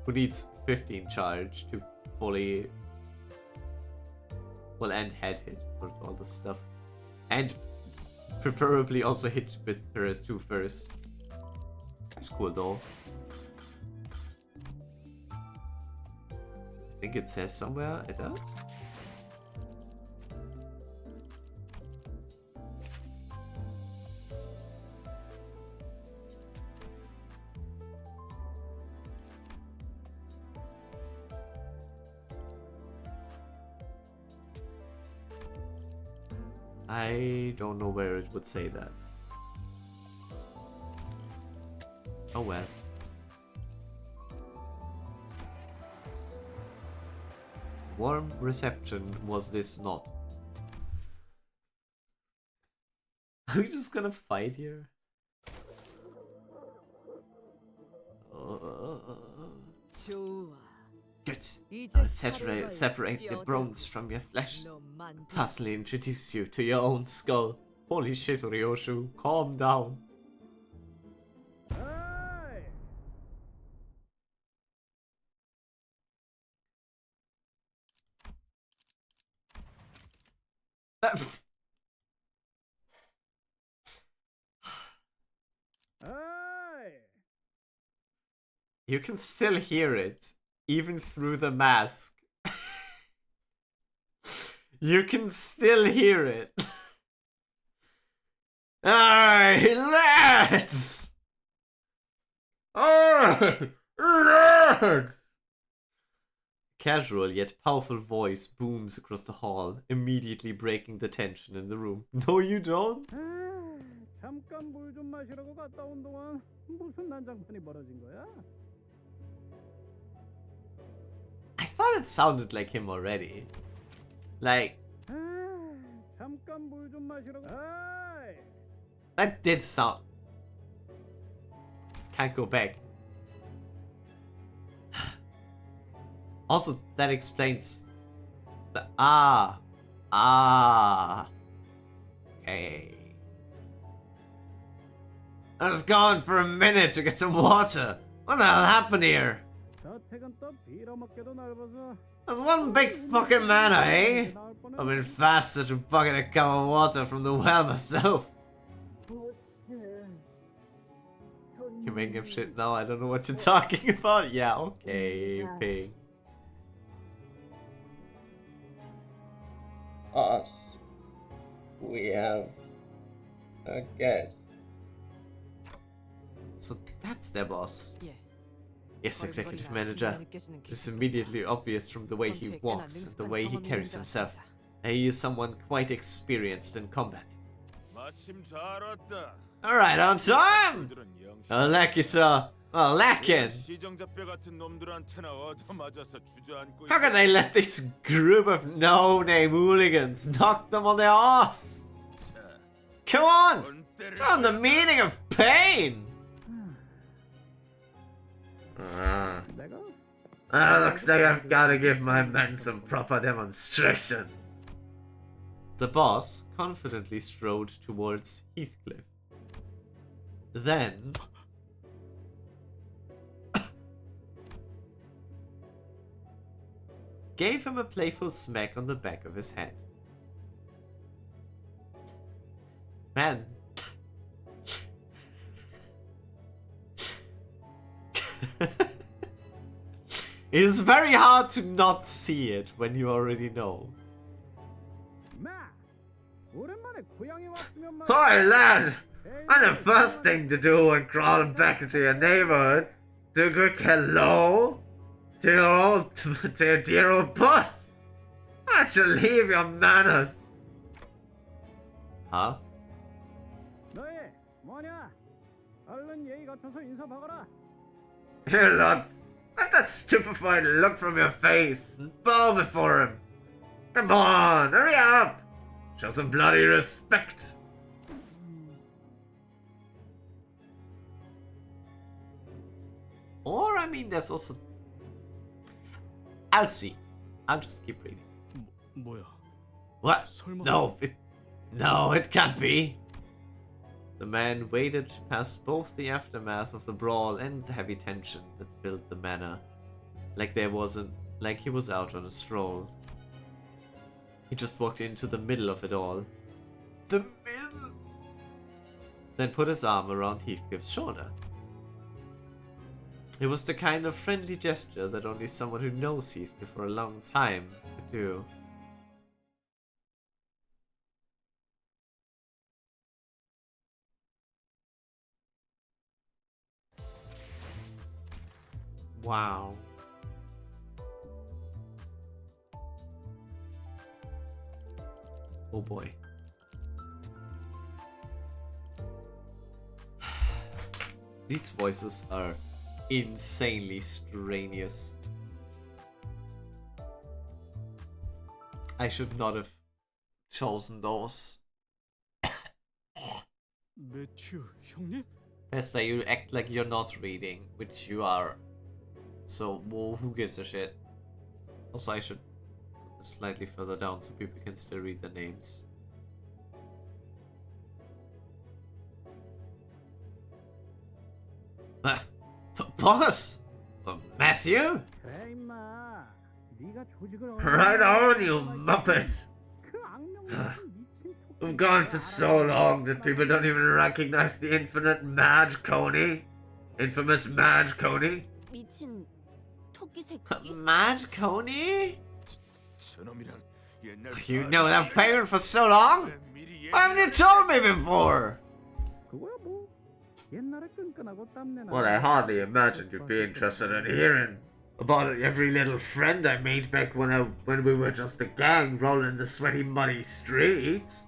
who needs 15 charge to fully... Well, and head hit for all this stuff. And preferably also hit with her as 2 first. That's cool though. think it says somewhere it does. I don't know where it would say that. Oh well. Warm reception was this not? Are we just gonna fight here? Good. I'll separate the bones from your flesh. Personally introduce you to your own skull. Holy shit, Ryoshu. Calm down. You can still hear it, even through the mask. You can still hear it. Aye, lads! Aye, lads! Casual yet powerful voice booms across the hall, immediately breaking the tension in the room. No, you don't? 잠깐 물 좀 마시라고 갔다 온 동안 무슨 난장판이 벌어진 거야? I thought it sounded like him already. Like, 잠깐 물 좀 마시라고. that did sound. Can't go back. Also, that explains the okay. I was gone for a minute to get some water. What the hell happened here? That's one big fucking manna, eh? I've been faster to bucket a cup of water from the well myself. You making up shit now? I don't know what you're talking about. Yeah, okay, pig. Us. We have a guest. So that's their boss. Yeah. Yes, executive manager. It's immediately obvious from the way he walks and the way he carries himself. He is someone quite experienced in combat. Alright, on time! Lucky, sir. Well, lacking. How can they let this group of no-name hooligans knock them on their ass? Come on! Show them the meaning of pain! Looks like I've gotta give my men some proper demonstration. The boss confidently strode towards Heathcliff. Then... gave him a playful smack on the back of his head. Man. It is very hard to not see it when you already know. Hi lad! And the first thing to do when crawling back into your neighborhood, do a quick hello to your dear old boss. Why don't you leave your manners? Huh? Here lads, let that stupefied look from your face and bow before him. Come on, hurry up! Show some bloody respect. Or, I mean, there's also... I'll see. I'll just keep reading. 뭐야? What? No, it can't be. The man waded past both the aftermath of the brawl and the heavy tension that filled the manor. Like he was out on a stroll. He just walked into the middle of it all. The middle! Then put his arm around Heathcliff's shoulder. It was the kind of friendly gesture that only someone who knows Heathcliff for a long time could do. Wow. Oh boy. These voices are insanely strenuous. I should not have chosen those. 매튜 형님? Hester, you act like you're not reading, which you are. So, well, who gives a shit? Also, I should put this slightly further down so people can still read the names. Boss! Matthew? 그래 임마. 네가 조직을 Right on, you muppet! I'm gone for so long that people don't even recognize the infinite Mad Coney. Infamous Mad Coney. 미친 토끼 새끼. Mad Coney? 저놈이랑 옛날 You know that favorite for so long? Why haven't you told me before? 그거야 뭐. 옛날에 끈끈하고 땀내나. Well, I hardly imagined you'd be interested in hearing about every little friend I made back when we were just a gang rolling the sweaty, muddy streets.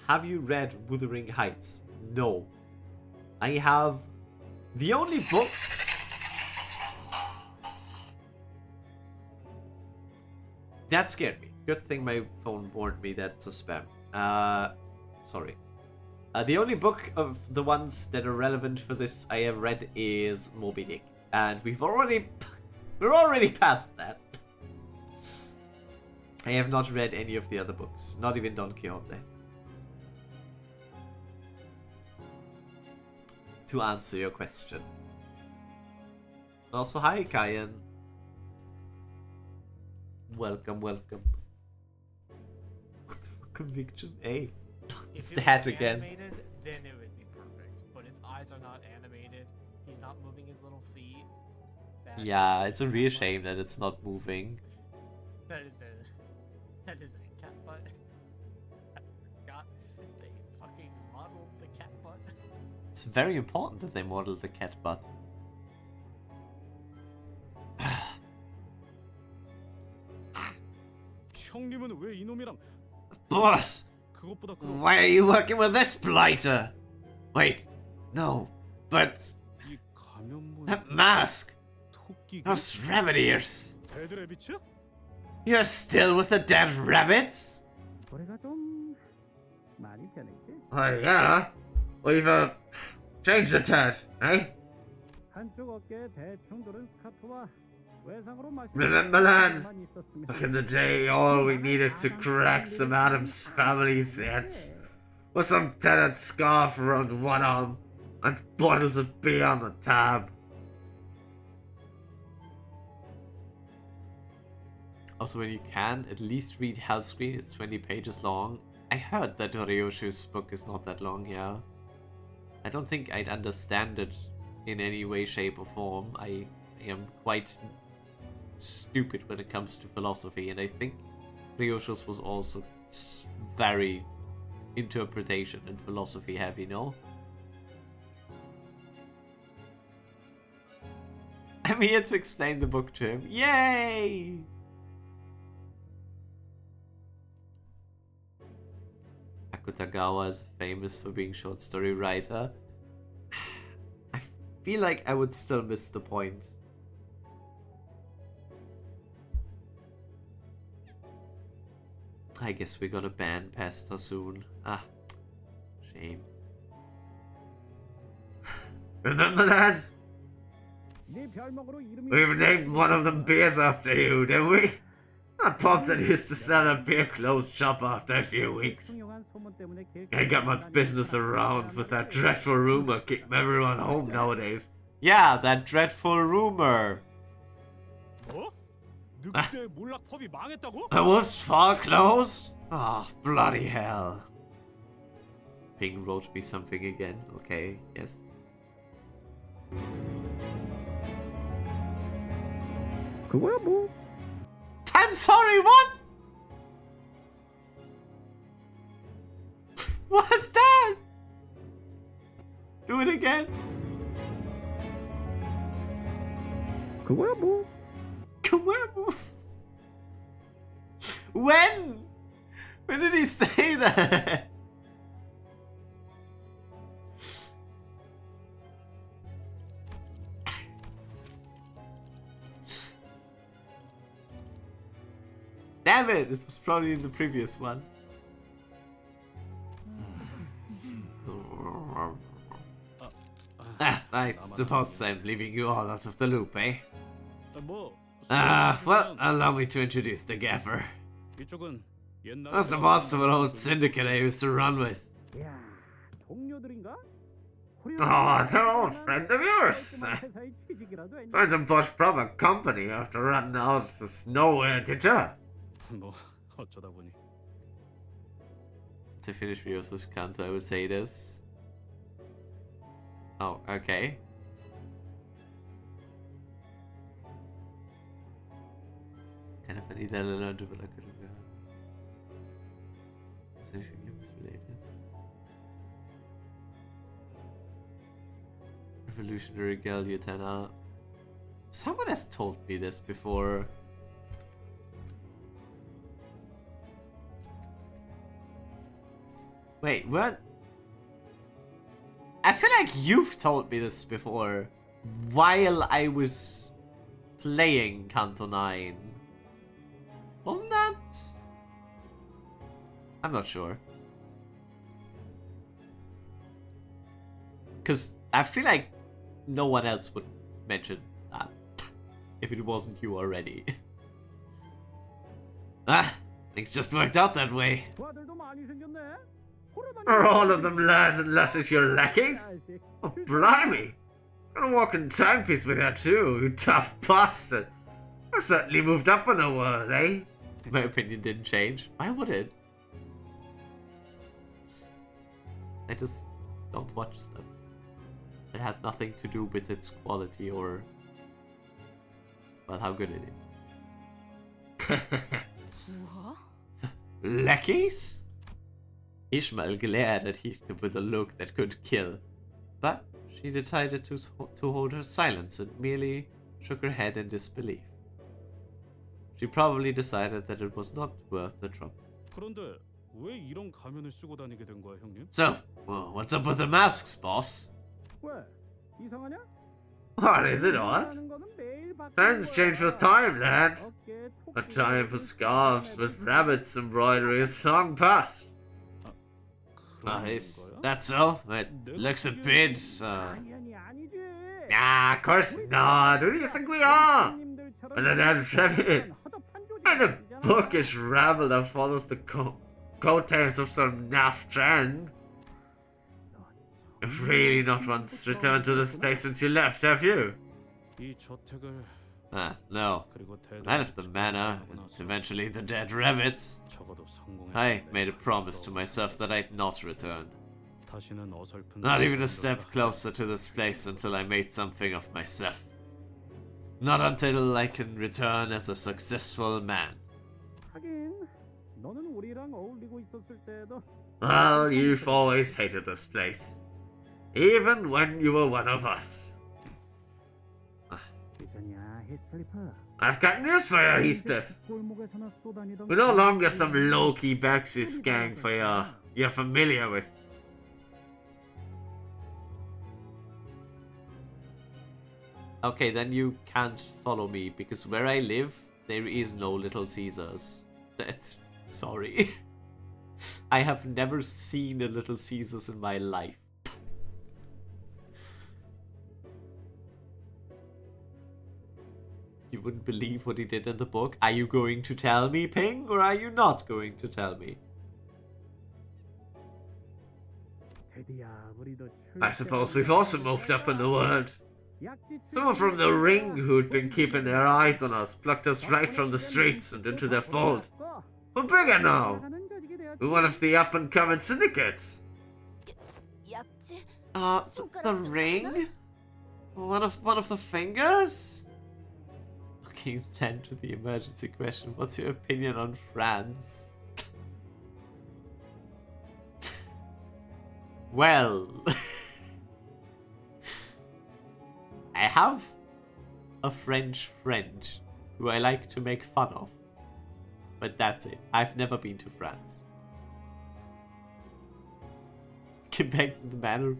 Have you read Wuthering Heights? No. I have the only book... That scared me. Good thing my phone warned me that's a spam. Sorry. The only book of the ones that are relevant for this I have read is Moby Dick. And we're already past that. I have not read any of the other books. Not even Don Quixote. To answer your question. Also, hi, Kayan. Welcome, welcome. What the fuck, conviction? Hey, it's If the it hat was again. Animated, then it would be perfect. But its eyes are not animated. He's not moving his little feet. Yeah, it's a real shame that it's not moving. That is a cat butt. I forgot they fucking modeled the cat butt. It's very important that they model the cat butt. 형님은 왜 이놈이랑 Boss! 그것보다 Why are you working with this blighter? Wait, no, but... 이 가면문 That mask! 토끼 Those rabbit ears! 데드래비츠? You're still with the dead rabbits? 거래가 좀 많이 변했지? Oh yeah, we've changed a tad, eh? 한쪽 어깨에 대충 두른 스카프와 외상으로 Remember that? Back in the day, all we needed to crack some Adams family sets was some tattered scarf around one arm and bottles of beer on the tab. Also, when you can, at least read Hellscreen. It's 20 pages long. I heard that Ryoshu's book is not that long, yeah. I don't think I'd understand it in any way, shape, or form. I am quite stupid when it comes to philosophy, and I think Ryoshu's was also very interpretation and philosophy heavy, no? I'm here to explain the book to him. Yay! Akutagawa is famous for being short story writer. I feel like I would still miss the point. I guess we're gonna ban Pasta soon. Ah, shame. Remember that? We've named one of them beers after you, didn't we? A pub that used to sell a beer closed shop after a few weeks. Ain't got much business around with that dreadful rumor keeping everyone home nowadays. Yeah, that dreadful rumor. 늑대 몰락 펍이 망했다고? The Wolf's Fall closed? Oh, bloody hell. Ping wrote me something again. Okay, yes. 그거야 뭐. I'm sorry, what? What's that? Do it again. 그거야 뭐. 그거야 뭐. When? When did he say that? Damn it! This was probably in the previous one. I suppose I'm leaving you all out of the loop, eh? Well, allow me to introduce the gaffer. That's the boss of an old syndicate I used to run with. 동료들인가? Oh, they're all friends of yours. Find some much proper company after running out of nowhere to turn. 뭐 어쩌다 보니. Since I finished videos with Canto, I would say this. Oh, okay. Kind of funny that I learned what I could have done. Is anything Limbus related? Revolutionary Girl Utena. Someone has told me this before. Wait, what? I feel like you've told me this before while I was playing Canto 9. Wasn't that? I'm not sure. Because I feel like no one else would mention that if it wasn't you already. Things just worked out that way. Are all of them lads and lasses your lackeys? Oh, blimey! Got a walking timepiece with that too, you tough bastard. I've certainly moved up in the world, eh? My opinion didn't change. Why would it? I just don't watch stuff. It has nothing to do with its quality or, well, how good it is. What? Lackeys? Ishmael glared at Heathcliff with a look that could kill, but she decided to hold her silence and merely shook her head in disbelief. She probably decided that it was not worth the trouble. 그런데 왜 이런 가면을 쓰고 다니게 된 거야, 형님? So, well, what's up with the masks, boss? 왜? 이상하냐? What is it, odd? Trends change with time, lad. The time for scarves with rabbits embroidery is long past. Is that so? It looks a bit, Nah, of course not. Who do you think we are? And the dead rabbit. And a bookish rabble that follows the coattails of some naff trend. You've really not once returned to this place since you left, have you? No. I left the manor, and eventually the dead rabbits. I made a promise to myself that I'd not return. Not even a step closer to this place until I made something of myself. Not until I can return as a successful man. Well, you've always hated this place. Even when you were one of us. I've got news for you, Heathcliff. We're no longer some low-key backstreet gang you're familiar with. Okay, then you can't follow me, because where I live, there is no Little Caesars. That's... sorry. I have never seen a Little Caesars in my life. You wouldn't believe what he did in the book. Are you going to tell me, Ping, or are you not going to tell me? I suppose we've also moved up in the world. Someone from the Ring who'd been keeping their eyes on us plucked us right from the streets and into their fold. We're bigger now. We're one of the up-and-coming syndicates. The ring? One of the fingers? Okay, then to the emergency question. What's your opinion on France? Well, I have a French friend who I like to make fun of. But that's it. I've never been to France. Get back to the manor.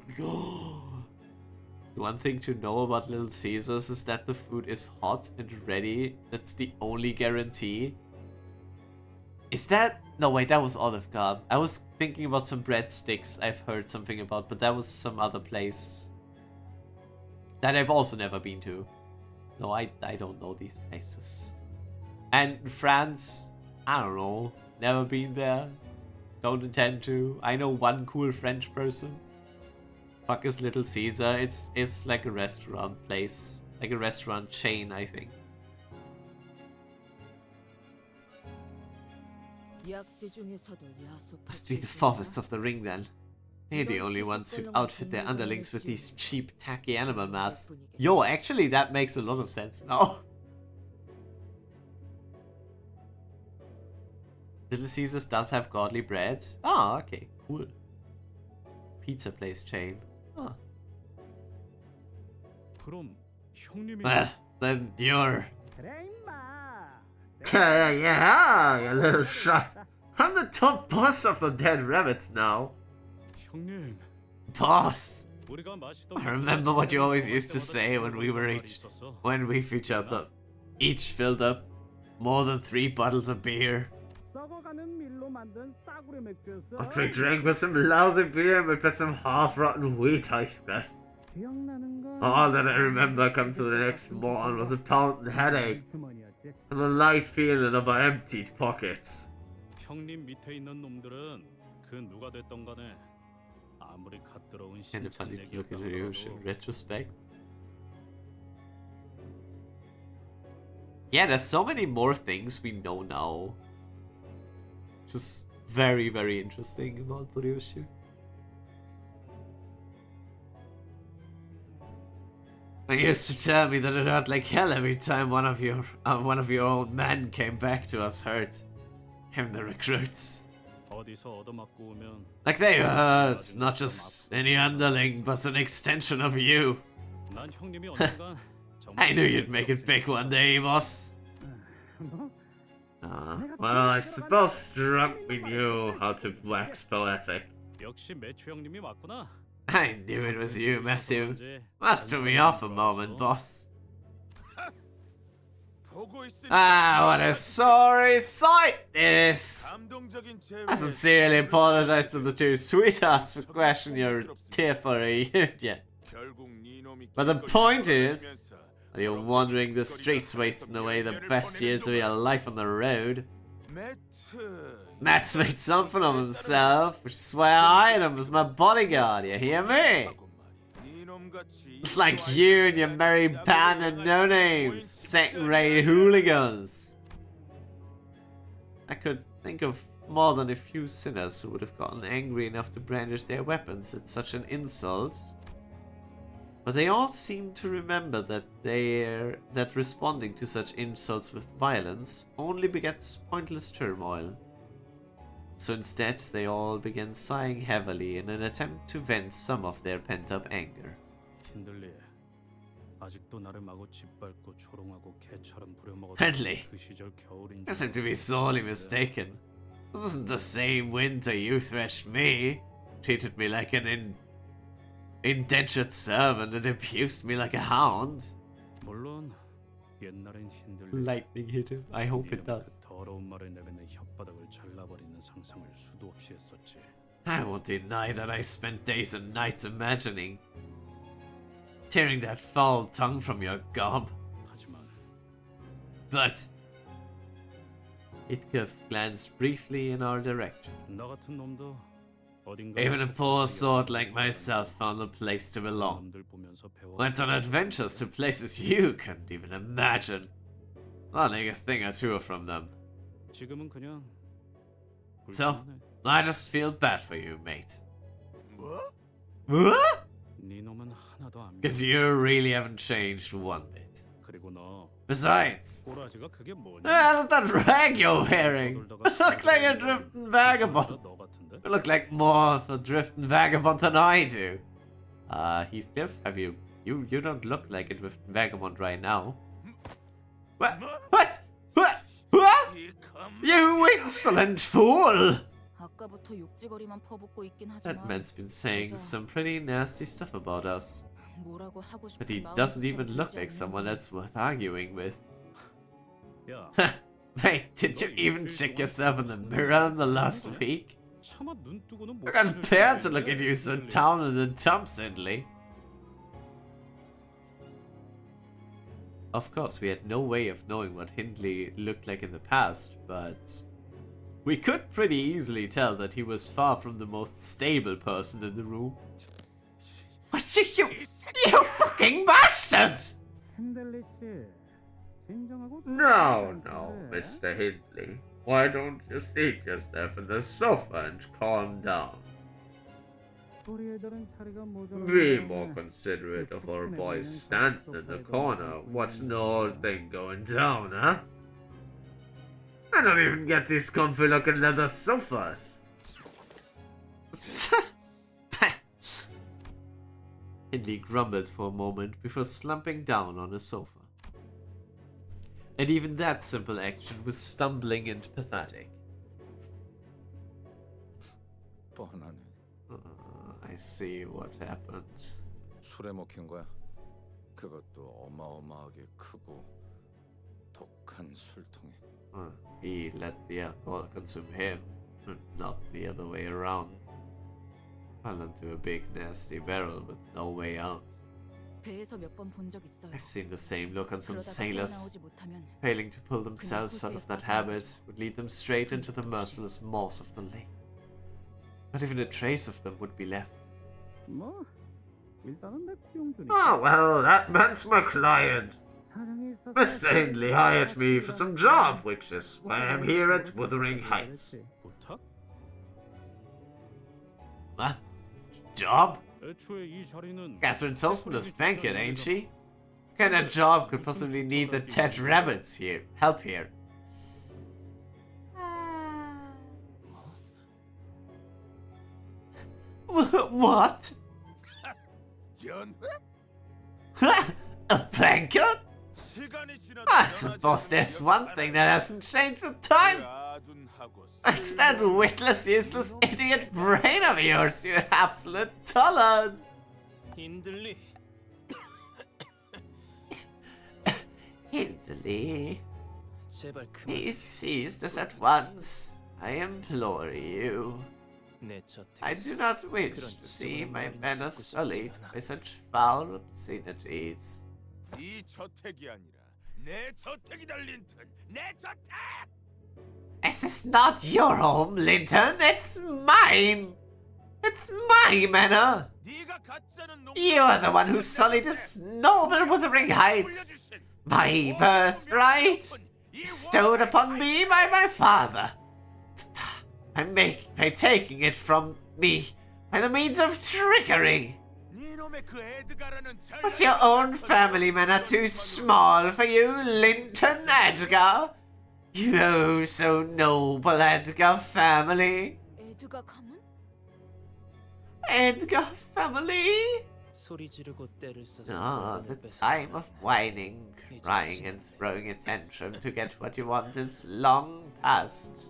The one thing to know about Little Caesars is that the food is hot and ready. That's the only guarantee. Is that... No, wait, that was Olive Garden. I was thinking about some breadsticks I've heard something about, but that was some other place that I've also never been to. No, I don't know these places. And France, I don't know. Never been there. Don't intend to. I know one cool French person. Fuck is Little Caesar. It's like a restaurant place. Like a restaurant chain, I think. Must be the forests of the ring then. They're the only ones who outfit their underlings with these cheap, tacky animal masks. Yo, actually that makes a lot of sense now. Little Caesars does have godly bread. Ah, okay, cool. Pizza place chain. Huh. Well, then you're... Yeah, you little shot. I'm the top boss of the dead rabbits now. Boss! I remember what you always used to say when we each filled up more than 3 bottles of beer. What we drank was some lousy beer made with some half-rotten wheat, I expect. All that I remember come to the next morning was a pounding headache and a light feeling of our emptied pockets. Kind of funny to look at Ryoshi in retrospect. Yeah, there's so many more things we know now. Just very, very interesting about Ryoshi. You used to tell me that it hurt like hell every time one of your old men came back to us hurt. Him, the recruits. Like they hurt, not just any underling, but an extension of you. I knew you'd make it big one day, boss. Well, I suppose drunk we knew how to wax poetic. I knew it was you, Matthew. Must throw me off a moment, boss. Ah, what a sorry sight this! I sincerely apologize to the 2 sweethearts for questioning your tearful reunion. But the point is, while you're wandering the streets wasting away the best years of your life on the road, Matt's made something of himself, which is why I hired him as my bodyguard, you hear me? Like you and your merry band of no-names, second-rate hooligans. I could think of more than a few sinners who would have gotten angry enough to brandish their weapons at such an insult. But they all seem to remember that responding to such insults with violence only begets pointless turmoil. So instead, they all began sighing heavily in an attempt to vent some of their pent-up anger. Ridley, you seem to be sorely mistaken. This isn't the same winter you threshed me, treated me like an indentured servant and abused me like a hound. Lightning hit him. I hope it does. I won't deny that I spent days and nights imagining tearing that foul tongue from your gob. But Heathcliff glanced briefly in our direction. Even a poor sort like myself found a place to belong. Went on adventures to places you couldn't even imagine. Learning a thing or two from them. So, I just feel bad for you, mate. What? 네 놈은 하나도 안 Because you really haven't changed one bit. 그리고 너 Besides, 꼬라지가 그게 뭐냐? how's that rag you're wearing? You look like a drifting vagabond. 너 같은데? You look like more of a drifting vagabond than I do. Heathcliff, have you don't look like a drifting vagabond right now. What? You insolent fool! 아까부터 욕지거리만 퍼붓고 있긴 That 하지만 man's been saying some pretty nasty stuff about us. 뭐라고 하고 But 싶은 he 마음이 doesn't even 잘 look 들지 like 않는 someone that's worth arguing with. 야, Wait, did you even check yourself in the mirror in the last week? 차마 눈 뜨고는 못 I can't bear to look at you so down in the dumps, Hindley. Of course, we had no way of knowing what Hindley looked like in the past, but we could pretty easily tell that he was far from the most stable person in the room. What you fucking bastard! 핸들리 씨, 진정하고. No, Mr. Hindley. Why don't you seat yourself in the sofa and calm down? 우리 애들은 자리가 모자라. Be more considerate of our boys standing in the corner watching the whole thing going down, huh? I don't even get these comfy looking leather sofas. Hindley grumbled for a moment before slumping down on a sofa. And even that simple action was stumbling and pathetic. 뻔하네. I see what happened. 술에 먹힌 거야. 그것도 어마어마하게 크고 독한 술통에. He let the alcohol consume him, and not the other way around. Fell into a big nasty barrel with no way out. 배에서 몇 번 본 적 있어요. I've seen the same look on some 그러다가 sailors. 헤어나오지 못하면 Failing to pull themselves out of that habit would lead them straight into the merciless maws of the lake. Not even a trace of them would be left. 뭐 일단은 내 고용주니. Oh, well, that man's my client. Mr. Hindley hired me for some job, which is why I'm here at Wuthering Heights. 부탁? What? Job? 애초에 이 자리는 Catherine Solsten's banquet, ain't she? What kind of job could possibly need the dead rabbits here? Help here. What? A banquet? I suppose there's one thing that hasn't changed with time. It's that witless, useless idiot brain of yours, you absolute dullard. Hindley. Hindley. Please cease us at once. I implore you. I do not wish to see my manor sullied by such foul obscenities. 네 저택이 아니라 내 저택이다, 린턴. 내 저택! This is not your home, Linton. It's mine. It's my manor. You are the one who sullied this noble Wuthering Heights. My birthright, bestowed upon me by my father. By taking it from me by the means of trickery. Was your own family manor too small for you, Linton Edgar? You oh so noble Edgar family. 에드가 가문? Edgar family? 소리 지르고 때를 써서 Ah, the time of whining, crying and throwing a tantrum to get what you want is long past.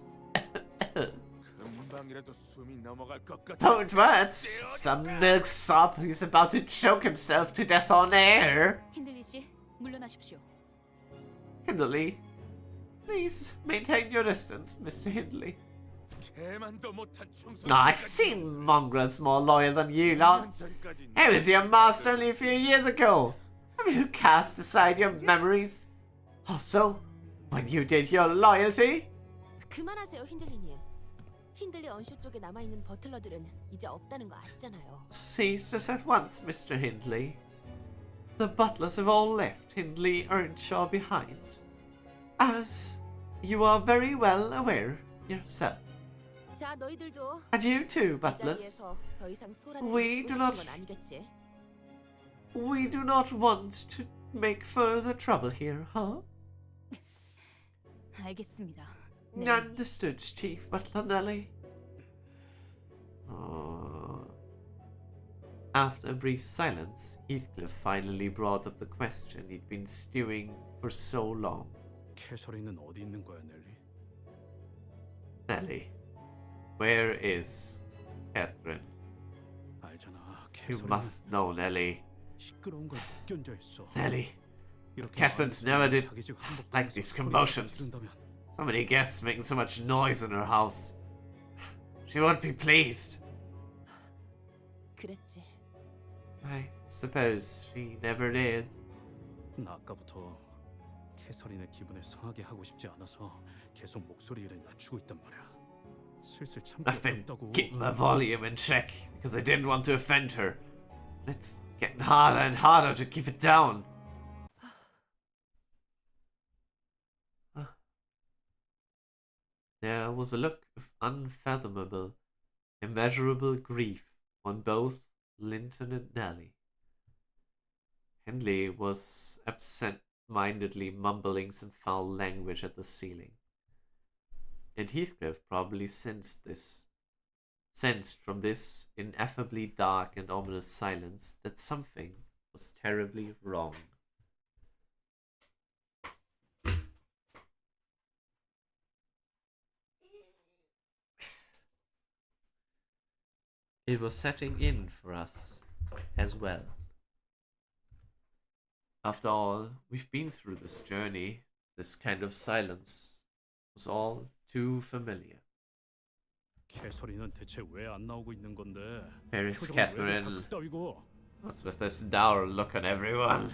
Don't words, some milksop who's about to choke himself to death on air. 힌들리 씨, 물러나십시오. Hindley, please maintain your distance, Mr. Hindley. I've seen mongrels more loyal than you lot. I was your master only a few years ago. Have you cast aside your memories? Also, when you did your loyalty? 그만하세요, 힌들리님. 힌들리 언쇼 쪽에 남아있는 버틀러들은 이제 없다는 거 아시잖아요. Cease this at once, Mr. Hindley. The butlers have all left Hindley Earnshaw behind. As you are very well aware yourself. 자, 너희들도 And you too, 이 butlers. 자리에서 더 이상 소란을 We 피우고 do 싶은 not 건 아니겠지? We do not want to make further trouble here, huh? 알겠습니다. Understood, Chief Butler Nelly. After a brief silence, Heathcliff finally brought up the question he'd been stewing for so long. 캐서린은 어디 있는 거야, 넬리? Nelly, where is Catherine? 알잖아. You must know, Nelly. 시끄러운 걸 못 견뎌 있어. Nelly, Catherine's never did like these commotions. So many guests making so much noise in her house. She won't be pleased. 그랬지. I suppose she never did. 나 아까부터 캐서린의 기분을 상하게 하고 싶지 않아서 계속 목소리를 낮추고 있단 말이야. 슬슬 참기 I've been 어렵다고. keeping my volume in check because I didn't want to offend her. It's getting harder and harder to keep it down. There was a look of unfathomable, immeasurable grief on both Linton and Nelly. Hindley was absent-mindedly mumbling some foul language at the ceiling. And Heathcliff probably sensed from this ineffably dark and ominous silence that something was terribly wrong. It was setting in for us as well. After all, we've been through this journey. This kind of silence was all too familiar. 캐서린은 대체 왜 안 나오고 있는 건데? Where is 표정은 왜 Catherine? 다 그따위고? What's with this dour look on everyone?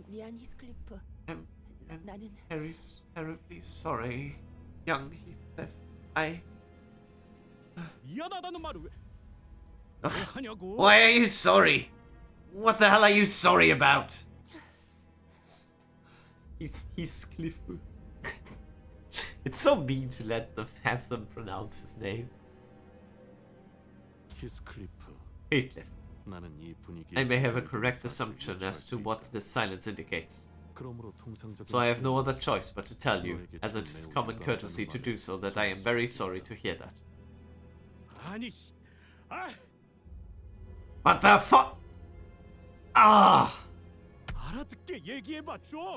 미안 히스클리프. 나는 Harry's terribly sorry, young Heathcliff. I... 미안하다는 말을 왜 하냐고? Why are you sorry? What the hell are you sorry about? Heathcliff. It's so mean to have them pronounce his name. Heathcliff. I may have a correct assumption as to what this silence indicates. So I have no other choice but to tell you, as it is common courtesy to do so, that I am very sorry to hear that. What the fuck? Ah!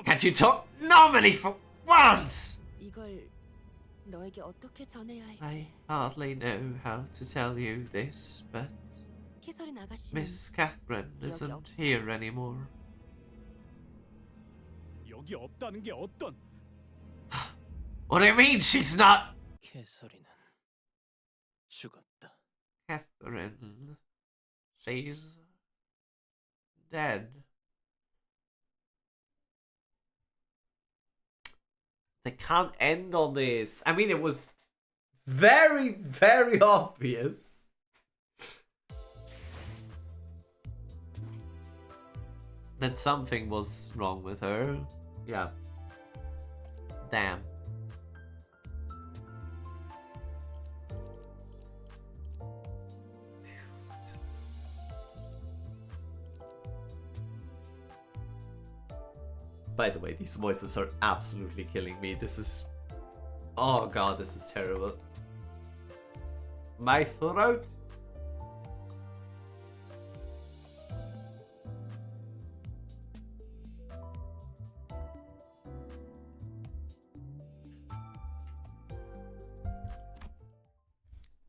Can't you talk normally for once? 이걸 너에게 어떻게 전해야 할지. I hardly know how to tell you this, but 캐서린 아가씨는 Miss Catherine isn't here anymore. 여기 없다는 게 어떤? What do you mean she's not? 캐서린은 죽었다. Catherine, she's dead. They can't end on this. I mean, it was very, very obvious. That something was wrong with her. Yeah. Damn. By the way, these voices are absolutely killing me. This is... Oh god, this is terrible. My throat!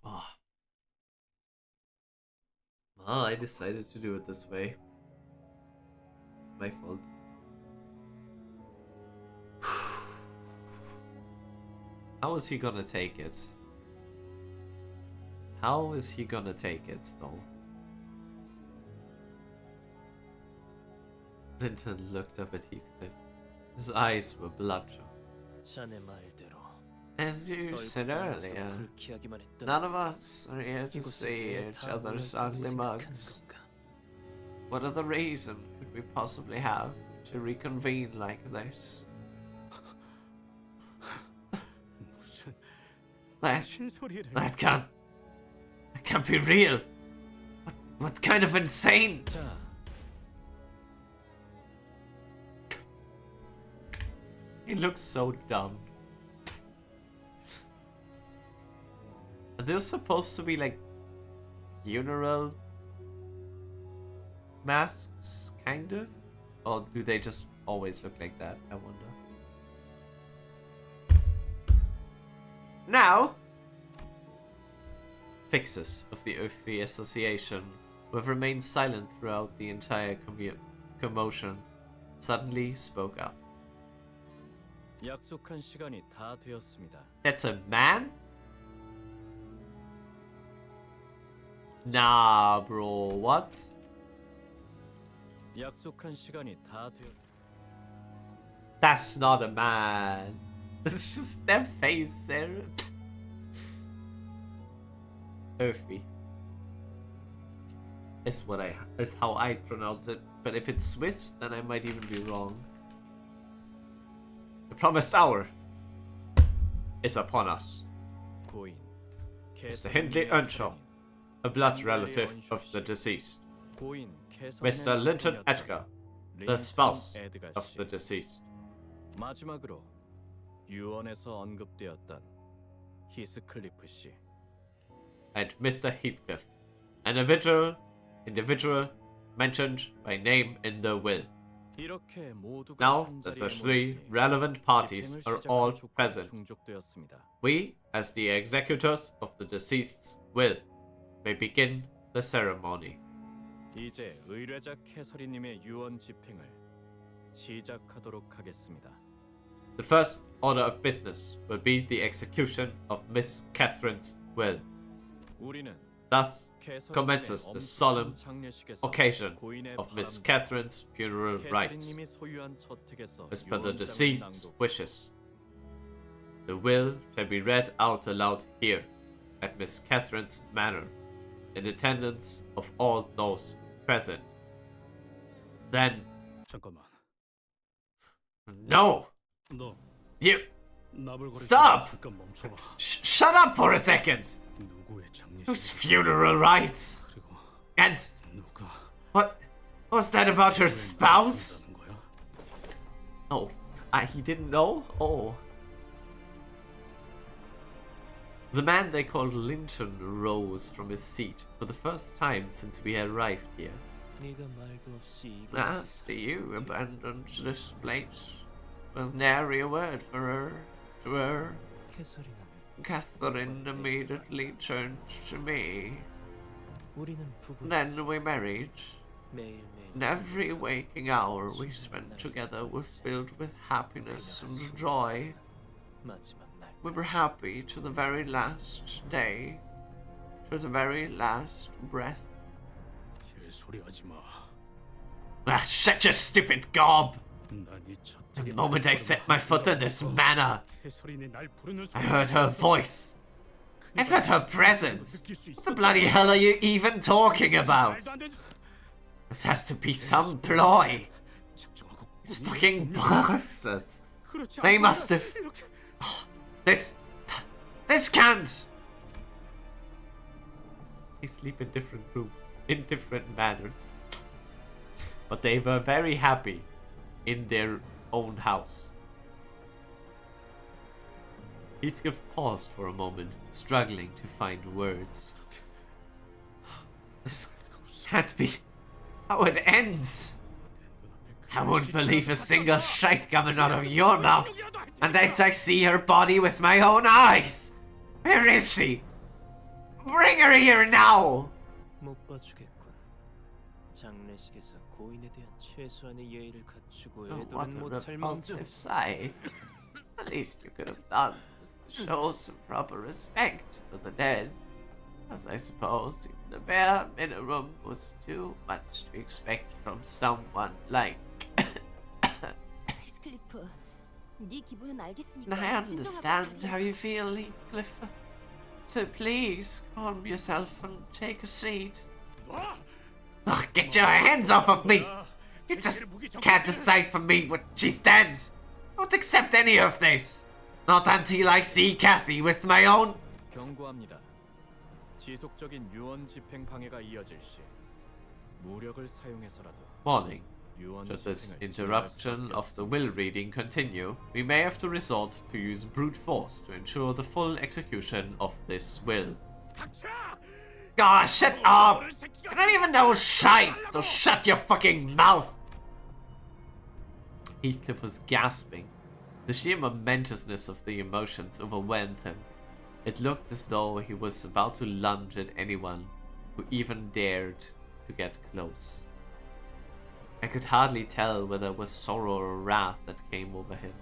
Oh. Well, I decided to do it this way. It's my fault. How is he gonna take it? How is he gonna take it, though? Linton looked up at Heathcliff. His eyes were bloodshot. 자네 말대로 As you said earlier, none of us are here to see each other's ugly mugs. What other reason could we possibly have to reconvene like this? That can't be real. What kind of insane? He looks so dumb. Are those supposed to be like funeral masks, kind of? Or do they just always look like that? I wonder. Now, fixers of the Earthly Association, who have remained silent throughout the entire commotion, suddenly spoke up. 약속한 시간이 다 되었습니다. That's a man? Nah, bro. What? 약속한 시간이 다 되었. That's not a man. It's just their face, Sarah. Earthy. Is how I pronounce it. But if it's Swiss, then I might even be wrong. The promised hour is upon us. Mr. Hindley Earnshaw, a blood relative of the deceased. Mr. Linton Edgar, the spouse of the deceased. 마지막으로 유언에서 언급되었던 히스클리프 씨. And Mr. Heathcliff, an individual mentioned by name in the will. Now that the three relevant parties are all present, we, as the executors of the deceased's will, may begin the ceremony. 이제 의뢰자 캐서린님의 유언 집행을 시작하도록 하겠습니다. The first order of business will be the execution of Miss Catherine's will. Thus commences the solemn occasion of Miss Catherine's funeral rites, as per the deceased's wishes. The will shall be read out aloud here, at Miss Catherine's manor, in attendance of all those present. Then... 잠깐만. No! 너. You... Stop! Shut up for a second! Whose funeral rites? And... What was that about her spouse? Oh, he didn't know? Oh. The man they called Linton rose from his seat for the first time since we arrived here. After you abandoned this place, with nary a word to her, Catherine immediately turned to me. Then we married, and every waking hour we spent together was filled with happiness and joy. We were happy to the very last day, to the very last breath. Ah, shut your stupid gob! The moment I set my foot in this manor, I heard her voice. I felt her presence. What the bloody hell are you even talking about? This has to be some ploy. These fucking bastards. They must have... This can't! They sleep in different rooms, in different manners. But they were very happy in their own house. Heathcliff paused for a moment, struggling to find words. This can't be how it ends. I won't believe a single shite coming out of your mouth unless I see her body with my own eyes. Where is she? Bring her here now! 못 봐주겠군. 장례식에서 고인에 대한 최소한의 예의를 갖추고 애도는 못할 망정. Sight. At least you could have done was to show some proper respect for the dead. As I suppose even the bare minimum was too much to expect from someone like... 히스클리프, 네 기분은 알겠으니까. I understand how you feel, Heathcliff. So please, calm yourself and take a seat. Oh, get your hands off of me! You just can't decide for me what she's dead. I won't accept any of this. Not until I see Kathy with my own... 경고합니다. 지속적인 유언 집행 방해가 이어질 시 무력을 사용해서라도 Warning. Should this interruption of the will reading continue, we may have to resort to use brute force to ensure the full execution of this will. Ah, shut up! You don't even know shite, so shut your fucking mouth! Heathcliff was gasping. The sheer momentousness of the emotions overwhelmed him. It looked as though he was about to lunge at anyone who even dared to get close. I could hardly tell whether it was sorrow or wrath that came over him.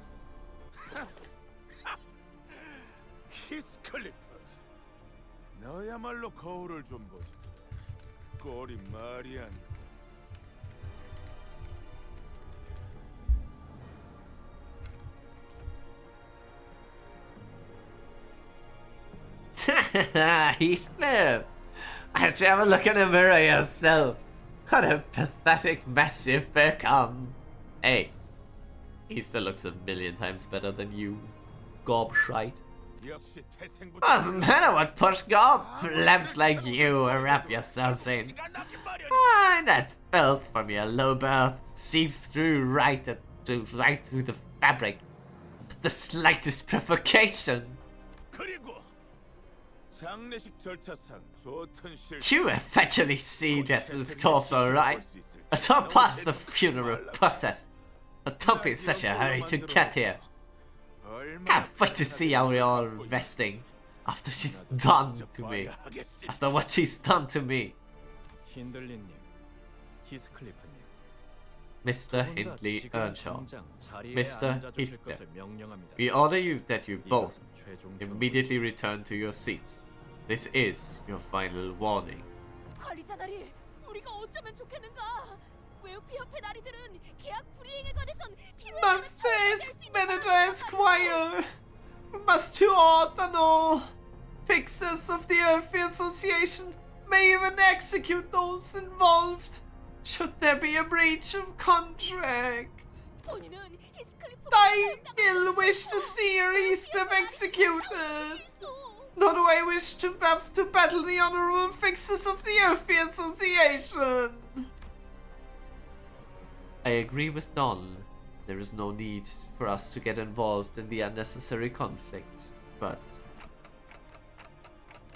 히스클리프, 너야말로 거울을 좀 보지. 꼴이 말이 아니고. Heathcliff! Why don't you have a look in the mirror yourself? What a pathetic mess you've become. Hey, he still looks a million times better than you, gobshite. Doesn't matter what push gob plebs like you wrap yourselves in. Ah, that filth from your low birth seeps through right through the fabric. The slightest provocation. You eventually see Jessel's corpse, alright? It's all part of the funeral process. But don't be in such a hurry to get here. Can't wait to see how we're all resting after she's done to me. After what she's done to me. Mr. Hindley Earnshaw, Mr. Heathcliff, we order you that you both immediately return to your seats. This is your final warning. 관리자나리, 우리가 어쩌면 좋겠는가? 웨어피 협회 나리들은 계약 불이행에 관해선 필요에 Must this manager Esquire? Must you order no? Fixers of the Earthy Association may even execute those involved. Should there be a breach of contract? I still wish to see your Heathcliff executed. Nor do I wish to have to battle the honorable fixers of the Earthy Association. I agree with Don. There is no need for us to get involved in the unnecessary conflict, but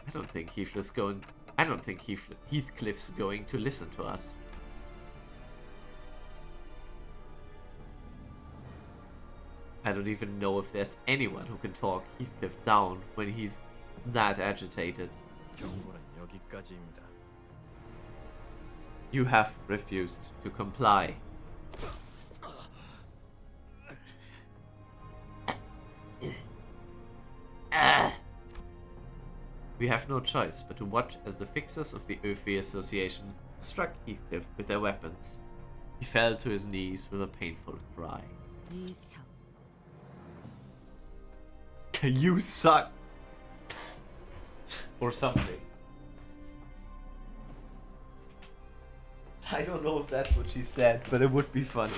I don't think Heathcliff's going to listen to us. I don't even know if there's anyone who can talk Heathcliff down when he's that agitated. You have refused to comply. We have no choice but to watch as the fixers of the Earthy Association struck Heathcliff with their weapons. He fell to his knees with a painful cry. You suck! Or something. I don't know if that's what she said, but it would be funny.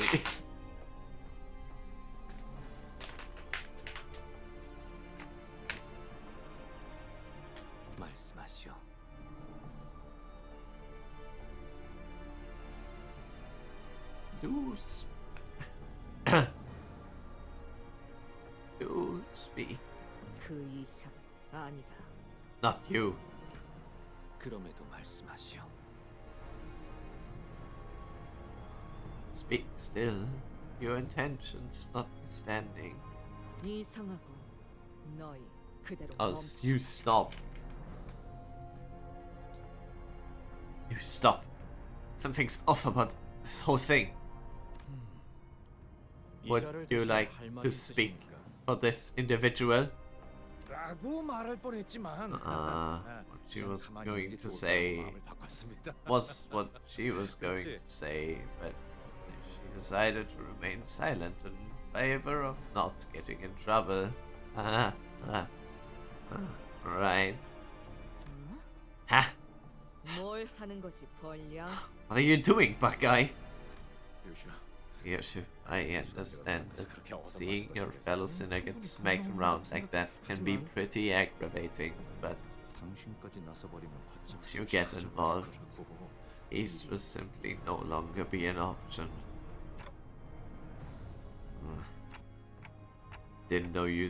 말씀하시오. Do speak. 그 이상 아니다. Not you. 그럼에도 말씀하시오. Speak still, your intentions notwithstanding. 이상하고 너희 그대로 As you stop. You stop. Something's off about this whole thing. Would you like to speak for this individual? What she was going to say was what she was going to say, but she decided to remain silent in favor of not getting in trouble. Right. Ha! 뭘 하는 거지, 벌려? What are you doing, Buckeye? Yoshu, I understand that seeing your fellow sinner get smacked around like that can be pretty aggravating, but once you get involved, peace will simply no longer be an option. Didn't know you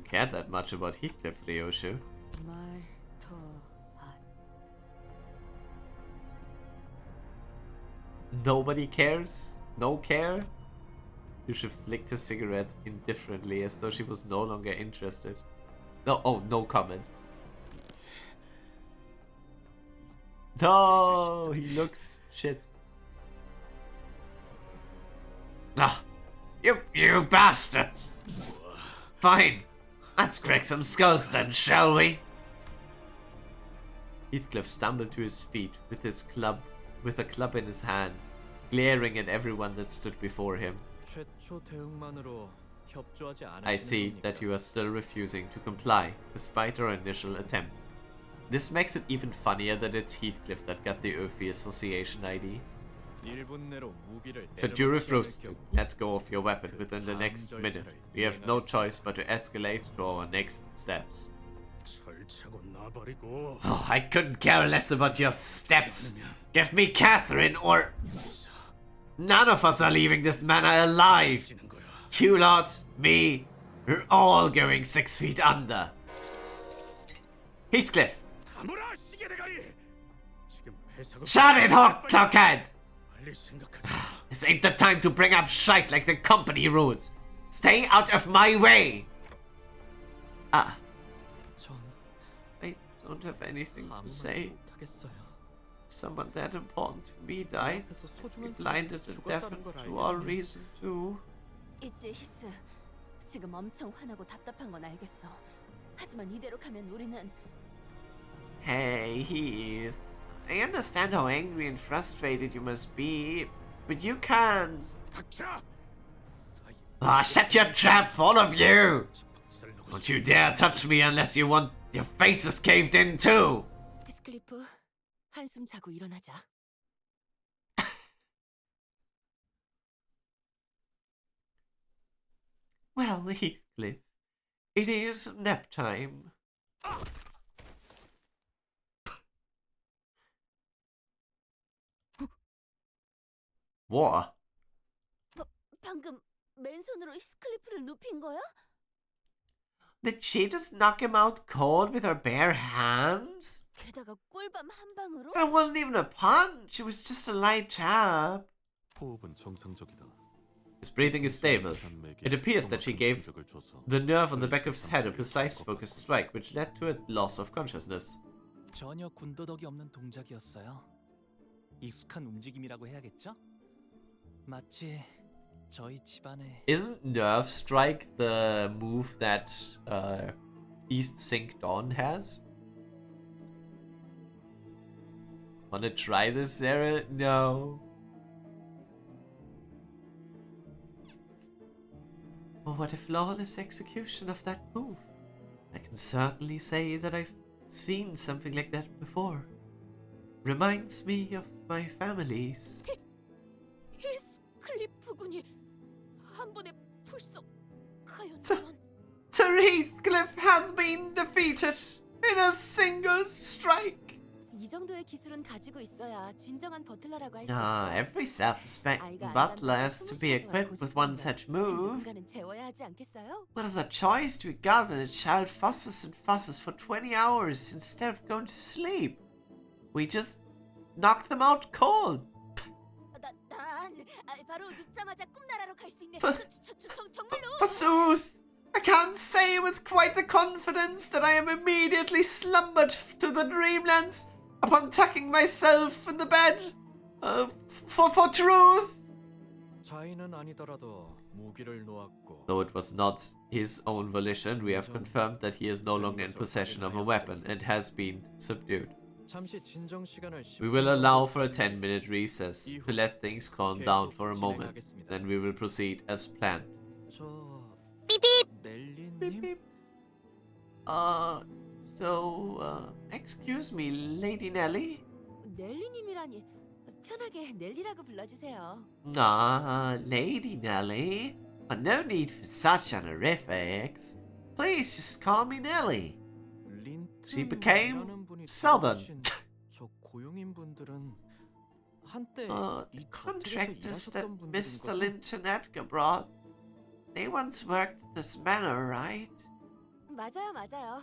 cared that much about Heathcliff, Ryoshu. Nobody cares? No care? Yusha flicked his cigarette indifferently as though she was no longer interested. No, oh, no comment. No, he looks shit. Ah, you bastards! Fine, let's crack some skulls then, shall we? Heathcliff stumbled to his feet with a club in his hand, glaring at everyone that stood before him. I see that you are still refusing to comply, despite our initial attempt. This makes it even funnier that it's Heathcliff that got the Earthy Association ID. Should you refuse to let go of your weapon within the next minute, we have no choice but to escalate to our next steps. Oh, I couldn't care less about your steps. Give me Catherine or... None of us are leaving this manor alive. You lot, me, we're all going 6 feet under. Heathcliff! Shut it, Hawk Clockhead! This ain't the time to bring up shite like the company rules. Stay out of my way! Ah. I don't have anything to say. Someone that important to me died. We blinded and deafened to all reason to... 있지, 히스. 지금 엄청 화나고 답답한 건 알겠어. 하지만 이대로 가면 우리는... Hey, Heath. I understand how angry and frustrated you must be, but you can't... Ah, shut your trap, all of you! Don't you dare touch me unless you want your faces caved in too! 히스클리프, 한숨 자고 일어나자. Well, Heathcliff, it is nap time. What? 방금 맨손으로 히스클리프를 눕힌 거야? Did she just knock him out cold with her bare hands? 게다가 꿀밤 한 방으로? It wasn't even a punch, it was just a light jab. 호흡은 정상적이다. His breathing is stable. It appears that she gave the nerve on the back of his head a precise focused strike, which led to a loss of consciousness. 전혀 군더더기 없는 동작이었어요. 익숙한 움직임이라고 해야겠죠? 마치 저희 집안에... Isn't Nerve Strike the move that East Sink Dawn has? Wanna try this, Sarah? No. What a flawless execution of that move. I can certainly say that I've seen something like that before. Reminds me of my families. 히스클리프군이 한 번에 불속하였지만 Sir Heathcliff hath been defeated in a single strike. 이 정도의 기술은 가지고 있어야 진정한 버틀러라고 할 수 Ah, 있지. every self-respecting butler has to be equipped with one such move. 누군가는 재워야 하지 않겠어요? What other choice do we got when a child fusses and fusses for 20 hours instead of going to sleep? We just knock them out cold. 바로 눕자마자 꿈나라로 갈 수 있네. 정말로. Forsooth, I can't say with quite the confidence that I am immediately slumbered to the dreamlands upon tucking myself in the bed. For truth. 자인은 아니더라도 무기를 놓았고. Though it was not his own volition, we have confirmed that he is no longer in possession of a weapon and has been subdued. We will allow for a 10-minute recess to let things calm down for a moment. Then we will proceed as planned. Beep beep. Beep beep. Excuse me, Lady Nelly? 넬리님이라니. 편하게 넬리라고 불러주세요. Ah, Lady Nelly. No need for such honorifics. Please just call me Nelly. She became southern. 저 고용인분들은 한때 The contractors that Mr. Linton Edgar brought. they once worked at this manor, right? 맞아요, 맞아요.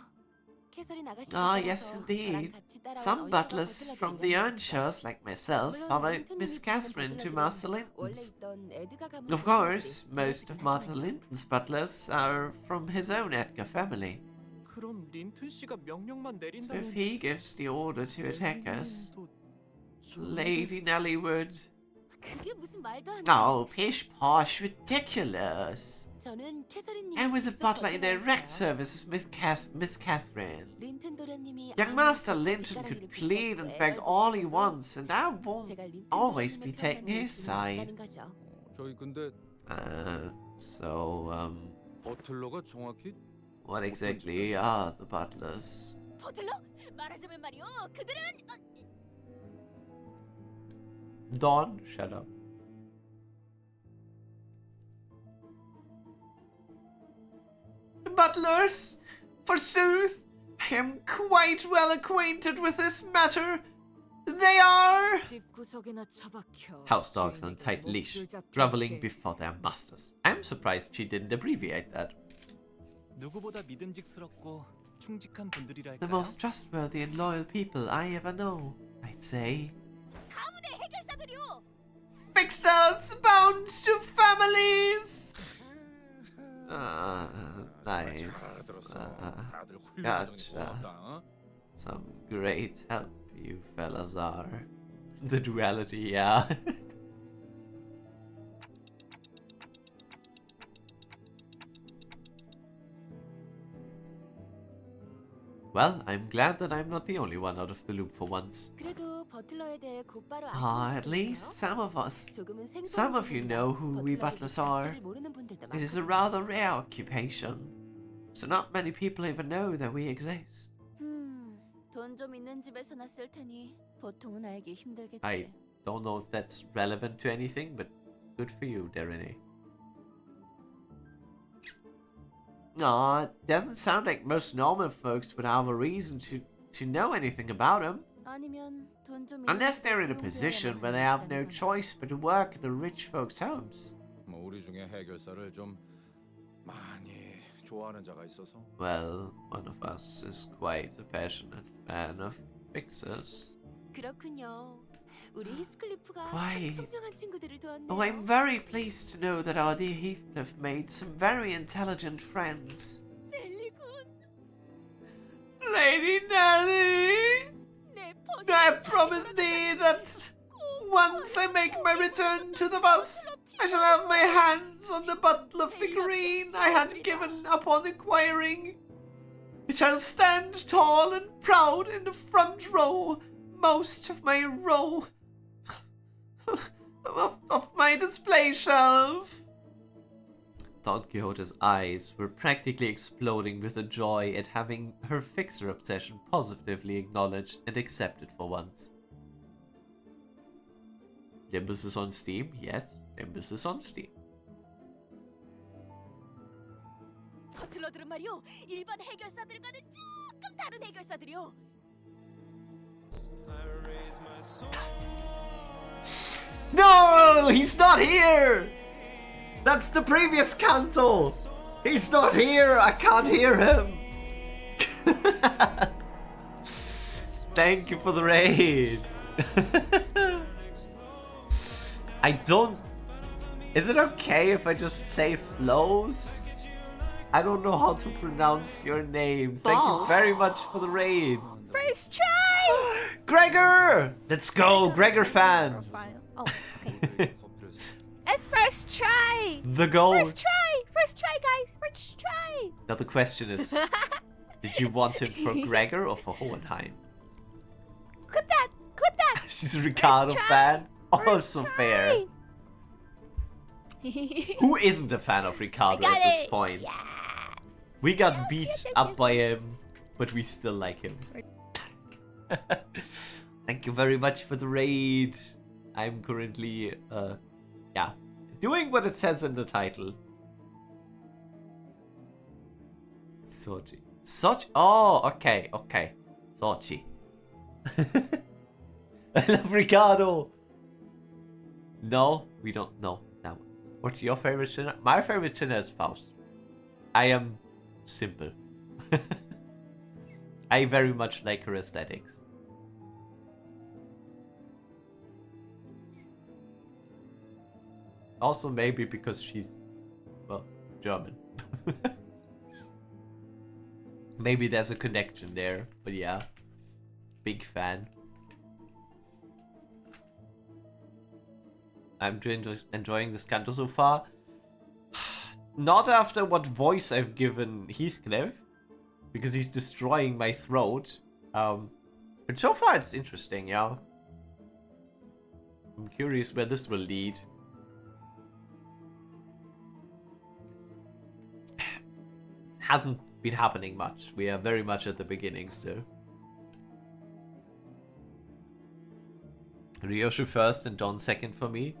캐서린 아가씨. Ah, yes, indeed. Some butlers from the Earnshires, like myself, followed Miss Catherine to Master Linton's. Of course, most of Master Linton's butlers are from his own Edgar family. 그럼 린튼 씨가 명령만 So 내린다면 if he gives the order to attack us, Lady Nelly would... 그게 무슨 말도 안 돼. Oh, pish posh, ridiculous. 저는 캐서린님. I was a butler in direct service with Miss Catherine. 린튼 도련님이 Young Master Linton could plead and beg all he wants, and I won't always be taking his side. 저희 근데 버틀러가 정확히 What exactly are the butlers? 버틀러? 말하자면 말이요. 그들은 Dawn, shut up. Butlers? Forsooth, I am quite well acquainted with this matter. They are house dogs on tight leash, groveling before their masters. I am surprised she didn't abbreviate that. 누구보다 믿음직스럽고 충직한 분들이랄까요? The most trustworthy and loyal people I ever know, I'd say. 가문의 해결사들이요. Fixers bound to families! Nice. Gotcha. Some great help you fellas are. The duality, yeah. Well, I'm glad that I'm not the only one out of the loop for once. At least some of you know who we butlers are. It is a rather rare occupation, so not many people even know that we exist. 돈 좀 있는 집에서나 쓸 테니 보통은 알기 힘들겠지. I don't know if that's relevant to anything, but good for you, Darine. Aw, it doesn't sound like most normal folks would have a reason to know anything about him. Unless they're in a position where they have no choice but to work in the rich folks' homes. 우리 중에 해결사를 좀 많이 좋아하는 자가 있어서. Well, one of us is quite a passionate fan of fixers. 그렇군요. 우리 히스클리프가 Why? 참 총명한 친구들을 두었네요. Oh, I'm very pleased to know that our dear Heathcliff made some very intelligent friends. Lady Nelly! I promise thee that once I make my return to the bus, I shall have my hands on the butler figurine I had given upon inquiring. It shall stand tall and proud in the front row, most of my row of my display shelf. Don Quixote's eyes were practically exploding with the joy at having her fixer obsession positively acknowledged and accepted for once. Limbus is on Steam? Yes, Limbus is on Steam. 버틀러들은 말이요. 일반 해결사들과는 조금 다른 해결사들이요. No! He's not here! That's the previous Canto! He's not here! I can't hear him! Thank you for the raid! I don't... Is it okay if I just say Flows? I don't know how to pronounce your name. Thank you very much for the raid. First try! Gregor! Let's go, Gregor fan! Oh, okay. It's first try! The goal. First try, guys! First try! Now the question is, did you want him for Gregor or for Hohenheim? Clip that! She's a Ricardo fan. Oh, so fair. Who isn't a fan of Ricardo at this point? Yes. We got beat up by him, but we still like him. Thank you very much for the raid. I'm currently, yeah, doing what it says in the title. Sochi. Oh, okay. Sochi. I love Ricardo. No, we don't know. What's your favorite sinner? My favorite sinner is Faust. I am simple. I very much like her aesthetics. Also maybe because she's, well, German. Maybe there's a connection there, but yeah. Big fan. I'm enjoying this Canto so far. Not after what voice I've given Heathcliff, because he's destroying my throat. But so far it's interesting, yeah. I'm curious where this will lead. Hasn't been happening much. We are very much at the beginning still. Ryoshu first and Don second for me.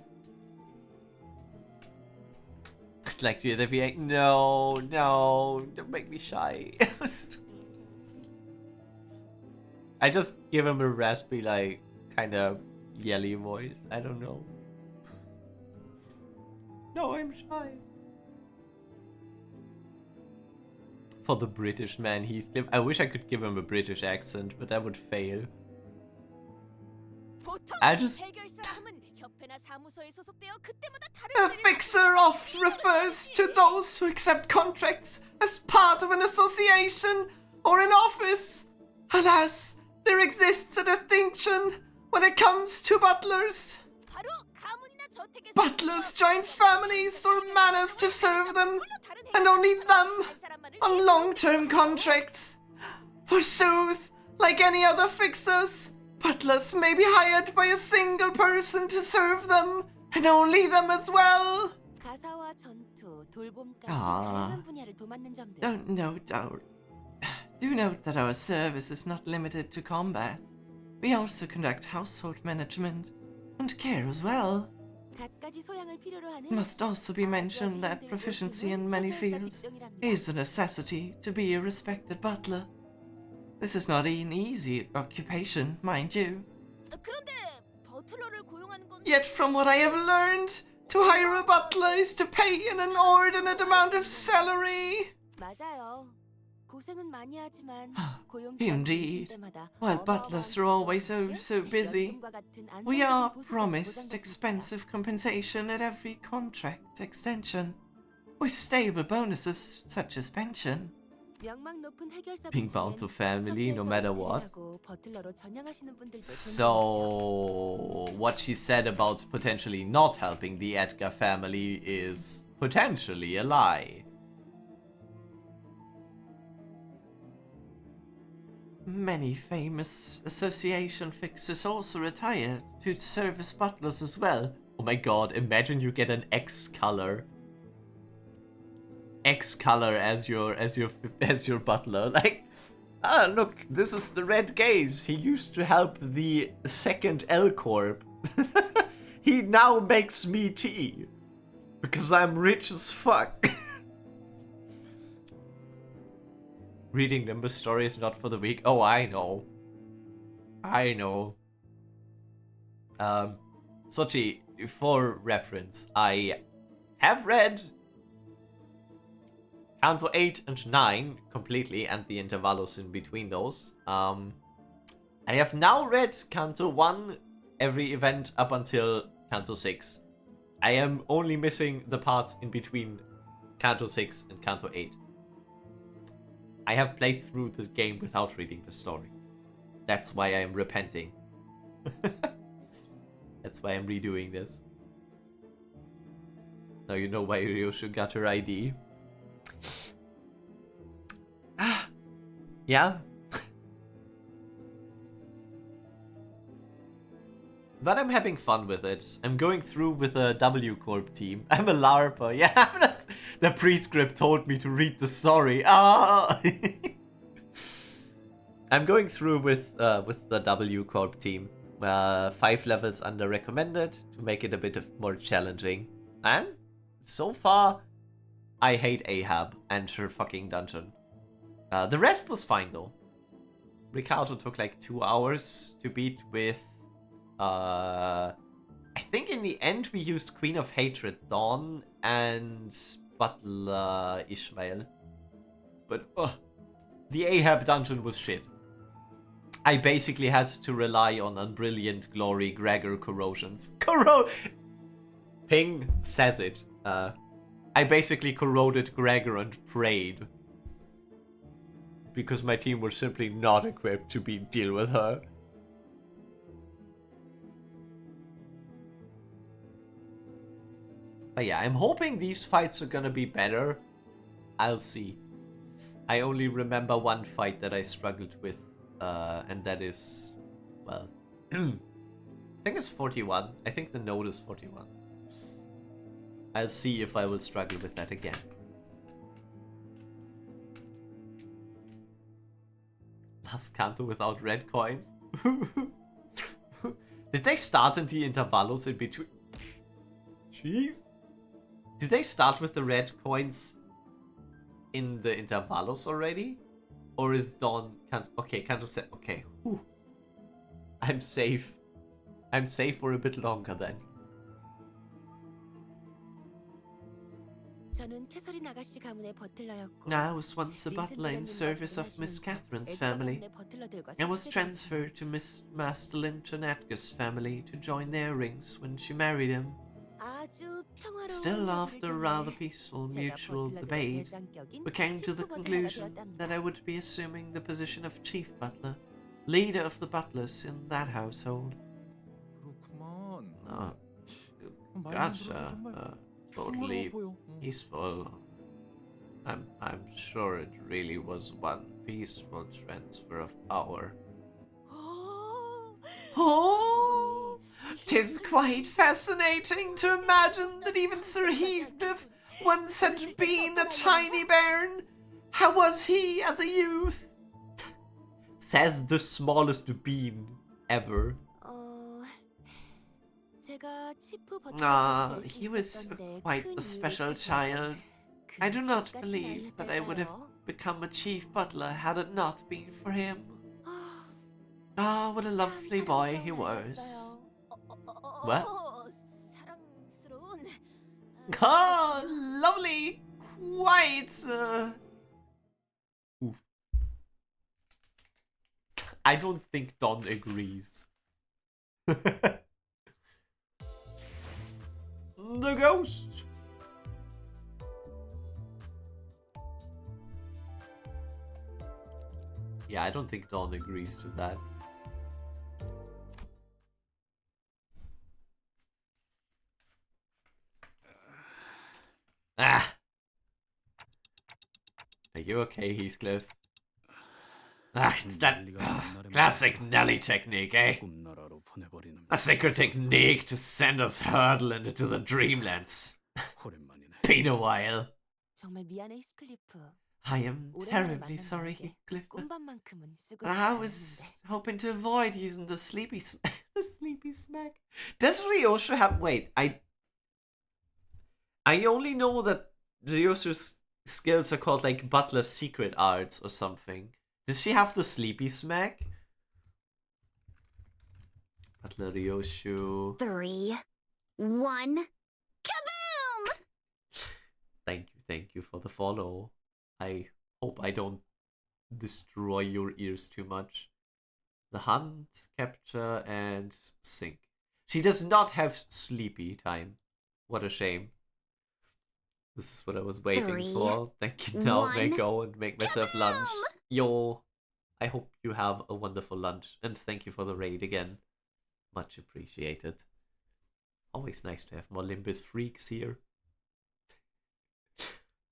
I'd like to hear the V8. No, no, don't make me shy. I just give him a raspy, like, kind of yelly voice. I don't know. No, I'm shy. For the British man, Heathcliff. I wish I could give him a British accent, but that would fail. I just... A fixer oft refers to those who accept contracts as part of an association or an office. Alas, there exists a distinction when it comes to butlers. Butlers join families or manors to serve them, and only them, on long-term contracts. Forsooth, like any other fixers, butlers may be hired by a single person to serve them, and only them as well. Do note that our service is not limited to combat. We also conduct household management and care as well. It must also be mentioned that proficiency in many fields is a necessity to be a respected butler. This is not an easy occupation, mind you. Yet from what I have learned, to hire a butler is to pay an inordinate amount of salary. Indeed, while butlers are always so busy, we are promised expensive compensation at every contract extension, with stable bonuses such as pension. Being bound to family no matter what. So, what she said about potentially not helping the Edgar family is potentially a lie. Many famous association fixers also retired to serve as butlers as well. Oh my god, imagine you get an X-Color. X-Color as your butler. Like, ah, look, this is the Red Gaze. He used to help the second L Corp. He now makes me tea. Because I'm rich as fuck. Reading Limbus stories not for the weak. Oh, I know. I know. Sochi, for reference, I have read Canto 8 and 9 completely, and the intervalos in between those. I have now read Canto 1, every event up until Canto 6. I am only missing the parts in between Canto 6 and Canto 8. I have played through the game without reading the story. That's why I am repenting. That's why I'm redoing this. Now you know why Ryoshu got her ID. Yeah. But I'm having fun with it. I'm going through with a W Corp team. I'm a LARPer. Yeah, the prescript told me to read the story. Ah! I'm going through with the W Corp team. 5 levels under recommended to make it a bit more challenging. And so far, I hate Ahab and her fucking dungeon. The rest was fine though. Ricardo took like 2 hours to beat with I think in the end we used Queen of Hatred Dawn and Butler Ishmael. But the Ahab dungeon was shit. I basically had to rely on Unbrilliant Glory Gregor corrosions. Ping says it. I basically corroded Gregor and prayed. Because my team were simply not equipped to deal with her. But yeah, I'm hoping these fights are gonna be better. I'll see. I only remember one fight that I struggled with, and that is, well, I think it's 41. I think the node is 41. I'll see if I will struggle with that again. Last Canto without red coins. Did they start in the intervalos in between? Jeez. Did they start with the red coins in the intervalos already? Or is Dawn... Okay, Canto said... Okay. Whew. I'm safe. I'm safe for a bit longer then. I was once a butler in service of Miss Catherine's family. I was transferred to Miss Master Linton Atgus' family to join their rings when she married him. Still, after a rather peaceful mutual debate, we came to the conclusion that I would be assuming the position of chief butler, leader of the butlers in that household. Oh, gotcha. Totally peaceful. I'm sure it really was one peaceful transfer of power. Oh! 'Tis quite fascinating to imagine that even Sir Heathcliff once had been a tiny bairn. How was he as a youth? Says the smallest bean ever. He was quite a special child. I do not believe that I would have become a chief butler had it not been for him. Ah, what a lovely boy he was. What? Ah, lovely! Quite, Oof. I don't think Don agrees. The ghost! Yeah, I don't think Don agrees to that. Ah! Are you okay, Heathcliff? Ah, it's that classic Nelly technique, eh? A secret technique to send us hurtling into the dreamlands. Been a while. I am terribly sorry, Heathcliff. I was hoping to avoid using the sleepy smack. Does Ryosha have... Wait, I only know that Ryosha's skills are called like Butler's Secret Arts or something. Does she have the sleepy smack? Butler Ryoshu. 3, 1, kaboom! Thank you for the follow. I hope I don't destroy your ears too much. The hunt, capture, and sink. She does not have sleepy time. What a shame. This is what I was waiting for. Thank you. Now I may go and make myself lunch. Yo, I hope you have a wonderful lunch. And thank you for the raid again. Much appreciated. Always nice to have more Limbus freaks here.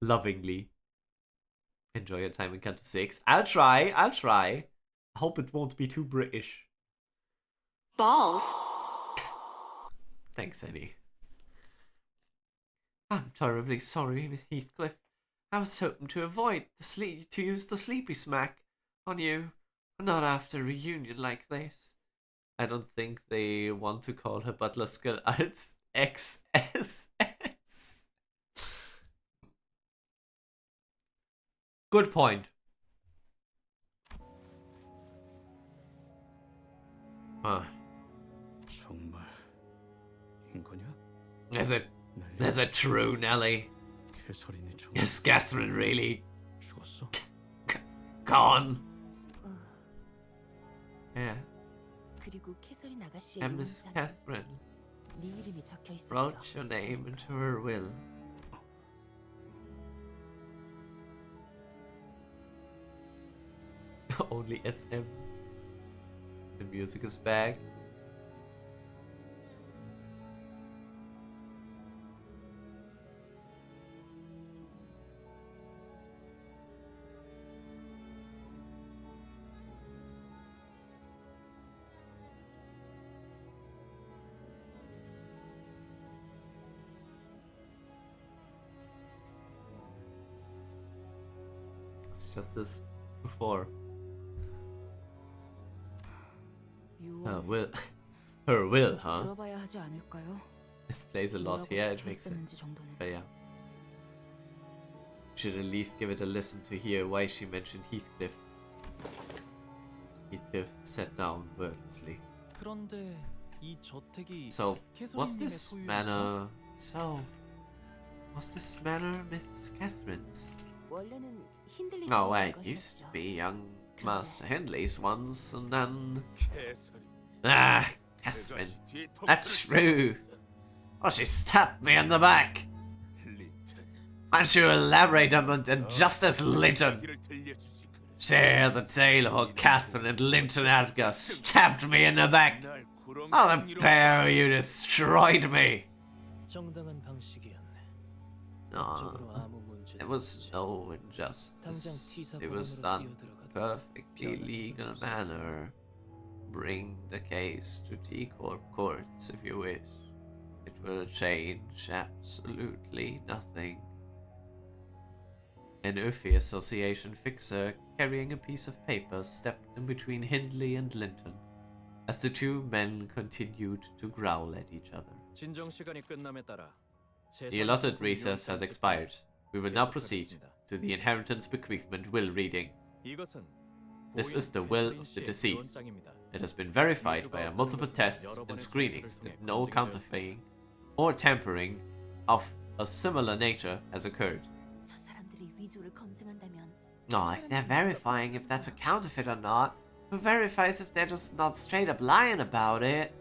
Lovingly. Enjoy your time in Canto 6. I'll try. I hope it won't be too British. Balls. Thanks, Annie. I'm terribly sorry, Miss Heathcliff. I was hoping to avoid to use the sleepy smack on you, but not after a reunion like this. I don't think they want to call her butler skill arts XSS. Good point. 정말 Is it true, Nellie? Is Catherine really gone? Yeah. 그리고 캐서린 아가씨의 And Miss 용의자는 Catherine 네 이름이 적혀 있었어. wrote your name into her will. Only SM. The music is back. It's just as before. Will. Her will, huh? 들어봐야 하지 않을까요? This plays a lot here, it makes sense. But yeah. Should at least give it a listen to hear why she mentioned Heathcliff. Heathcliff sat down wordlessly. 그런데 이 저택이 So, was 캐서린님의 this 소유였나? manor... was this manor Miss Catherine's? 원래는 힌들리 Oh, it used to be young Master Hindley's once, and then... Ah, Catherine. That's true. Oh, she stabbed me in the back. Why don't you elaborate on the Justice Linton? Share the tale of how Catherine and Linton Edgar stabbed me in the back. How the pair of you destroyed me. 정당한 방식이었네. Ah, it was no injustice. It was done perfectly legal manner. Bring the case to T-Corp courts if you wish. It will change absolutely nothing. An Uffie Association fixer carrying a piece of paper stepped in between Hindley and Linton as the two men continued to growl at each other. 진정 시간이 끝남에 따라 The allotted recess has expired. We will now proceed to the inheritance bequeathment will reading. 이것은 This is the will of the deceased. It has been verified via multiple tests and screenings that no counterfeiting or tampering of a similar nature has occurred. 저 사람들이 위조를 검증한다면 No, if they're verifying if that's a counterfeit or not, who verifies if they're just not straight up lying about it?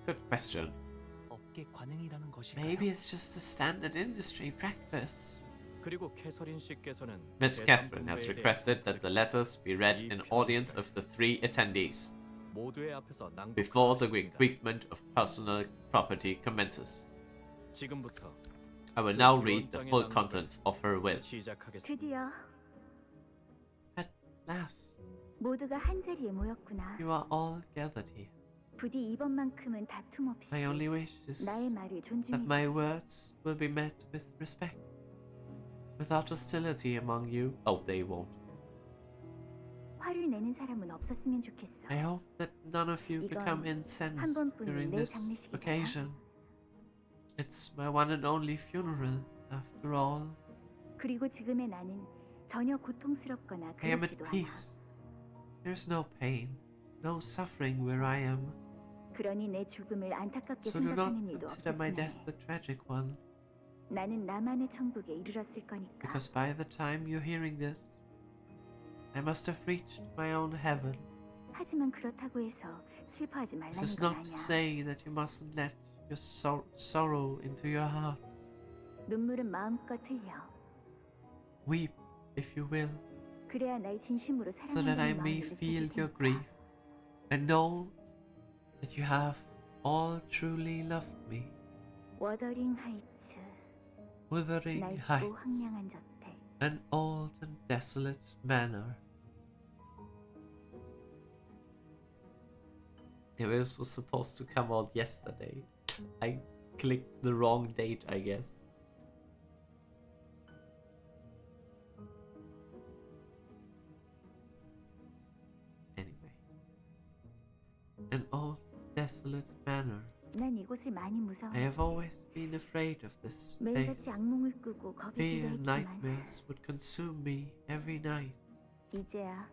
Good question. 업계 관행이라는 것일까요? Maybe it's just a standard industry practice. 그리고 캐서린 씨께서는 Miss Catherine has requested that the letters be read in audience of the three attendees 모두의 앞에서 before the bequeathment of personal property commences. 지금부터 I will now read the full contents of her will. 드디어 At last, 모두가 한 자리에 모였구나. you are all gathered here. 부디 이번만큼은 다툼 없이 My only wish is 나의 말을 that my 존중해. words will be met with respect. Without hostility among you. Oh, they won't. 화를 내는 사람은 없었으면 좋겠어. I hope that none of you become incensed during this occasion. It's my one and only funeral, after all. 그리고 지금의 나는 전혀 고통스럽거나 I am at 그렇지도 않아. peace. There's no pain, no suffering where I am. 그러니 내 죽음을 안타깝게 So do not 생각하는 일도 consider my 없었으면 death 해. a tragic one, 나는 나만의 천국에 이르렀을 거니까. because by the time you're hearing this, I must have reached my own heaven. 하지만 그렇다고 해서 슬퍼하지 This 말라는 is 건 not to 아니야. say that you mustn't let your sorrow into your hearts. 눈물은 마음껏 흘려. Weep, if you will, 그래야 날 진심으로 so that I 사랑한다는 may 마음을 feel 느껴질 your 테니까. grief and know that you have all truly loved me. 워더링 하이츠, Wuthering 낡고 heights, 황량한 저택. an old and desolate manor. This was supposed to come out yesterday. I clicked the wrong date, I guess. Anyway. An old, desolate manor. 난 이곳을 많이 무서워. I have always been afraid of this place. 매일같이 악몽을 꾸고 겁이 Fear 들어 and 있지만 nightmares would consume me every night. 이제야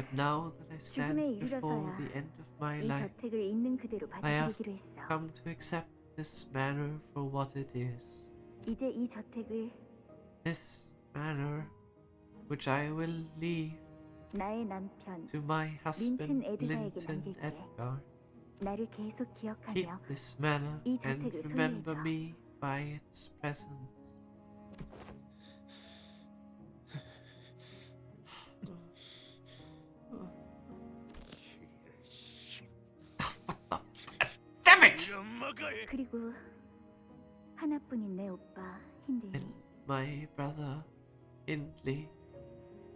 But now that I stand 죽음에 before 이르러서야 the end of my 이 life, 저택을 있는 그대로 I have 받아들이기로 했어. come to accept this manor for what it is. 이제 이 저택을 This manor, which I will leave 나의 남편 to my husband 린튼 에드가에게 Linton 남길게. Edgar. 나를 계속 Keep 기억하며 this manor 이 and 저택을 remember 소유해줘. me by its presence. Damn it! 그리고 하나뿐인 내 오빠 힌들리. And my brother Hindley,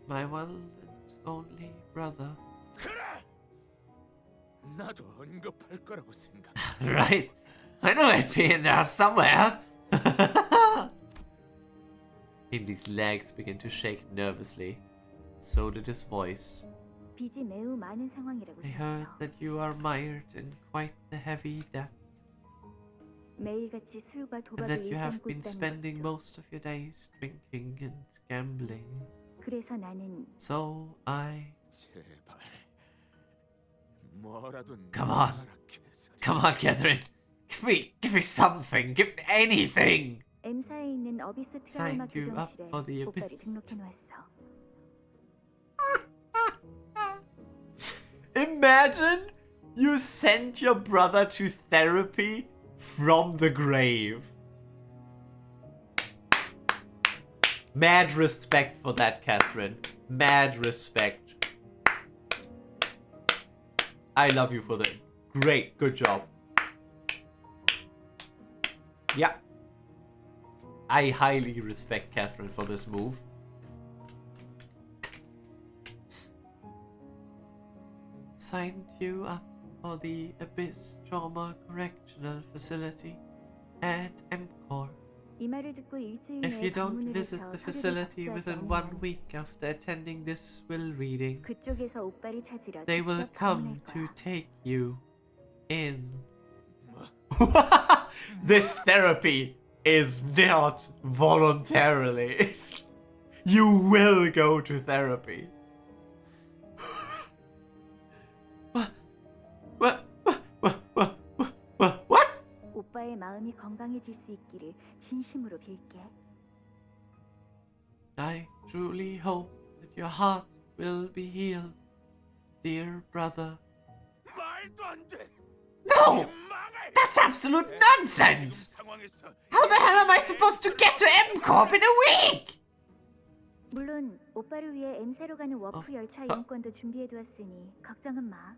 my one and only brother. 나도 언급할 거라고 생각. Right. I know it'd be in there somewhere. Hindley's legs begin to shake nervously. So did his voice. 빚이 매우 많은 상황이라고 I heard 생각해요. that you are mired in quite the heavy debt, 매일같이 술과 and 도박을 that you have 일삼고 been 있다는 spending 것도. most of your days drinking and gambling. 그래서 나는 So I... 제발 뭐라도 Come on. Come on, Catherine. Give me something. Give me anything. M사에 있는 어비스 트라우마 Signed you up 교정실에 for the 오빠를 abyss. 등록해 놓았어. Imagine you sent your brother to therapy from the grave. Mad respect for that, Catherine. Mad respect. I love you for that. Great, good job. Yeah. I highly respect Catherine for this move. Signed you up for the Abyss Trauma Correctional Facility at MCOR. 이 말을 듣고 일주일 If 내에 you don't 방문을 visit 해서 the 서류를 facility 접수하지 within 않으면 1 week after attending this will reading, 그쪽에서 오빠를 찾으러 they will 직접 come 방문할 to 거야. take you in. This therapy is not voluntarily. You will go to therapy. What? 오빠의 마음이 건강해질 수 있기를 진심으로 빌게. I truly hope that your heart will be healed, dear brother. 말도 안 돼. No! That's absolute nonsense! How the hell am I supposed to get to M-Corp in a week? 물론 오빠를 위해 M사로 가는 워프 열차 이용권도 준비해두었으니 걱정은 마.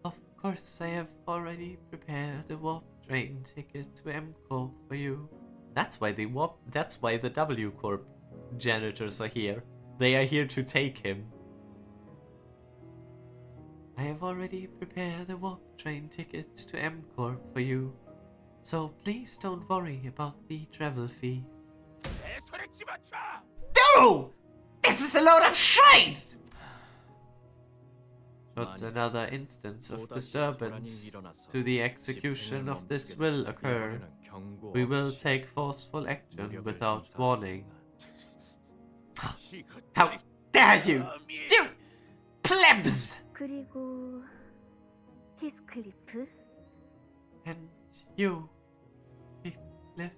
Of course, I have already prepared a warp train ticket to M-Corp for you. That's why the W Corp janitors are here. They are here to take him. I have already prepared a warp train ticket to M-Corp for you. So please don't worry about the travel fees. No! This is a load of shite! Should another instance of disturbance to the execution of this will occur, we will take forceful action without warning. How dare you! You plebs! 그리고 히스클리프? And you, Heathcliff.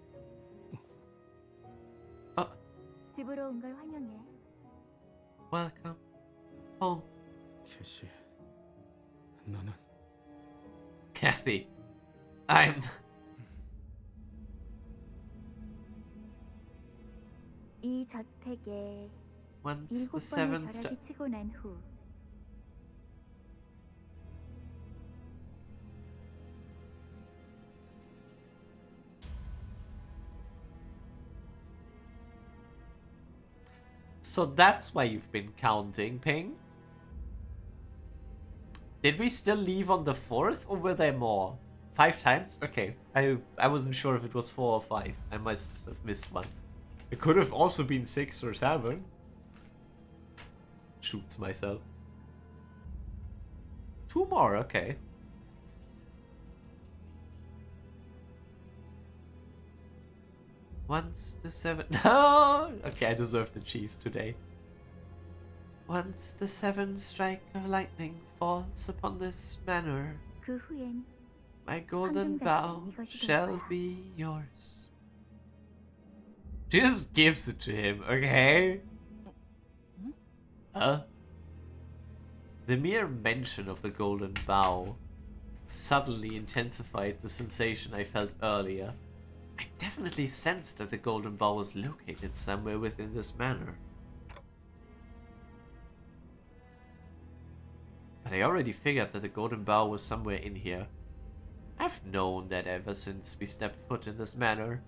집으로 온 걸 환영해. Welcome home. 캐시, 나는 Kathy, I'm... 이 저택에 Once the 7번의 seventh star... 벼락이 치고 난 후 So that's why you've been counting, Ping? Did we still leave on the 4th, or were there more? 5 times? Okay, I wasn't sure if it was 4 or 5. I must have missed one. It could have also been 6 or 7. Shoots myself. 2 more, okay. Once the 7th... No! Okay, I deserve the cheese today. Once the 7th strike of lightning falls upon this manor, 그 후엔 my golden 황금같이 bow 이것이 될 shall 거야. be yours. She just gives it to him, okay? Huh? The mere mention of the golden bow suddenly intensified the sensation I felt earlier. I definitely sensed that the golden bow was located somewhere within this manor. But I already figured that the golden bow was somewhere in here. I've known that ever since we stepped foot in this manor.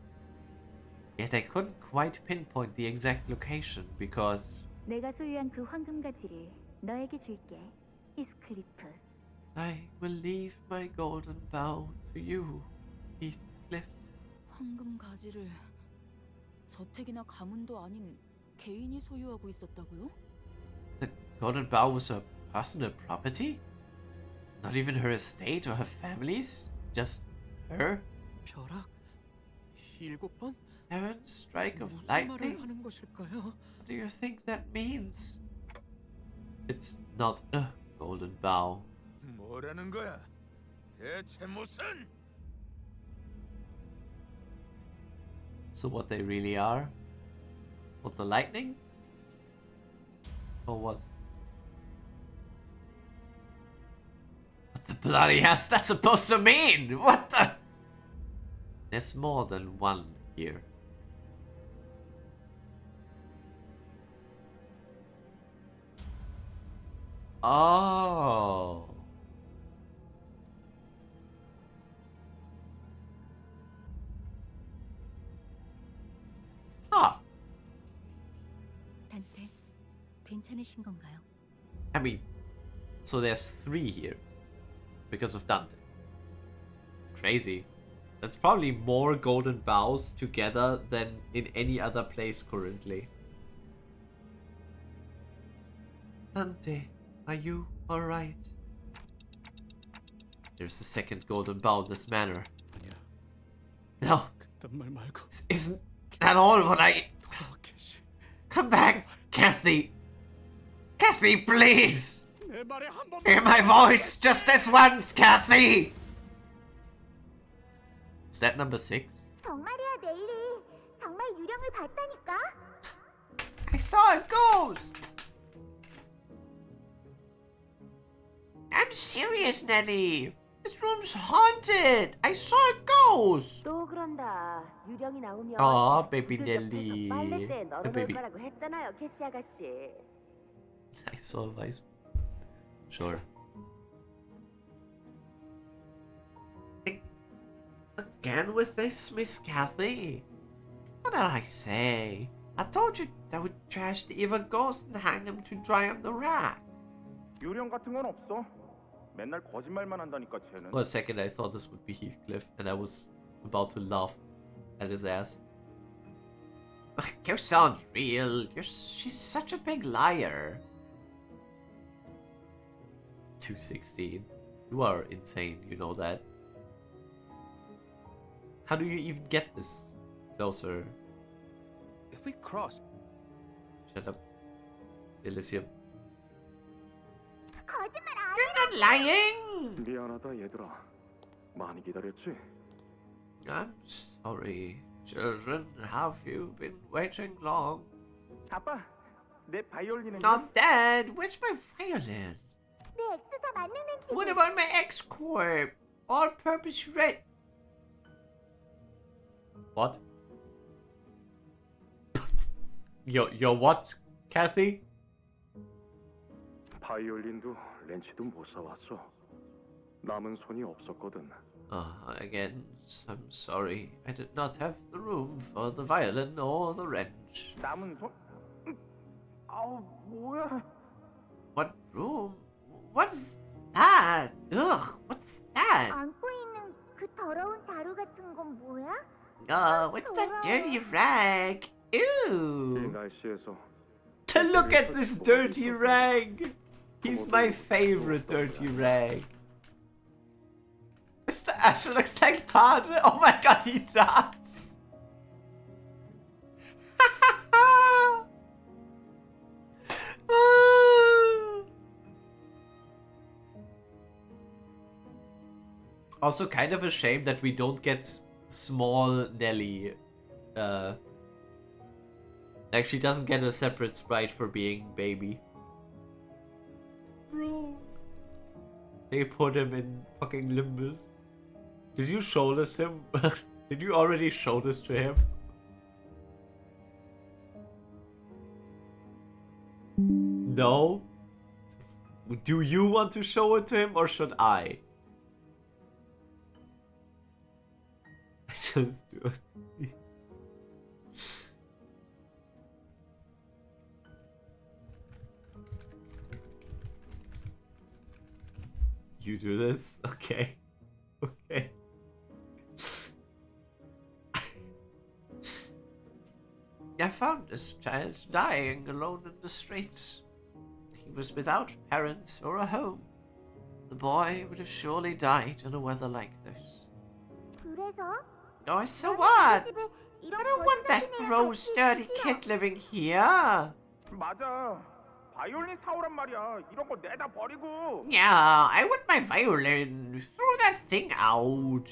Yet I couldn't quite pinpoint the exact location because 내가 소유한 그 황금 가지를 너에게 줄게. 히스클리프. I will leave my golden bow to you, Heathcliff. 황금 가지를 저택이나 가문도 아닌 개인이 소유하고 있었다고요? The golden bow was her personal property? Not even her estate or her family's? Just her? 벼락 7번? 7th strike of 무슨 lightning? 말을 하는 것일까요? What do you think that means? It's not a golden bow. 뭐라는 거야? 대체 무슨? So what they really are? What, the lightning? Or what? What the bloody hell's that supposed to mean? What the? There's more than one here. Oh. Huh. 단테, 괜찮으신 건가요? I mean, so there's 3 here because of Dante. Crazy. That's probably more golden bows together than in any other place currently. Dante, are you alright? There's a second golden bow in this manor. No. Isn't that all what I... Come back, Kathy. Kathy, please! Hear my voice just this once, Kathy! Is that number 6? 정말이야, 내일이. 정말 유령을 봤다니까. I saw a ghost! I'm serious, Nelly. This room's haunted. I saw a ghost. 또 그런다. 유령이 나오면 Aw, baby 구슬 Nelly. 옆에서 빨래대에 널어놓을 baby. 거라고 했잖아요, 캐시 아가씨. I saw a vice. Sure. Again with this, Miss Kathy? What did I say? I told you I would trash the evil ghost and hang him to dry on the rack. 유령 같은 건 없어. 맨날 거짓말만 한다니까 쟤는. For a second I thought this would be Heathcliff and I was about to laugh at his ass. You sound real. She's such a big liar. 216. You are insane, you know that. How do you even get this closer? If we cross... Shut up, Elysium. 거짓말 You're not lying! 미안하다 얘들아. 많이 기다렸지? I'm sorry, children. Have you been waiting long? 아빠, 내 바이올린은. Not Dad. Where's my violin? 내 엑스사 만능 렌치. What about my X-Corp? All-purpose red. What? Your what, Kathy? 바이올린도 렌치도 못 사왔어. 남은 손이 없었거든. Again, I'm sorry. I did not have the room for the violin or the wrench. 남은 손? 아우, 뭐야? What room? What's that? Ugh, what's that? 안고 있는 그 더러운 자루 같은 건 뭐야? What's that dirty rag? 이 Ew! 날씨에서 Look at this dirty rag! He's my favorite dirty rag. Mr. Ash looks like Padre. Oh my god, he does! Also kind of a shame that we don't get small Nelly. Like she doesn't get a separate sprite for being baby. Bro. They put him in fucking Limbus. Did you show this him? Did you already show this to him? No? Do you want to show it to him or should I? Just do it. You do this? Okay. Okay. I found this child dying alone in the streets. He was without parents or a home. The boy would have surely died in a weather like this. Oh, so what? I don't want that gross, dirty kid living here. 맞아. 바이올린 사오란 말이야. 이런 거 내다 버리고. Yeah, I want my violin. Throw that thing out.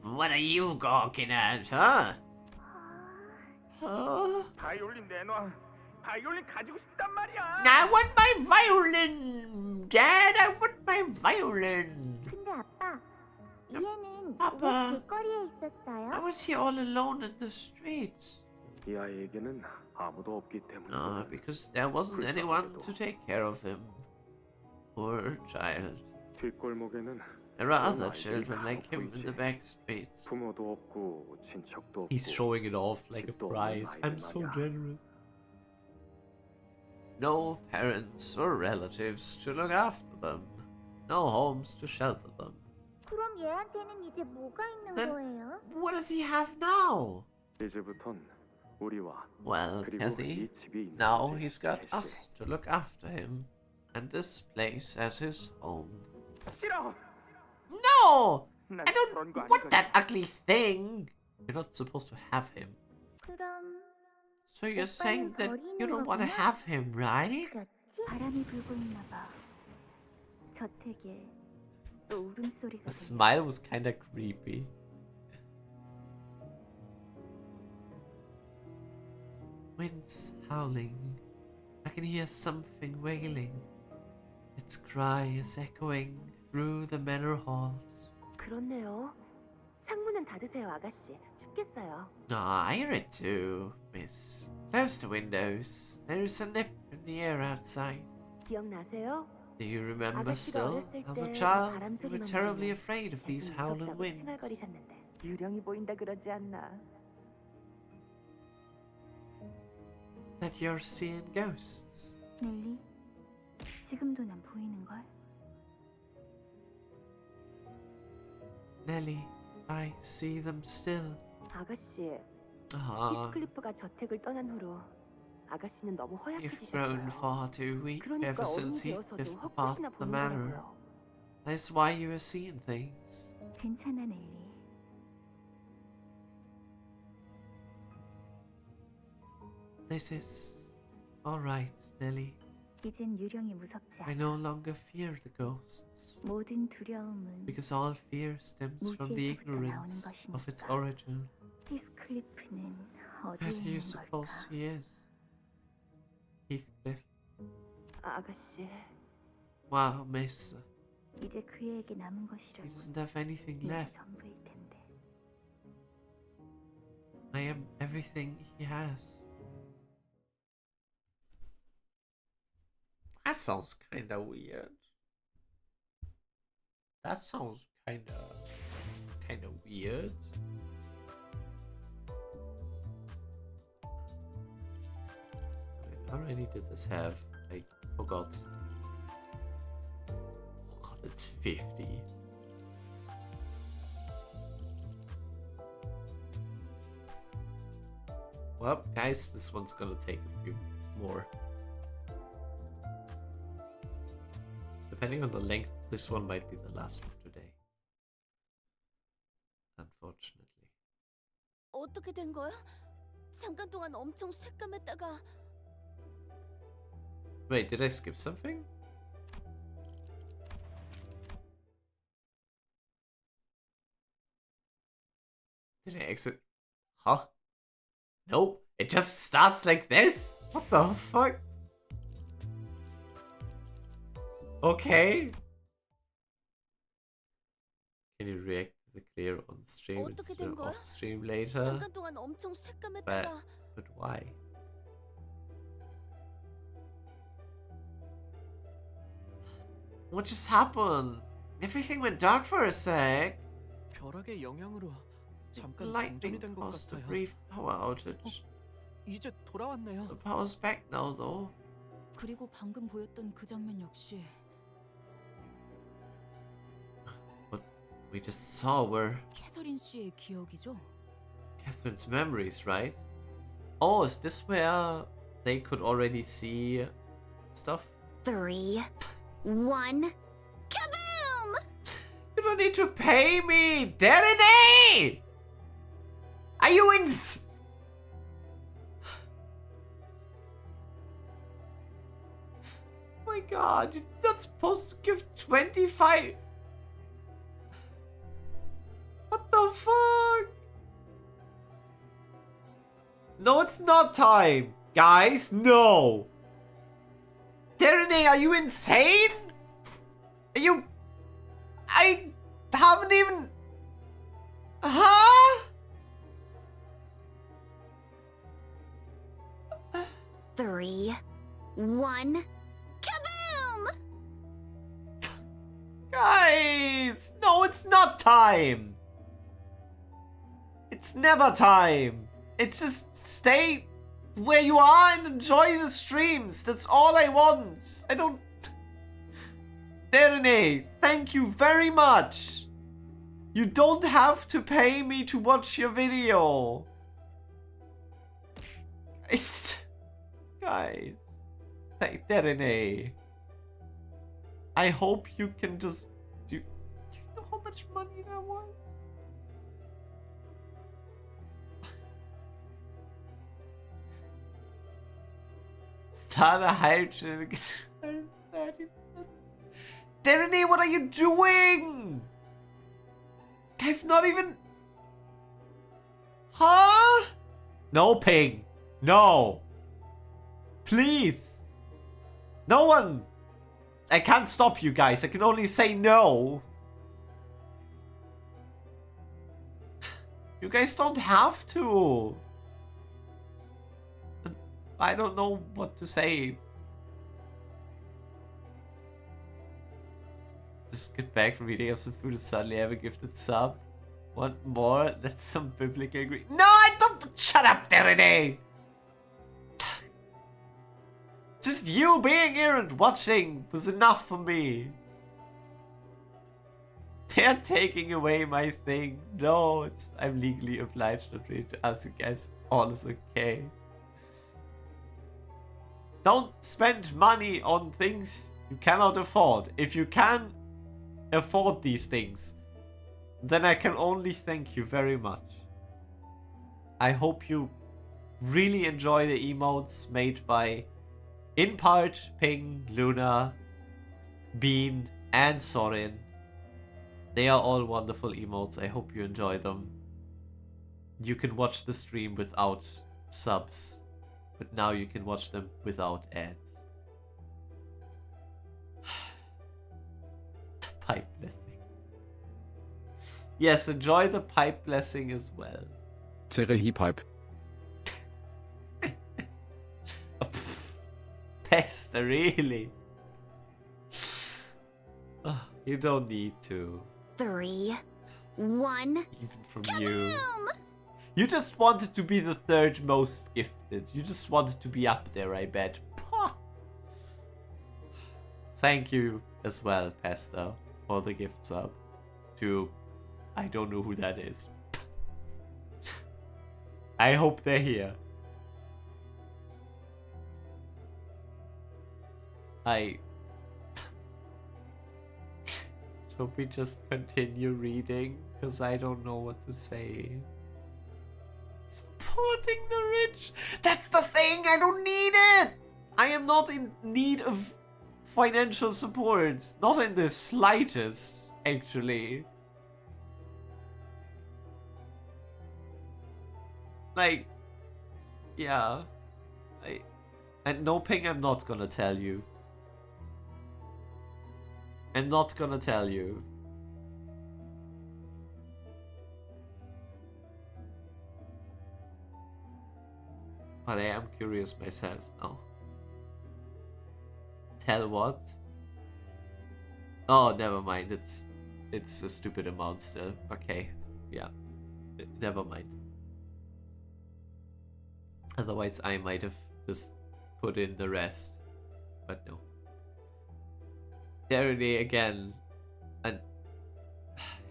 What are you gawking at, huh? 바이올린 내놔. 바이올린 가지고 싶단 말이야. I want my violin, Dad. I want my violin. 근데 아빠, 얘는 Papa, 왜 길거리에 있었어요? I was here all alone in the streets. 이 아이에게는 아무도 없기 때문에. Because there wasn't anyone to take care of him. Poor child. 뒷골목에는 There are other children like him in the back streets. 부모도 없고 친척도 없고. He's showing it off like a prize. I'm so generous. No parents or relatives to look after them. No homes to shelter them. 그럼 얘한테는 이제 뭐가 있는 Then 거예요? what does he have now? 이제부턴 우리와 Well, 그리고 Kathy, 이 집이 있는 now 곳에 he's got 계시대. us to look after him. And this place as his home. 싫어. No! 난 I don't 그런 거 want 아니거든. that ugly thing! You're not supposed to have him. 그럼 So you're saying that 버리는 you don't want to 거구나? have him, right? 그렇지? 바람이 불고 있나 봐. 저택에 또 울음소리가 The smile was kinda creepy. Wind's howling. I can hear something wailing. Its cry is echoing through the manor halls. 그렇네요. 창문은 닫으세요, 아가씨. 춥겠어요. Ah, I hear it too, miss. Close the windows. There's a nip in the air outside. 기억나세요? Do you remember 아가씨가 still? 어렸을 As a 때 child, 바람 you were 소리만 terribly 들으면 afraid of these howling 무섭다고 winds. 칭얼거리셨는데 유령이 보인다 그러지 않나? That you're seeing ghosts. 넬리, 지금도 난 보이는 걸. Nelly, I see them still. 아가씨, Ah, 히스클리프가 저택을 떠난 후로 아가씨는 너무 you've grown 허약해지셨어요. far too weak 그러니까 ever since 어른이 Heathcliff 되어서도 departed 헛것이나 the manor. 보이더라고요. That's why you are seeing things. 괜찮아, 넬리. This is alright, Nelly. 이젠 유령이 무섭지 I 않아. no longer fear the ghosts. 모든 두려움은 Because all fear stems from the ignorance of its origin. 히스클리프는 Where 어디에 do you 있는 suppose 걸까? he is? Heathcliff. 아가씨, Wow, miss. 이제 그에게 남은 He 것이라고 doesn't have anything 내가 left. 전부일 텐데. I am everything he has. That sounds kinda weird. That sounds kinda weird. Wait, how many did this have? I forgot. God, it's 50. Well, guys, this one's gonna take a few more. Depending on the length, this one might be the last one today. Unfortunately. 어떻게 된 거야? 잠깐 동안 엄청 새까맸다가 Wait, did I skip something? Did I exit? Huh? Nope. It just starts like this? What the fuck? Okay. Can you react to the clear on stream 어떻게 instead 된 of 거야? off stream later? 잠깐 동안 엄청 새까맸다가 But why? What just happened? Everything went dark for a sec. 벼락의 영향으로 잠깐 Lightning 정전이 된 것 caused a 같아요. brief power outage. 이제 돌아왔네요. The power's back now, though. 그리고 방금 보였던 그 장면 역시 What we just saw were 캐서린 씨의 기억이죠? Catherine's memories, right? Oh, is this where they could already see stuff? 3, 1, kaboom! You don't need to pay me, Darren! Are you Oh my god, you're not supposed to give 25. What the fuck? No, it's not time. Guys, no. Darren, are you insane? Are you... I haven't even... Huh? 3, 1, kaboom! Guys, no, it's not time. It's never time. It's just stay where you are and enjoy the streams. That's all I want. I don't... Darren, thank you very much. You don't have to pay me to watch your video. It's... Guys. Darren, I hope you can just... Do you know how much money that was? Start a hype channel. Darren, what are you doing? I've not even... Huh? No, Ping. No. Please. No one. I can't stop you guys. I can only say no. You guys don't have to. I don't know what to say. Just get back from eating up some food and suddenly have a gifted sub. Want more? That's some biblical agree. No, I don't. Shut up, Darren. Just you being here and watching was enough for me. They're taking away my thing. No, I'm legally obliged not really to ask you guys if all is okay. Don't spend money on things you cannot afford. If you can afford these things, then I can only thank you very much. I hope you really enjoy the emotes made by, in part, Ping, Luna, Bean, and Sorin. They are all wonderful emotes. I hope you enjoy them. You can watch the stream without subs, but now you can watch them without ads. The pipe blessing. Yes, enjoy the pipe blessing as well. Terehi pipe. Pester, really? Oh, you don't need to. 3, 1. Even from you. You just wanted to be the third most gifted. You just wanted to be up there, I bet. Pah. Thank you as well, Pester, for the gift sub. To... I don't know who that is. I hope they're here. Should we just continue reading? Because I don't know what to say. Supporting the rich! That's the thing! I don't need it! I am not in need of financial support. Not in the slightest, actually. Like, yeah. And no ping, I'm not gonna tell you. I'm not gonna tell you. But I am curious myself now. Tell what? Oh, never mind. It's a stupid amount still. Okay, yeah. Never mind. Otherwise, I might have just put in the rest, but no. Darity again, and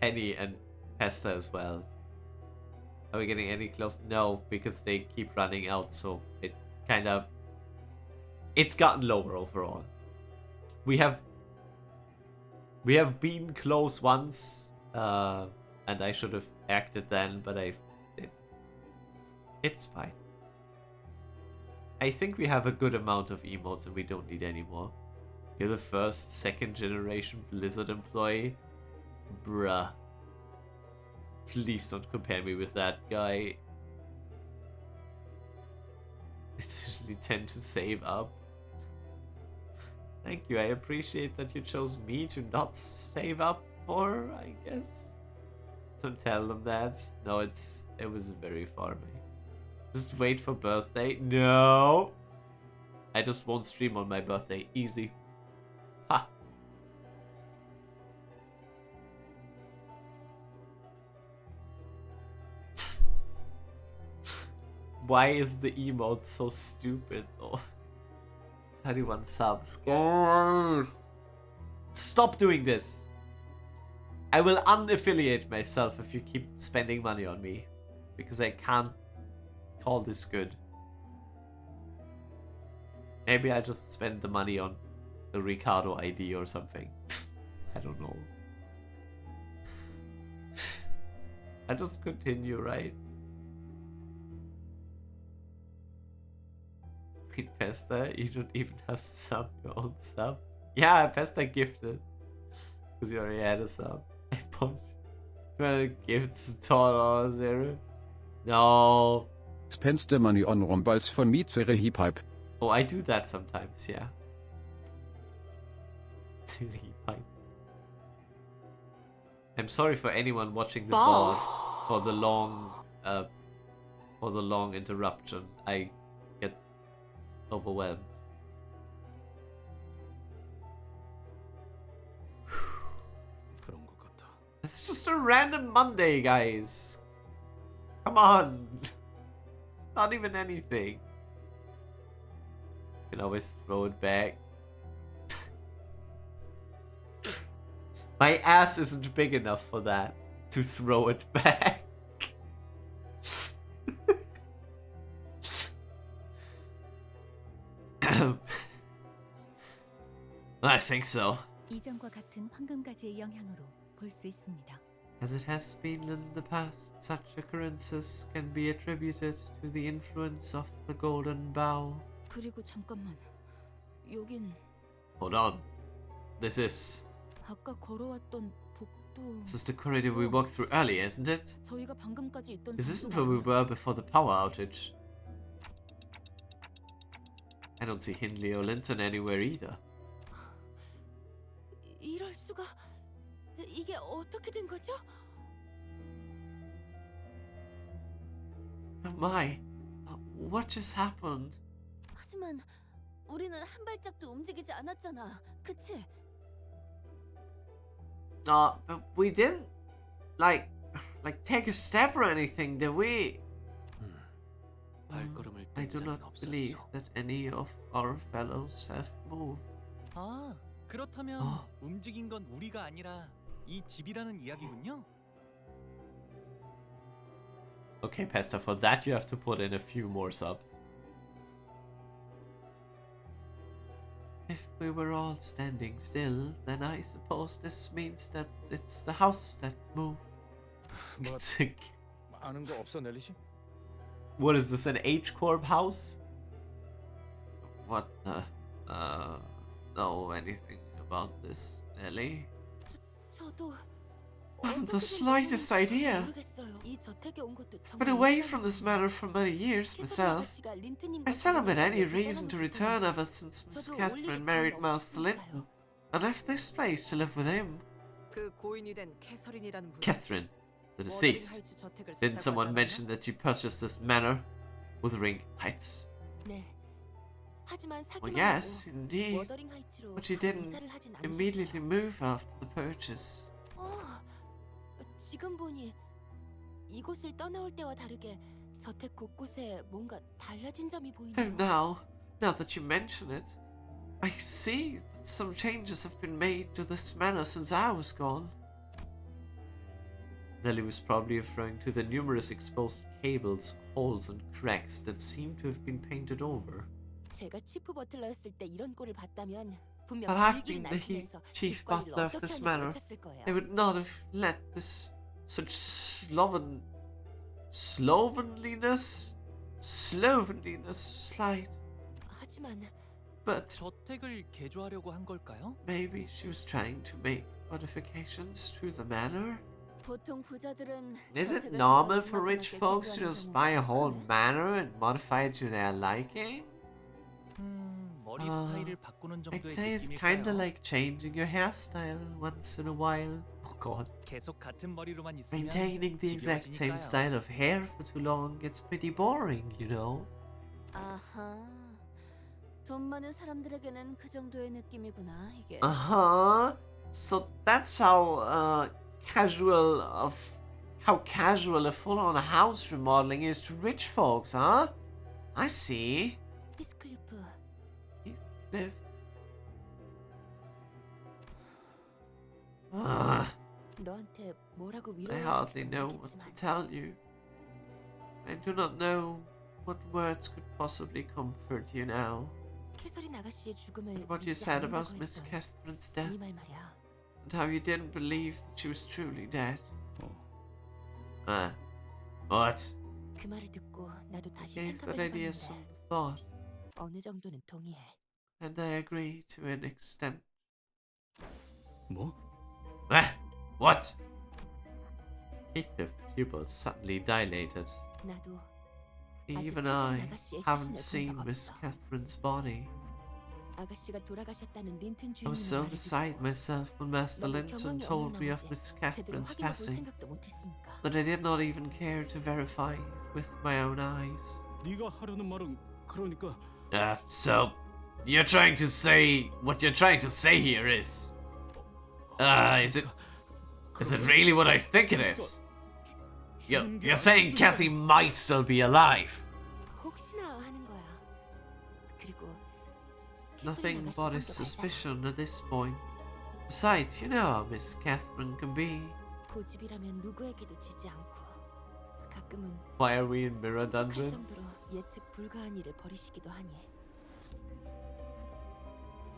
Henny and Pesta as well. Are we getting any close? No, because they keep running out, so it kind of... It's gotten lower overall. We have been close once, and I should have acted then, but it's fine. I think we have a good amount of emotes and we don't need any more. You're the first, second generation Blizzard employee? Bruh. Please don't compare me with that guy. It's usually tend to save up. Thank you, I appreciate that you chose me to not save up for, I guess. Don't tell them that. No, it was very far away. Just wait for birthday. No! I just won't stream on my birthday. Easy. Ha! Why is the emote so stupid though? 31 subs. Stop doing this! I will unaffiliate myself if you keep spending money on me. Because I can't call this good. Maybe I just spend the money on the Ricardo ID or something. I don't know. I just continue, right? Wait, Pesta, you don't even have sub, your own sub? Yeah, Pesta gifted. Because you already had a sub. I bought 200 gifts, $0. No. Spends the money on Rumbles von Miezere Hip Hype. Oh, I do that sometimes, yeah. I'm sorry for anyone watching the Balls. boss for the long interruption. I get overwhelmed. It's just a random Monday, guys. Come on. It's not even anything. You can always throw it back. My ass isn't big enough for that. To throw it back. I think so. 이전과 같은 황금가지의 영향으로 볼 수 있습니다. As it has been in the past, such occurrences can be attributed to the influence of the golden bough. 그리고 잠깐만. 여긴 Hold on. This is 아까 걸어왔던 복도. This is the corridor we walked through earlier, isn't it? 저희가 방금까지 있던 This isn't 장소가 where we 아니야. were before the power outage. I don't see Hindley or Linton anywhere either. 이럴 수가. 이게 어떻게 된 거죠? Oh my. What just happened? 하지만 우리는 한 발짝도 움직이지 않았잖아. 그치? But we didn't like take a step or anything, did we? 발걸음을 I 뗀 do 적은 not believe 없었어. that any of our fellows have moved. 아, 그렇다면 움직인 건 우리가 아니라 이 집이라는 이야기군요. Okay, Pesta, for that you have to put in a few more subs. If we were all standing still, then I suppose this means that it's the house that moved. 뭐 아는 거 없어, 넬리 씨? What is this, an H-Corp house? What the... know anything about this, Ellie? 저도 I haven't the slightest idea. 모르겠어요. 이 저택에 온 것도 I've been 정말 away from this manor for many years myself. 아가씨가 린트님과 I seldom had any 결혼했을 때 reason to return ever since Miss Catherine married Master Linton and left this place to live with him. 그 고인이 된 캐서린이라는 분. Catherine, the deceased. Didn't someone mention that you purchased this manor, Wuthering Heights? 네. 하지만 Well, 사기만 yes, 하고 indeed. 워더링 하이츠로 But you didn't 이사를 하진 immediately 않으셨어요. move after the purchase. 지금 보니 이곳을 떠나올 때와 다르게 저택 곳곳에 뭔가 달라진 점이 Oh, 보이네요. now that you mention it, I see that some changes have been made to this manor since I was gone. Nellie was probably referring to the numerous exposed cables, holes, and cracks that seem to have been painted over. 제가 치프 버틀러였을 때 이런 꼴을 봤다면 분명 Had I 불길이 been the 날리면서 chief 집 관리를 butler of 어떻게 this 하냐고 manor, 외쳤을 거예요. they would not have let this such slovenliness slide. 하지만 But 저택을 개조하려고 한 걸까요? maybe she was trying to make modifications to the manor. 보통 부자들은 Is it 저택을 normal 사서 for rich 음악스럽게 folks to 개조하는 just 경우가 buy a whole 많아요. manor and modify it to their liking? 머리 스타일을 바꾸는 I'd 정도의 say it's kinda 느낌일까요? like changing your hairstyle once in a while. Oh god. 계속 같은 머리로만 있으면 Maintaining the exact same 지겨워지니까요. style of hair for too long gets pretty boring, you know? 아하. 돈 많은 사람들에게는 그 정도의 느낌이구나, 이게. Uh-huh. So that's how casual a full-on house remodeling is to rich folks, huh? I see. 히스클리프. Liv. Ah, 너한테 뭐라고 I 위로해야 hardly 할지도 know what to 모르겠지만 tell you. I do not know what words could possibly comfort you now. 캐서린 아가씨의 죽음을 What you 믿지 said about 않는다고 Miss 했던 Catherine's death, 이 말 말이야. and how you didn't believe that she was truly dead. What? 그 말을 듣고 나도 다시 Gave that 생각을 idea 해봤는데 some thought, 어느 정도는 동의해. and I agree to an extent. 뭐? What? Heathcliff's pupils suddenly dilated. 나도 Even I haven't seen Miss Catherine's body. 아가씨가 돌아가셨다는 린튼 I was so 주인님의 말을 beside myself when Master 너무 Linton 경황이 told 없는 me of 나머지 Miss 제대로 Catherine's 확인해볼 passing 생각도 못했으니까. that I did not even care to verify it with my own eyes. 네가 하려는 말은 그러니까 So, you're trying to say what you're trying to say here is it really what I think it is? You're saying Kathy might still be alive? 혹시나 하는 거야. 그리고 Nothing but a suspicion at this point. Besides, you know how Miss Catherine can be. 고집이라면 누구에게도 지지 않고 가끔은 Why are we in Mirror 심각할 Dungeon? 정도로 예측 불가한 일을 벌이시기도 하니.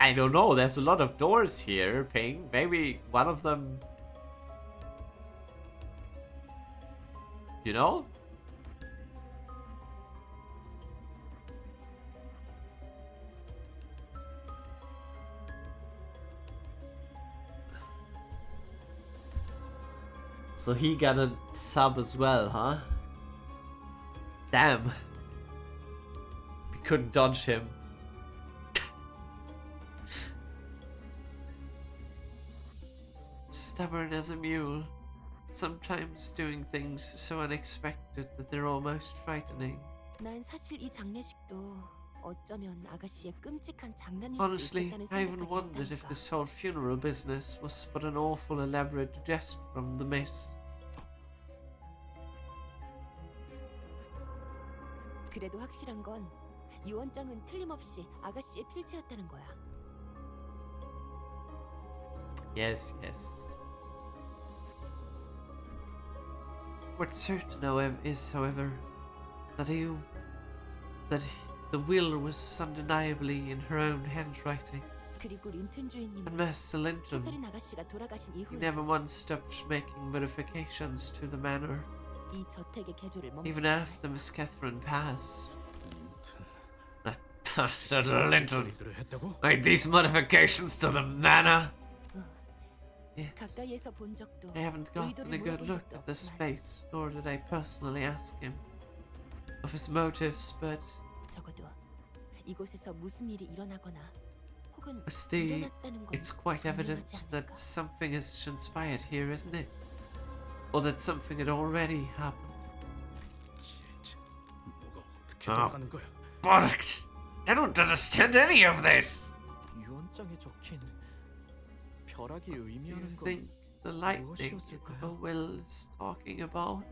I don't know, there's a lot of doors here, Ping. Maybe one of them... You know? So he got a sub as well, huh? Damn. We couldn't dodge him. Stubborn as a mule, sometimes doing things so unexpected that they're almost frightening. 난 사실 이 장례식도 어쩌면 아가씨의 끔찍한 장난일 수도 Honestly, 있겠다는 I even 생각까지 wondered if 했다니까. this whole funeral business was but an awful elaborate jest from the miss. 그래도 확실한 건 유언장은 틀림없이 아가씨의 필체였다는 거야. Yes, yes. What's certain, however, that the will was undeniably in her own handwriting. 그리고 린튼 주인님은 And Master Linton, 캐서린 아가씨가 돌아가신 he 이후에 never once stopped making modifications to the manor, 이 저택의 개조를 even 멈추지 after 않았어. Miss Catherine passed. That bastard Linton made these modifications to the manor. Yes. 가까이에서 본 적도 I haven't gotten a good look at this place, nor did I personally ask him of his motives, but 적어도 이곳에서 무슨 일이 일어나거나 혹은 still, 일어났다는 건 it's quite evident 분명하지 that 않을까? something has transpired here, isn't it? Or that something had already happened. 뭐가 어떻게 돌아가는 거야? Bollocks! I don't understand any of this! 유언장에 적힌 벼락이 Do you 의미하는 건 think the lightning 무엇이었을까요? Will is talking about?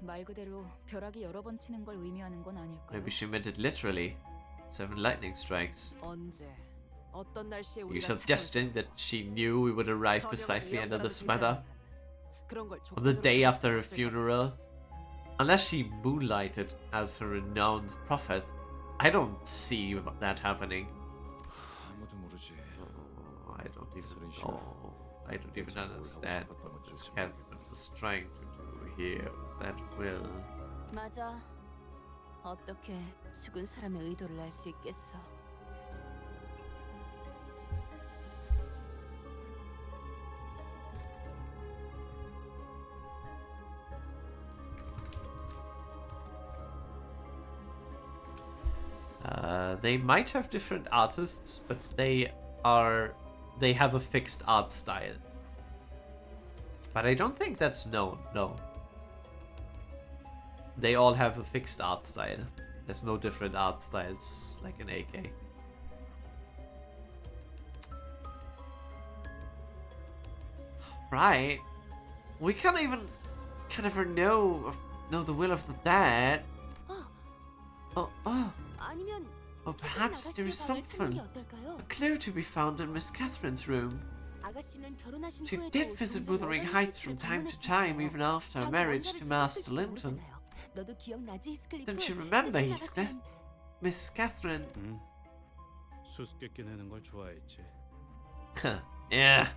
말 그대로 벼락이 여러 번 치는 걸 의미하는 건 아닐까요? Maybe she meant it literally. 7 lightning strikes. 언제 어떤 날씨에 You're 우리가 suggesting that she knew we would arrive precisely under this weather? 그런 걸 On the 조건으로 day 삼을 after 수 her 없을까? funeral? Unless she moonlighted as her renowned prophet, I don't see that happening. 아무도 모르지. Oh, I don't even know. I don't even understand what this Catherine was trying to do here with that will. 맞아. 어떻게 죽은 사람의 의도를 알 수 있겠어? They might have different artists, but they have a fixed art style. But I don't think that's known, no. They all have a fixed art style. There's no different art styles like an AK. Right. We can't even ever know the will of the dead. 아니면 Or perhaps there is something, a clue to be found in Miss Catherine's room. 아가씨는 결혼하신 She 후에도 did visit 종종 Wuthering 워더링 Heights from time to time, even after her marriage to Master Linton. 너도 기억나지, 스클리프? Don't you remember, 그 Heathcliff? 생각은 Miss Catherine? 수수께끼 내는 걸 좋아했지. Yeah,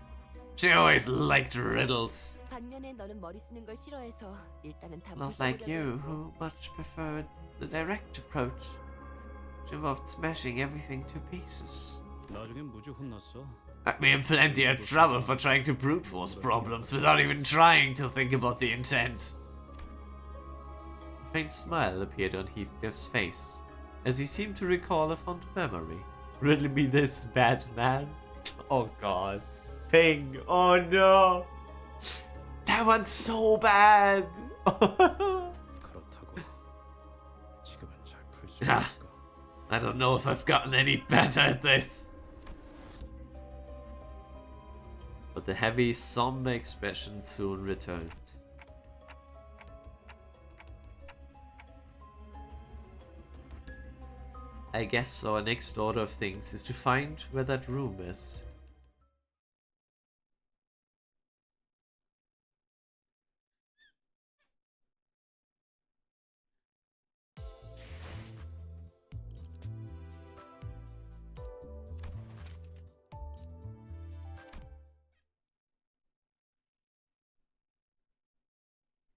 she always liked riddles. 반면에 너는 머리 쓰는 걸 싫어해서 일단은 다 Not like you, 부숴보려고 who much preferred the direct approach, which involved smashing everything to pieces. 나중엔 무지 혼났어. Got me in plenty of trouble for trying to brute force problems without even trying to think about the intent. A faint smile appeared on Heathcliff's face, as he seemed to recall a fond memory. Riddle me this, Batman. Oh god. Ping. Oh no. That one's so bad. 그렇다고 지금은 잘 풀 수 있을까? I don't know if I've gotten any better at this. But the heavy, somber expression soon returned. I guess our next order of things is to find where that room is.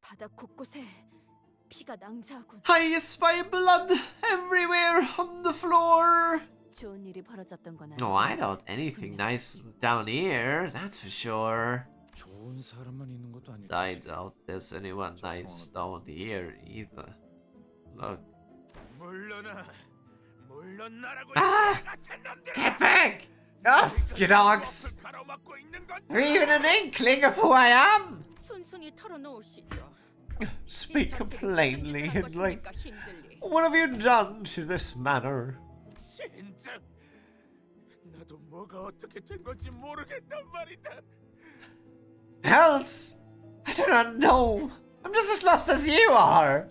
바닥 곳곳에 피가 낭자하군. I spy blood everywhere on the floor. 좋은 일이 벌어졌던 건 No, I doubt anything nice down here, that's for sure. 좋은 사람만 있는 것도 아니고. I doubt there's anyone nice down here either. Look. Get back! Off, you dogs! Have you even an inkling of who I am? 순순히 털어놓으시죠. Speak plainly, Hindley. What have you done to this manor? 진짜 나도 뭐가 어떻게 된 건지 모르겠단 말이다. Else? I do not know. I'm just as lost as you are.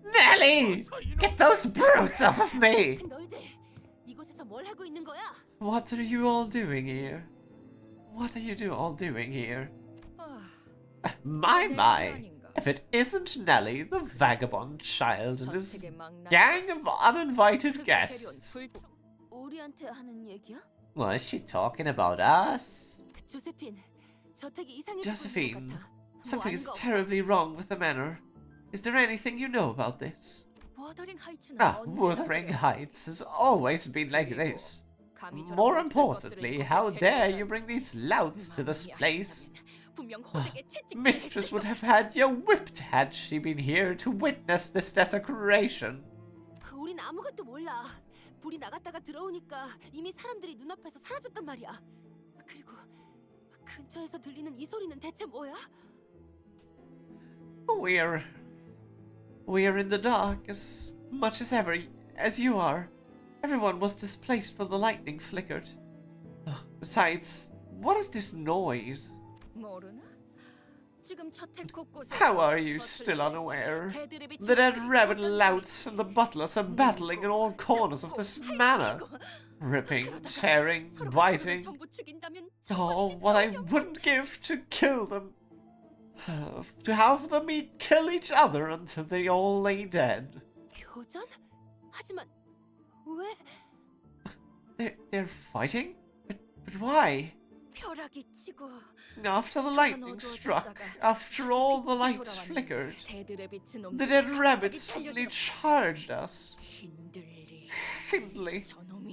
Nelly! Get those brutes off of me! 너희들 이곳에서 뭘 하고 있는 거야? What are you all doing here? What are you all doing here? My. If it isn't Nelly, the vagabond child, and his gang of uninvited guests. 우리한테 하는 얘기야? What is she talking about us? 조세핀, 저택이 이상해져 보이는 것 Josephine, 같아. something is terribly wrong with the manor. Is there anything you know about this? 워더링 하이츠는 Wuthering Heights has always been like this. More importantly, how dare you bring these louts to this place? Mistress would have had you whipped had she been here to witness this desecration. 우린 아무것도 몰라. 불이 나갔다가 들어오니까 이미 사람들이 눈앞에서 사라졌단 말이야. 그리고 근처에서 들리는 이 소리는 대체 뭐야? We're in the dark as much as ever as you are. Everyone was displaced when the lightning flickered. Besides, what is this noise? 모르나? 지금 저택 곳곳에 How are you still unaware? The dead rabbit louts and the butlers are battling in all corners of this manor. Ripping, tearing, biting. Oh, what I wouldn't give to kill them. To have them kill each other until they all lay dead. 교전? 하지만 왜? They're fighting? But why? 벼락이 치고 After the lightning struck, after all the lights flickered, the dead rabbit suddenly charged us. Hindley,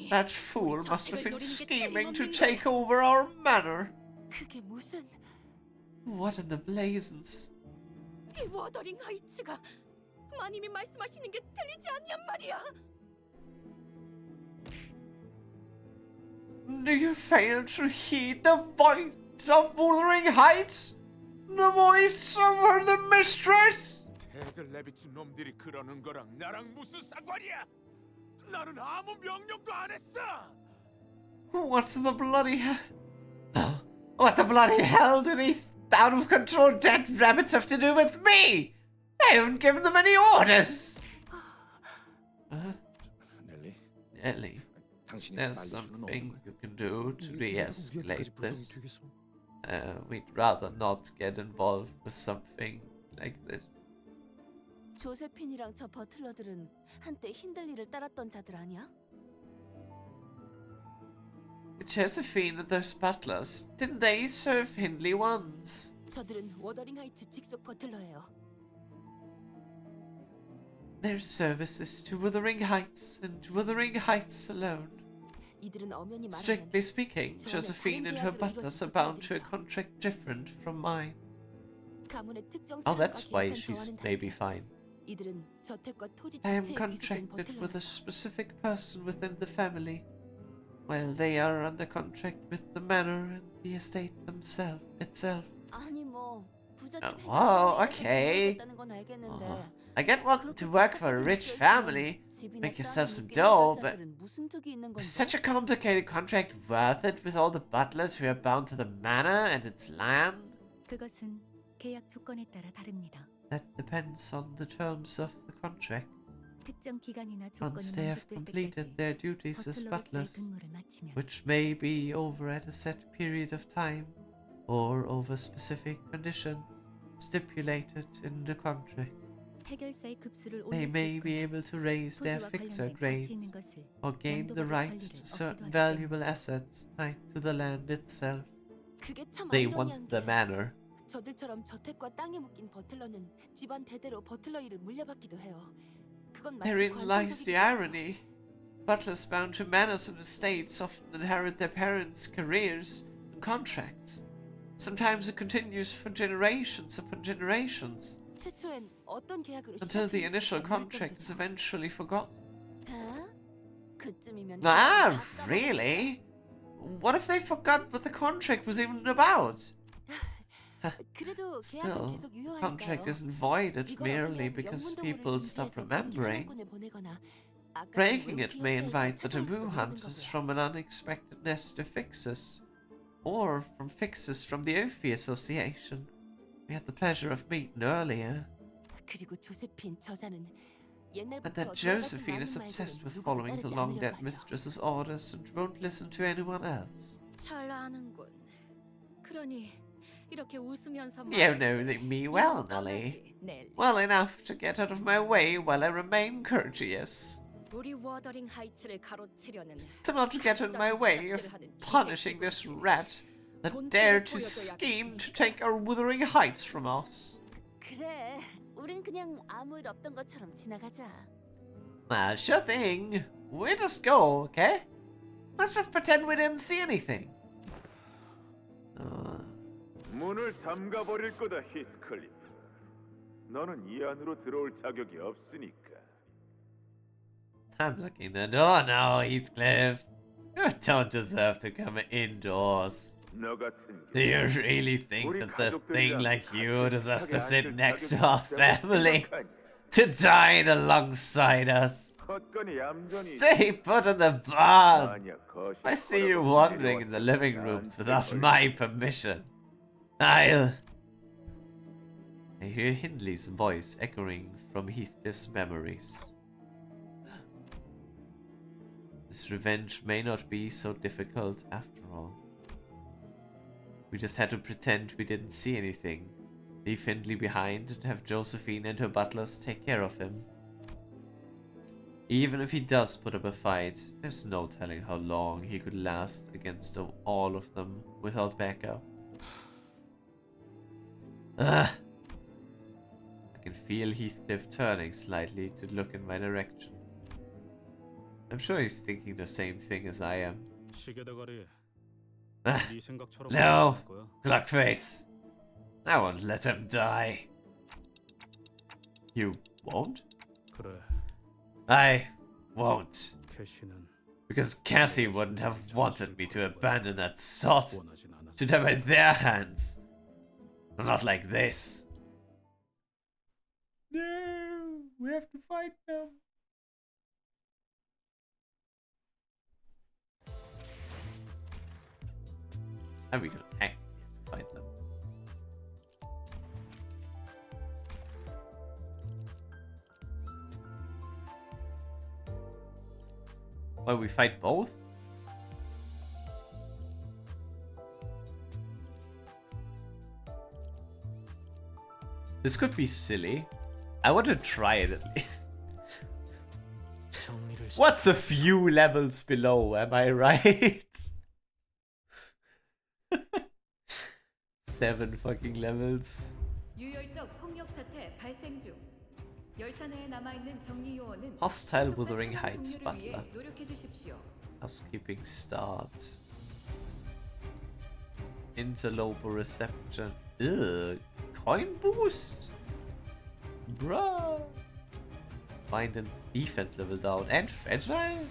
that fool must have been scheming to take over our manor. 그게 무슨? What in the blazons? 이 워더링 하이츠가 마님이 말씀하시는 게 들리지 않냔 말이야. Do you fail to heed the voice of Wuthering Heights? The voice of the mistress? 애들 레비츠 놈들이 그러는 거랑 나랑 무슨 상관이야? 나는 아무 명령도 안 했어. What the bloody hell? What the bloody hell do these out of control dead rabbits have to do with me? I haven't given them any orders. Nelly, there's something you can do to de-escalate this. We'd rather not get involved with something like this. 조세핀이랑 저 버틀러들은 한때 힌들리를 따랐던 자들 아니야? Josephine and those butlers, didn't they serve Hindley once? 저들은 워더링 하이츠 직속 버틀러예요. Their services to Wuthering Heights and Wuthering Heights alone. 이들은 엄연히 말하면 Strictly speaking, Josephine and her butlers are bound to a contract different from mine. 가문의 특정 Oh, 사람과 that's why 계약한 she's 저와는 maybe 다르다. fine. 이들은 저택과 토지 I am 자체에 기술된 contracted with a 버틀러였어. specific person within the family, while they are under contract with the manor and the estate itself. 아니 뭐 부잣집 Oh, okay. 했다는 건 알겠는데. I get wanting to work for a rich family, make yourself some dough, but is such a complicated contract worth it with all the butlers who are bound to the manor and its land? 그것은 계약 조건에 따라 다릅니다. That depends on the terms of the contract. 특정 기간이나 Once 조건이 they have 만족될 completed 때까지 their duties as 버틀러로서의 butlers, 근무를 마치면 which may be over at a set period of time, or over specific conditions stipulated in the contract. 해결사의 급수를 They 올릴 수 may be 있거나 able to raise their 토지와 fixer 관련된 가치 있는 grades 것을 or gain the 양도받을 rights 권리를 to certain 얻기도 하기 valuable 때문이다. assets tied to the land itself. 그게 참 They 아이러니한 want the 게 manor. 저들처럼 저택과 땅에 묶인 버틀러는 집안 대대로 버틀러 일을 물려받기도 해요. 그건 마치 Therein lies the 관성적이지 않았어. irony. Butlers bound to manors and estates often inherit their parents' careers and contracts. Sometimes it continues for generations upon generations, 최초엔 어떤 계약으로 until the initial 시작했는지 contract is eventually forgotten. 아? 그쯤이면 Ah, really? What if they forgot what the contract was even about? 그래도 계약은 Still, 계속 the contract 유효하니까요. isn't voided 이걸 merely 어기면 because 영문동물을 people stop 금지해서 remembering. 기사단군에 보내거나 아까 그 Breaking it may 외국 invite the 피해자에서 taboo 찾아올 수도 있는 hunters 거고요. from an unexpected nest of fixers, or from fixers from the Ophi Association we had the pleasure of meeting earlier. 그리고 조세핀 저자는 And 옛날부터 that 저 같은 Josephine is 많은 obsessed 말들은 with 누구도 following the 따르지 long 않으려고 dead 하죠. mistress's orders and won't listen to anyone else. 잘 아는군. 그러니 이렇게 웃으면서 You know me well, Nelly. Well enough to get out of my way while I remain courteous. 우리 워더링 하이츠를 가로치려는 To not get in my way of punishing this rat that dared to scheme to take our Wuthering Heights from us. 그래, 우린 그냥 아무 일 없던 것처럼 지나가자. Sure thing. We just go, okay? Let's just pretend we didn't see anything. 문을 잠가 버릴 거다, 히스클리프. 너는 이 안으로 들어올 자격이 없으니까. I'm looking the door now, Heathcliff. You don't deserve to come indoors. Do you really think that the thing like you deserves to sit next to our family? To dine alongside us? Stay put in the barn! I see you wandering in the living rooms without my permission. I hear Hindley's voice echoing from Heathcliff's memories. This revenge may not be so difficult after all. We just had to pretend we didn't see anything, leave Hindley behind and have Josephine and her butlers take care of him. Even if he does put up a fight, there's no telling how long he could last against all of them without backup. I can feel Heathcliff turning slightly to look in my direction. I'm sure he's thinking the same thing as I am. No, Clockface. I won't let him die. You won't? I won't. Because Kathy wouldn't have wanted me to abandon that sot to them in their hands. Not like this. No, we have to fight them. And we don't actually have to fight them. Well, we fight both? This could be silly. I want to try it at least. What's a few levels below, am I right? 7 fucking levels. Hostile Wuthering Heights Butler. Housekeeping start. Interloper reception. Ugh. Coin boost. Bruh. Find a defense level down. And fragile?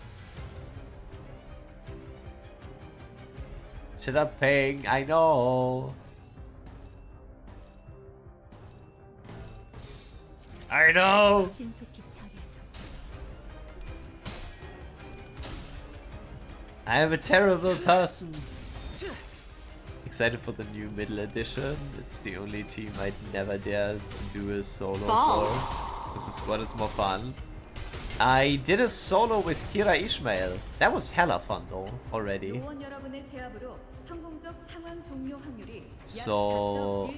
Shut up, Ping. I know. I know. I am a terrible person. Excited for the new middle edition. It's the only team I'd never dare to do a solo for. This squad is more fun. I did a solo with Kira Ishmael. That was hella fun though, already. So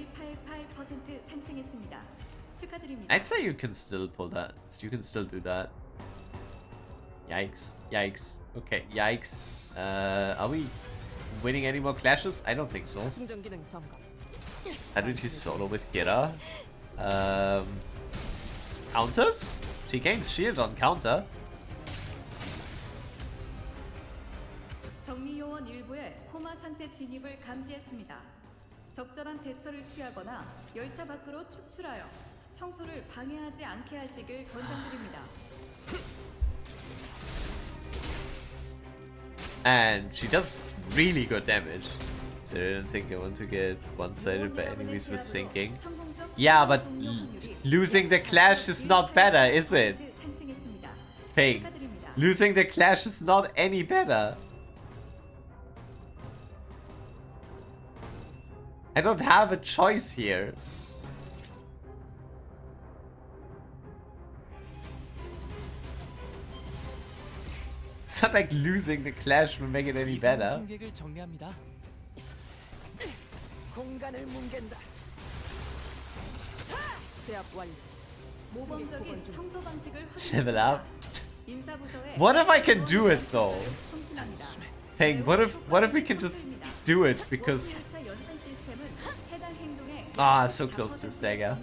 I'd say you can still pull that. You can still do that. Yikes. Yikes. Okay, yikes. Are we winning any more clashes? I don't think so. I did his solo with Kira. Counters? She gains shield on counter. 정리요원 일부의 코마 상태 진입을 감지했습니다. 적절한 대처를 취하거나 열차 밖으로 축출하여 청소를 방해하지 않게 하시길 권장드립니다. And she does really good damage. So I didn't think I want to get one-sided by enemies with sinking. Yeah, but losing the clash is not better, is it? Ping. Losing the clash is not any better. I don't have a choice here. It's not like losing the clash will make it any better. Level up. What if I can do it though? Hey, what if we can just do it because so close to stagger.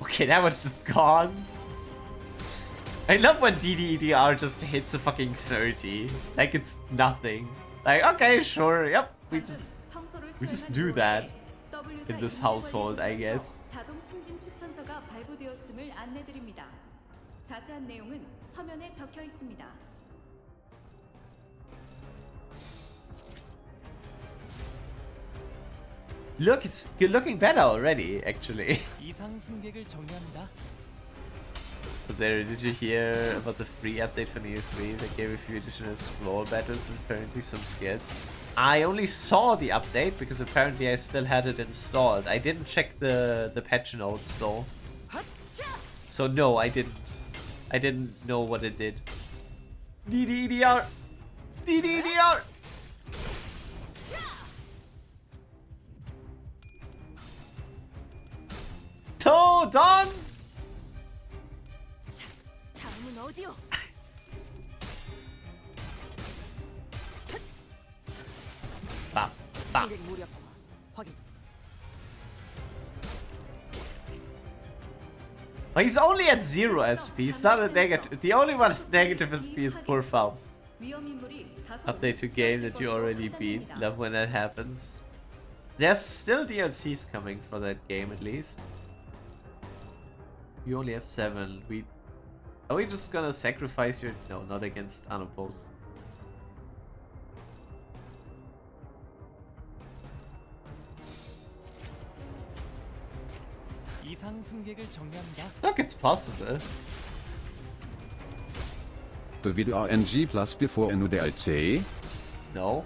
Okay, that was just gone. I love when DDEDR just hits a fucking 30. Like it's nothing. Like, okay, sure, yep. We just do that in this household, I guess. 자동 승진 추천서가 발부되었음을 안내드립니다. 자세한 내용은 서면에 적혀 있습니다. Look, you're looking better already, actually. 이상 승객을 정리합니다. Zara, did you hear about the free update for Neo 3 that gave a few additional scroll battles and apparently some skills? I only saw the update because apparently I still had it installed. I didn't check the patch notes though. So no, I didn't. I didn't know what it did. DDEDR! DDEDR! Toe done! 다음은 어디요? Bam, bam. Well, he's only at 0 SP. He's not a negative. The only one with negative SP is poor Faust. Update to game that you already beat. Love when that happens. There's still DLCs coming for that game at least. We only have 7. Are we just gonna sacrifice your... No, not against unopposed. 이상 승객을 정리합니다. Look, it's possible. The video RNG plus before a new DLC? No.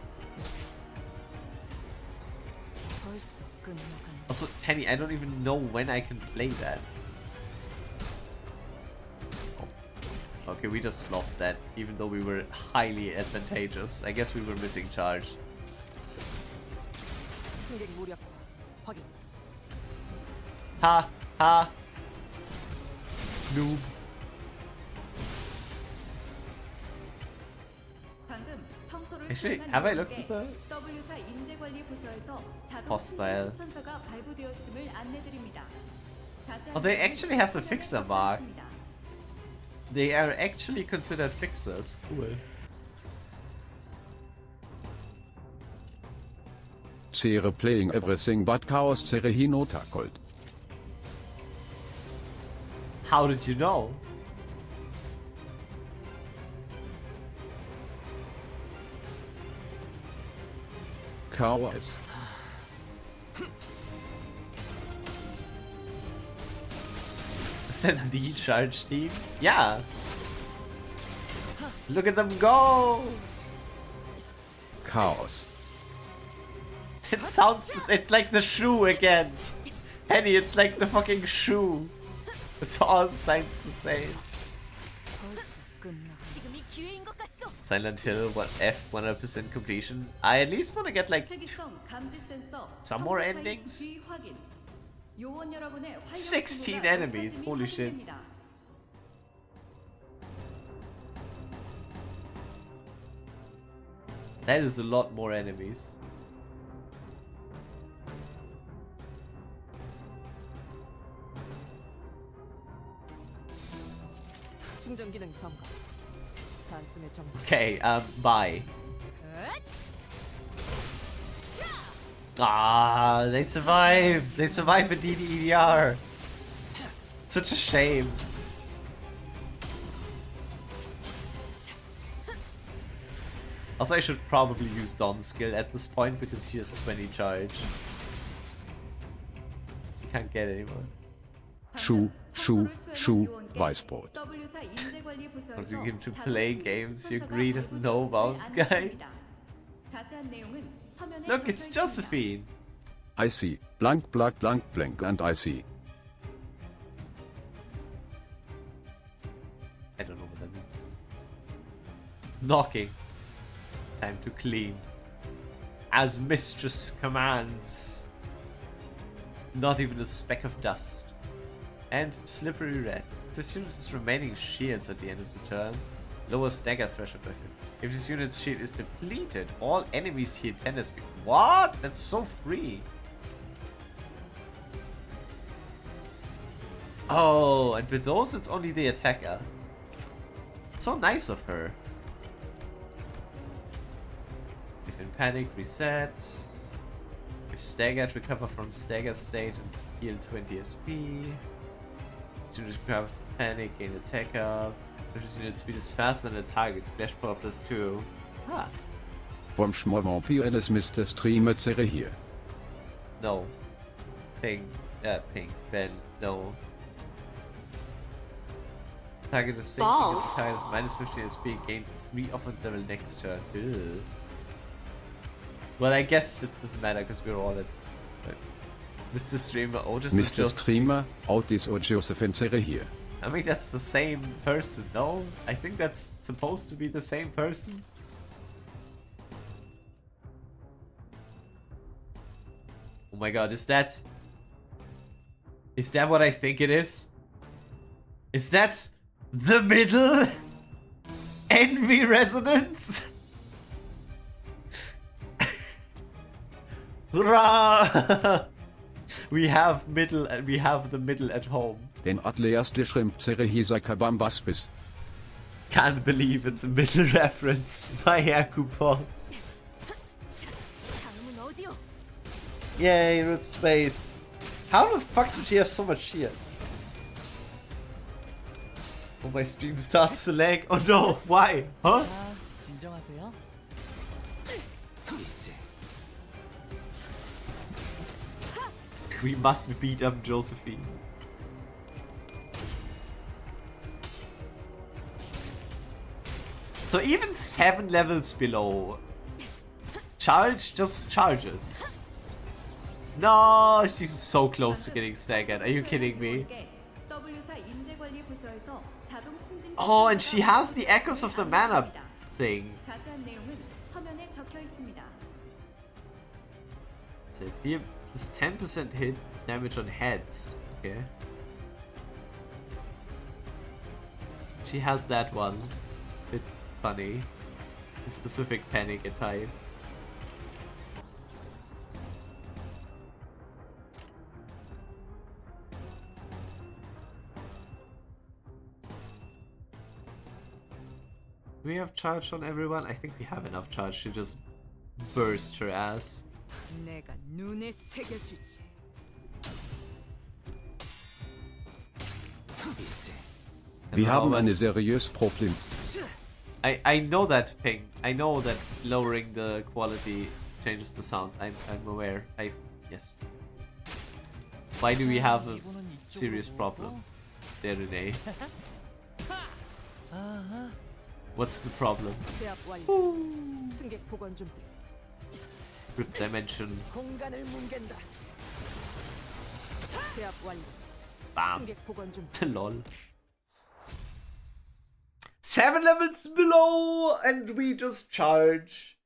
Also, Penny, I don't even know when I can play that. Oh. Okay, we just lost that, even though we were highly advantageous. I guess we were missing charge. Ha! Ha! Noob. Actually, have I looked at the hostile? Oh, they actually have the fixer mark. They are actually considered fixers. Cool. Cere playing everything but Chaos Cerehino Tacold. How did you know? Chaos. Is that the charge team? Yeah. Look at them go! Chaos. It sounds... It's like the shoe again. Henny, it's like the fucking shoe. It's all sounds the same. Silent Hill, what F 100% completion. I at least want to get like some more endings. 16 enemies, holy shit. That is a lot more enemies. Okay, bye. Ah, they survived! They survived with DDEDR! Such a shame. Also, I should probably use Don's skill at this point because he has 20 charge. He can't get anymore. Weißbrot. Wanting him to play games, your greed has no bounds, guys. Look, it's Josephine. I see. Blank, blank, blank, blank, and I see. I don't know what that means. Knocking. Time to clean. As mistress commands. Not even a speck of dust. And slippery red. This unit has remaining shields at the end of the turn. Lower stagger threshold by 50. If this unit's shield is depleted, all enemies heal 10 SP. What? That's so free. Oh, and with those it's only the attacker. So nice of her. If in panic, reset. If staggered, recover from stagger state and heal 20 SP. Students recover from panic, gain attack up. British unit speed is faster than the target. Splash power +2. Ah. Vom Schmorvampir eines Mr. Streamer Zere hier. No. Ping. Ping. Ben. No. Target is sinking. Balls. Its size -15 SP. Gain 3 offense level next turn. Ew. Well, I guess it doesn't matter because we're all at Mr. Streamer Otis. Mr. Streamer Otis or Josephine Zere hier. I mean, that's the same person, no? I think that's supposed to be the same person. Oh my god, is that what I think it is? Is that the middle envy resonance? Hurrah! We have the middle at home. Den atleaste Shrimp Zere hier sei Kabambaspis. Can't believe it's a middle reference. My hair coupons. Yay, rip space. How the fuck did she have so much shield? Oh, my stream starts to lag. Oh no, why? Huh? 진정하세요. We must beat up Josephine. So even 7 levels below, Charge just charges. No, she's so close to getting staggered. Are you kidding me? Oh, and she has the echoes of the mana thing. So here is 10% hit damage on heads. Okay. She has that one. Bit funny. The specific panic type. Do we have charge on everyone? I think we have enough charge to just burst her ass. 내가 눈에 새겨주지. Wir haben ein seriöses Problem. I know that, Ping. I know that lowering the quality changes the sound. I'm aware. Yes. Why do we have a serious problem there today? What's the problem? 제압 완료. 승객 복원 준비. Rip dimension. 공간을 뭉갠다. 제압 완료. Bam. 승객 복원 준비. Lol. 7 levels below and we just charge.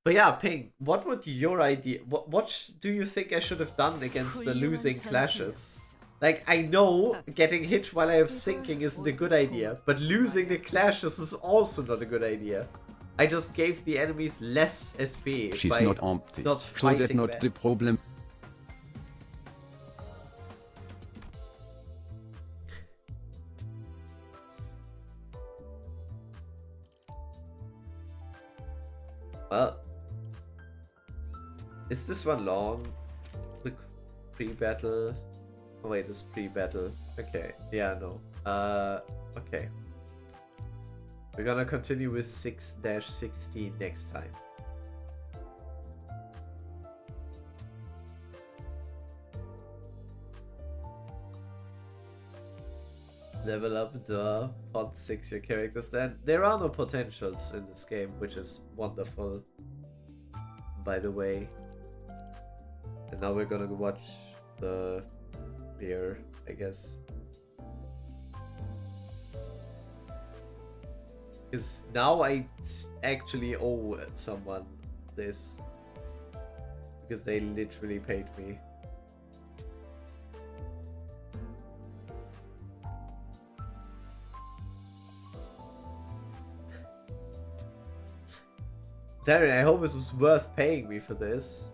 But yeah, Ping, what would your idea... What do you think I should have done against the losing clashes? Like, I know getting hit while I have sinking isn't a good idea, but losing the clashes is also not a good idea. I just gave the enemies less SP She's by not empty. not So fighting that's not them. the problem. Well, is this one long? The pre-battle? Oh wait, it's pre-battle. Okay, yeah, no. Okay. We're gonna continue with 6-16 next time. Level up the pot 6 your characters. Then there are no potentials in this game, which is wonderful, by the way. And now we're gonna watch the beer, I guess. Because now I actually owe someone this. Because they literally paid me. Darren, I hope it was worth paying me for this.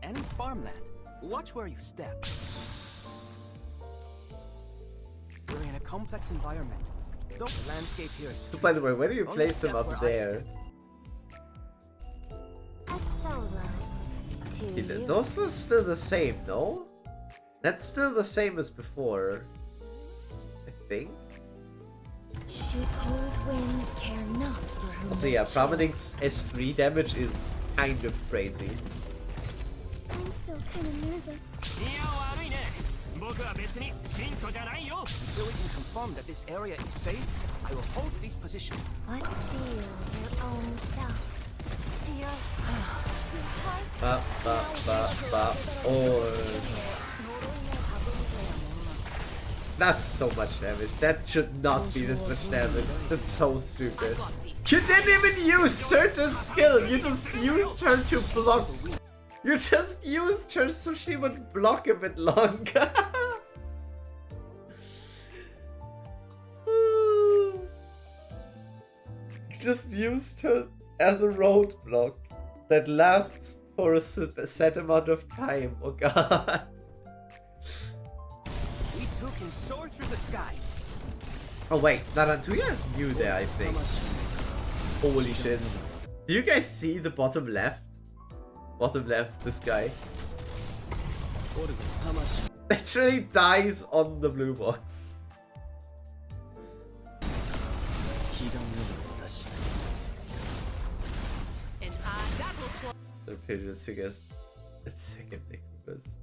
Any farmland. Watch where you step. complex environment. The landscape here is By the way, where do you Only place him step up where I there? A solo. Those are still the same, no? That's still the same as before. I think. She cold winds care not for her. Also, yeah, Promening's S3 damage is kind of crazy. I'm still kind of nervous. Until we can confirm that this area is safe, I will hold this position. What feel your own self to your Oh. That's so much damage. That should not be this much damage. That's so stupid. You didn't even use certain skill. You just used her to block. You just used her so she would block a bit longer. Just used her as a roadblock that lasts for a set amount of time. Oh god. We two can soar through the skies. Oh wait, Narantuya is new there, I think. Holy shit. Do you guys see the bottom left? Bottom left, this guy. What is it? How much? Literally dies on the blue box. So Pedro's sickest. It's second Nicholas.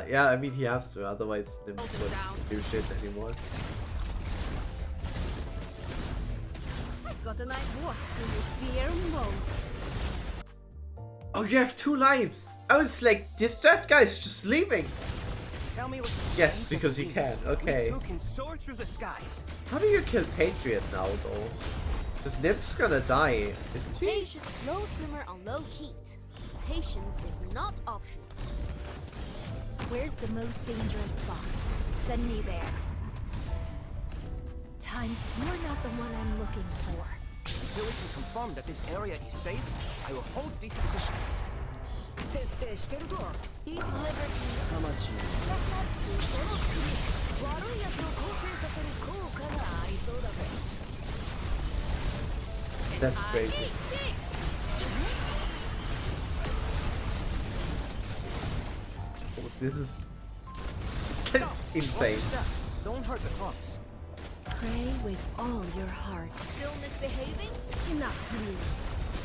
Yeah, I mean he has to, otherwise Nim wouldn't do shit anymore. Got a night. What do you fear most? Oh, you have 2 lives! I was like, this that guy's just leaving! Tell me what Yes, because he can, okay. We two can soar through the skies. How do you kill Patriot now, though? Because Nymph's gonna die, isn't she? Patience, slow simmer on low heat. Patience is not optional. Where's the most dangerous spot? Send me there. Time. You're not the one I'm looking for. Until we can confirm that this area is safe, I will hold this position. Eat liberty. How much? That's crazy. Oh, this is insane. Don't hurt the crops. Pray with all your heart. Still misbehaving? Cannot dream.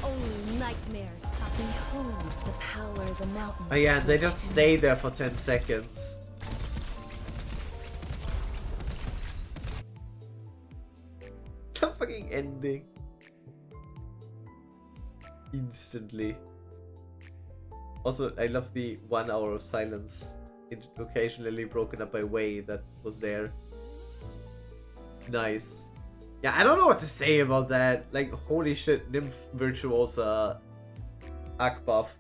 Only nightmares. Behold the power the mountain. Oh yeah, and they just stay there for 10 seconds. The fucking ending. Instantly. Also, I love the 1 hour of silence, occasionally broken up by Wei, that was there. Nice. Yeah, I don't know what to say about that. Like, holy shit, Nymph Virtuosa Ak buff.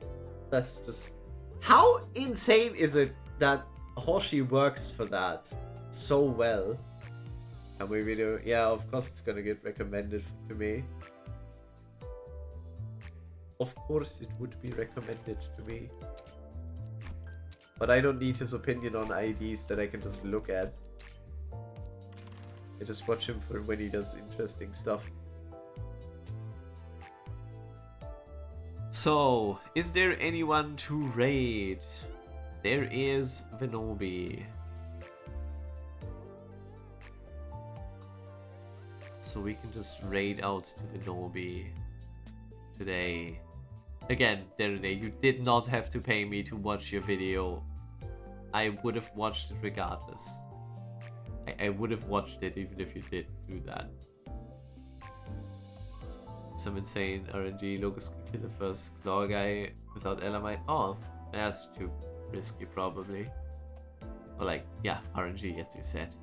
That's just... How insane is it that Hoshi works for that so well? And we video, yeah, of course it's gonna get recommended to me. Of course it would be recommended to me. But I don't need his opinion on IDs that I can just look at. I just watch him for when he does interesting stuff. So, is there anyone to raid? There is Venobi. So we can just raid out to Venobi today. Again, Derene, you did not have to pay me to watch your video. I would have watched it regardless. I would have watched it even if you did do that. Some insane RNG. Locust could kill the first claw guy without Elamite. Oh, that's too risky probably. Or like, yeah, RNG as you said.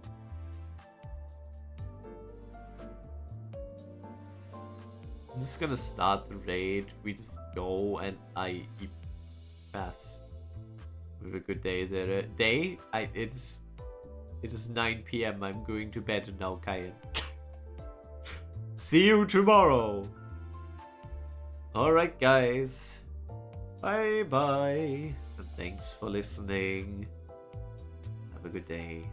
I'm just gonna start the raid. We just go and I eat fast. We have a good day. Is it a day? It is 9 PM. I'm going to bed now, Kayan. See you tomorrow. Alright, guys. Bye bye. And thanks for listening. Have a good day.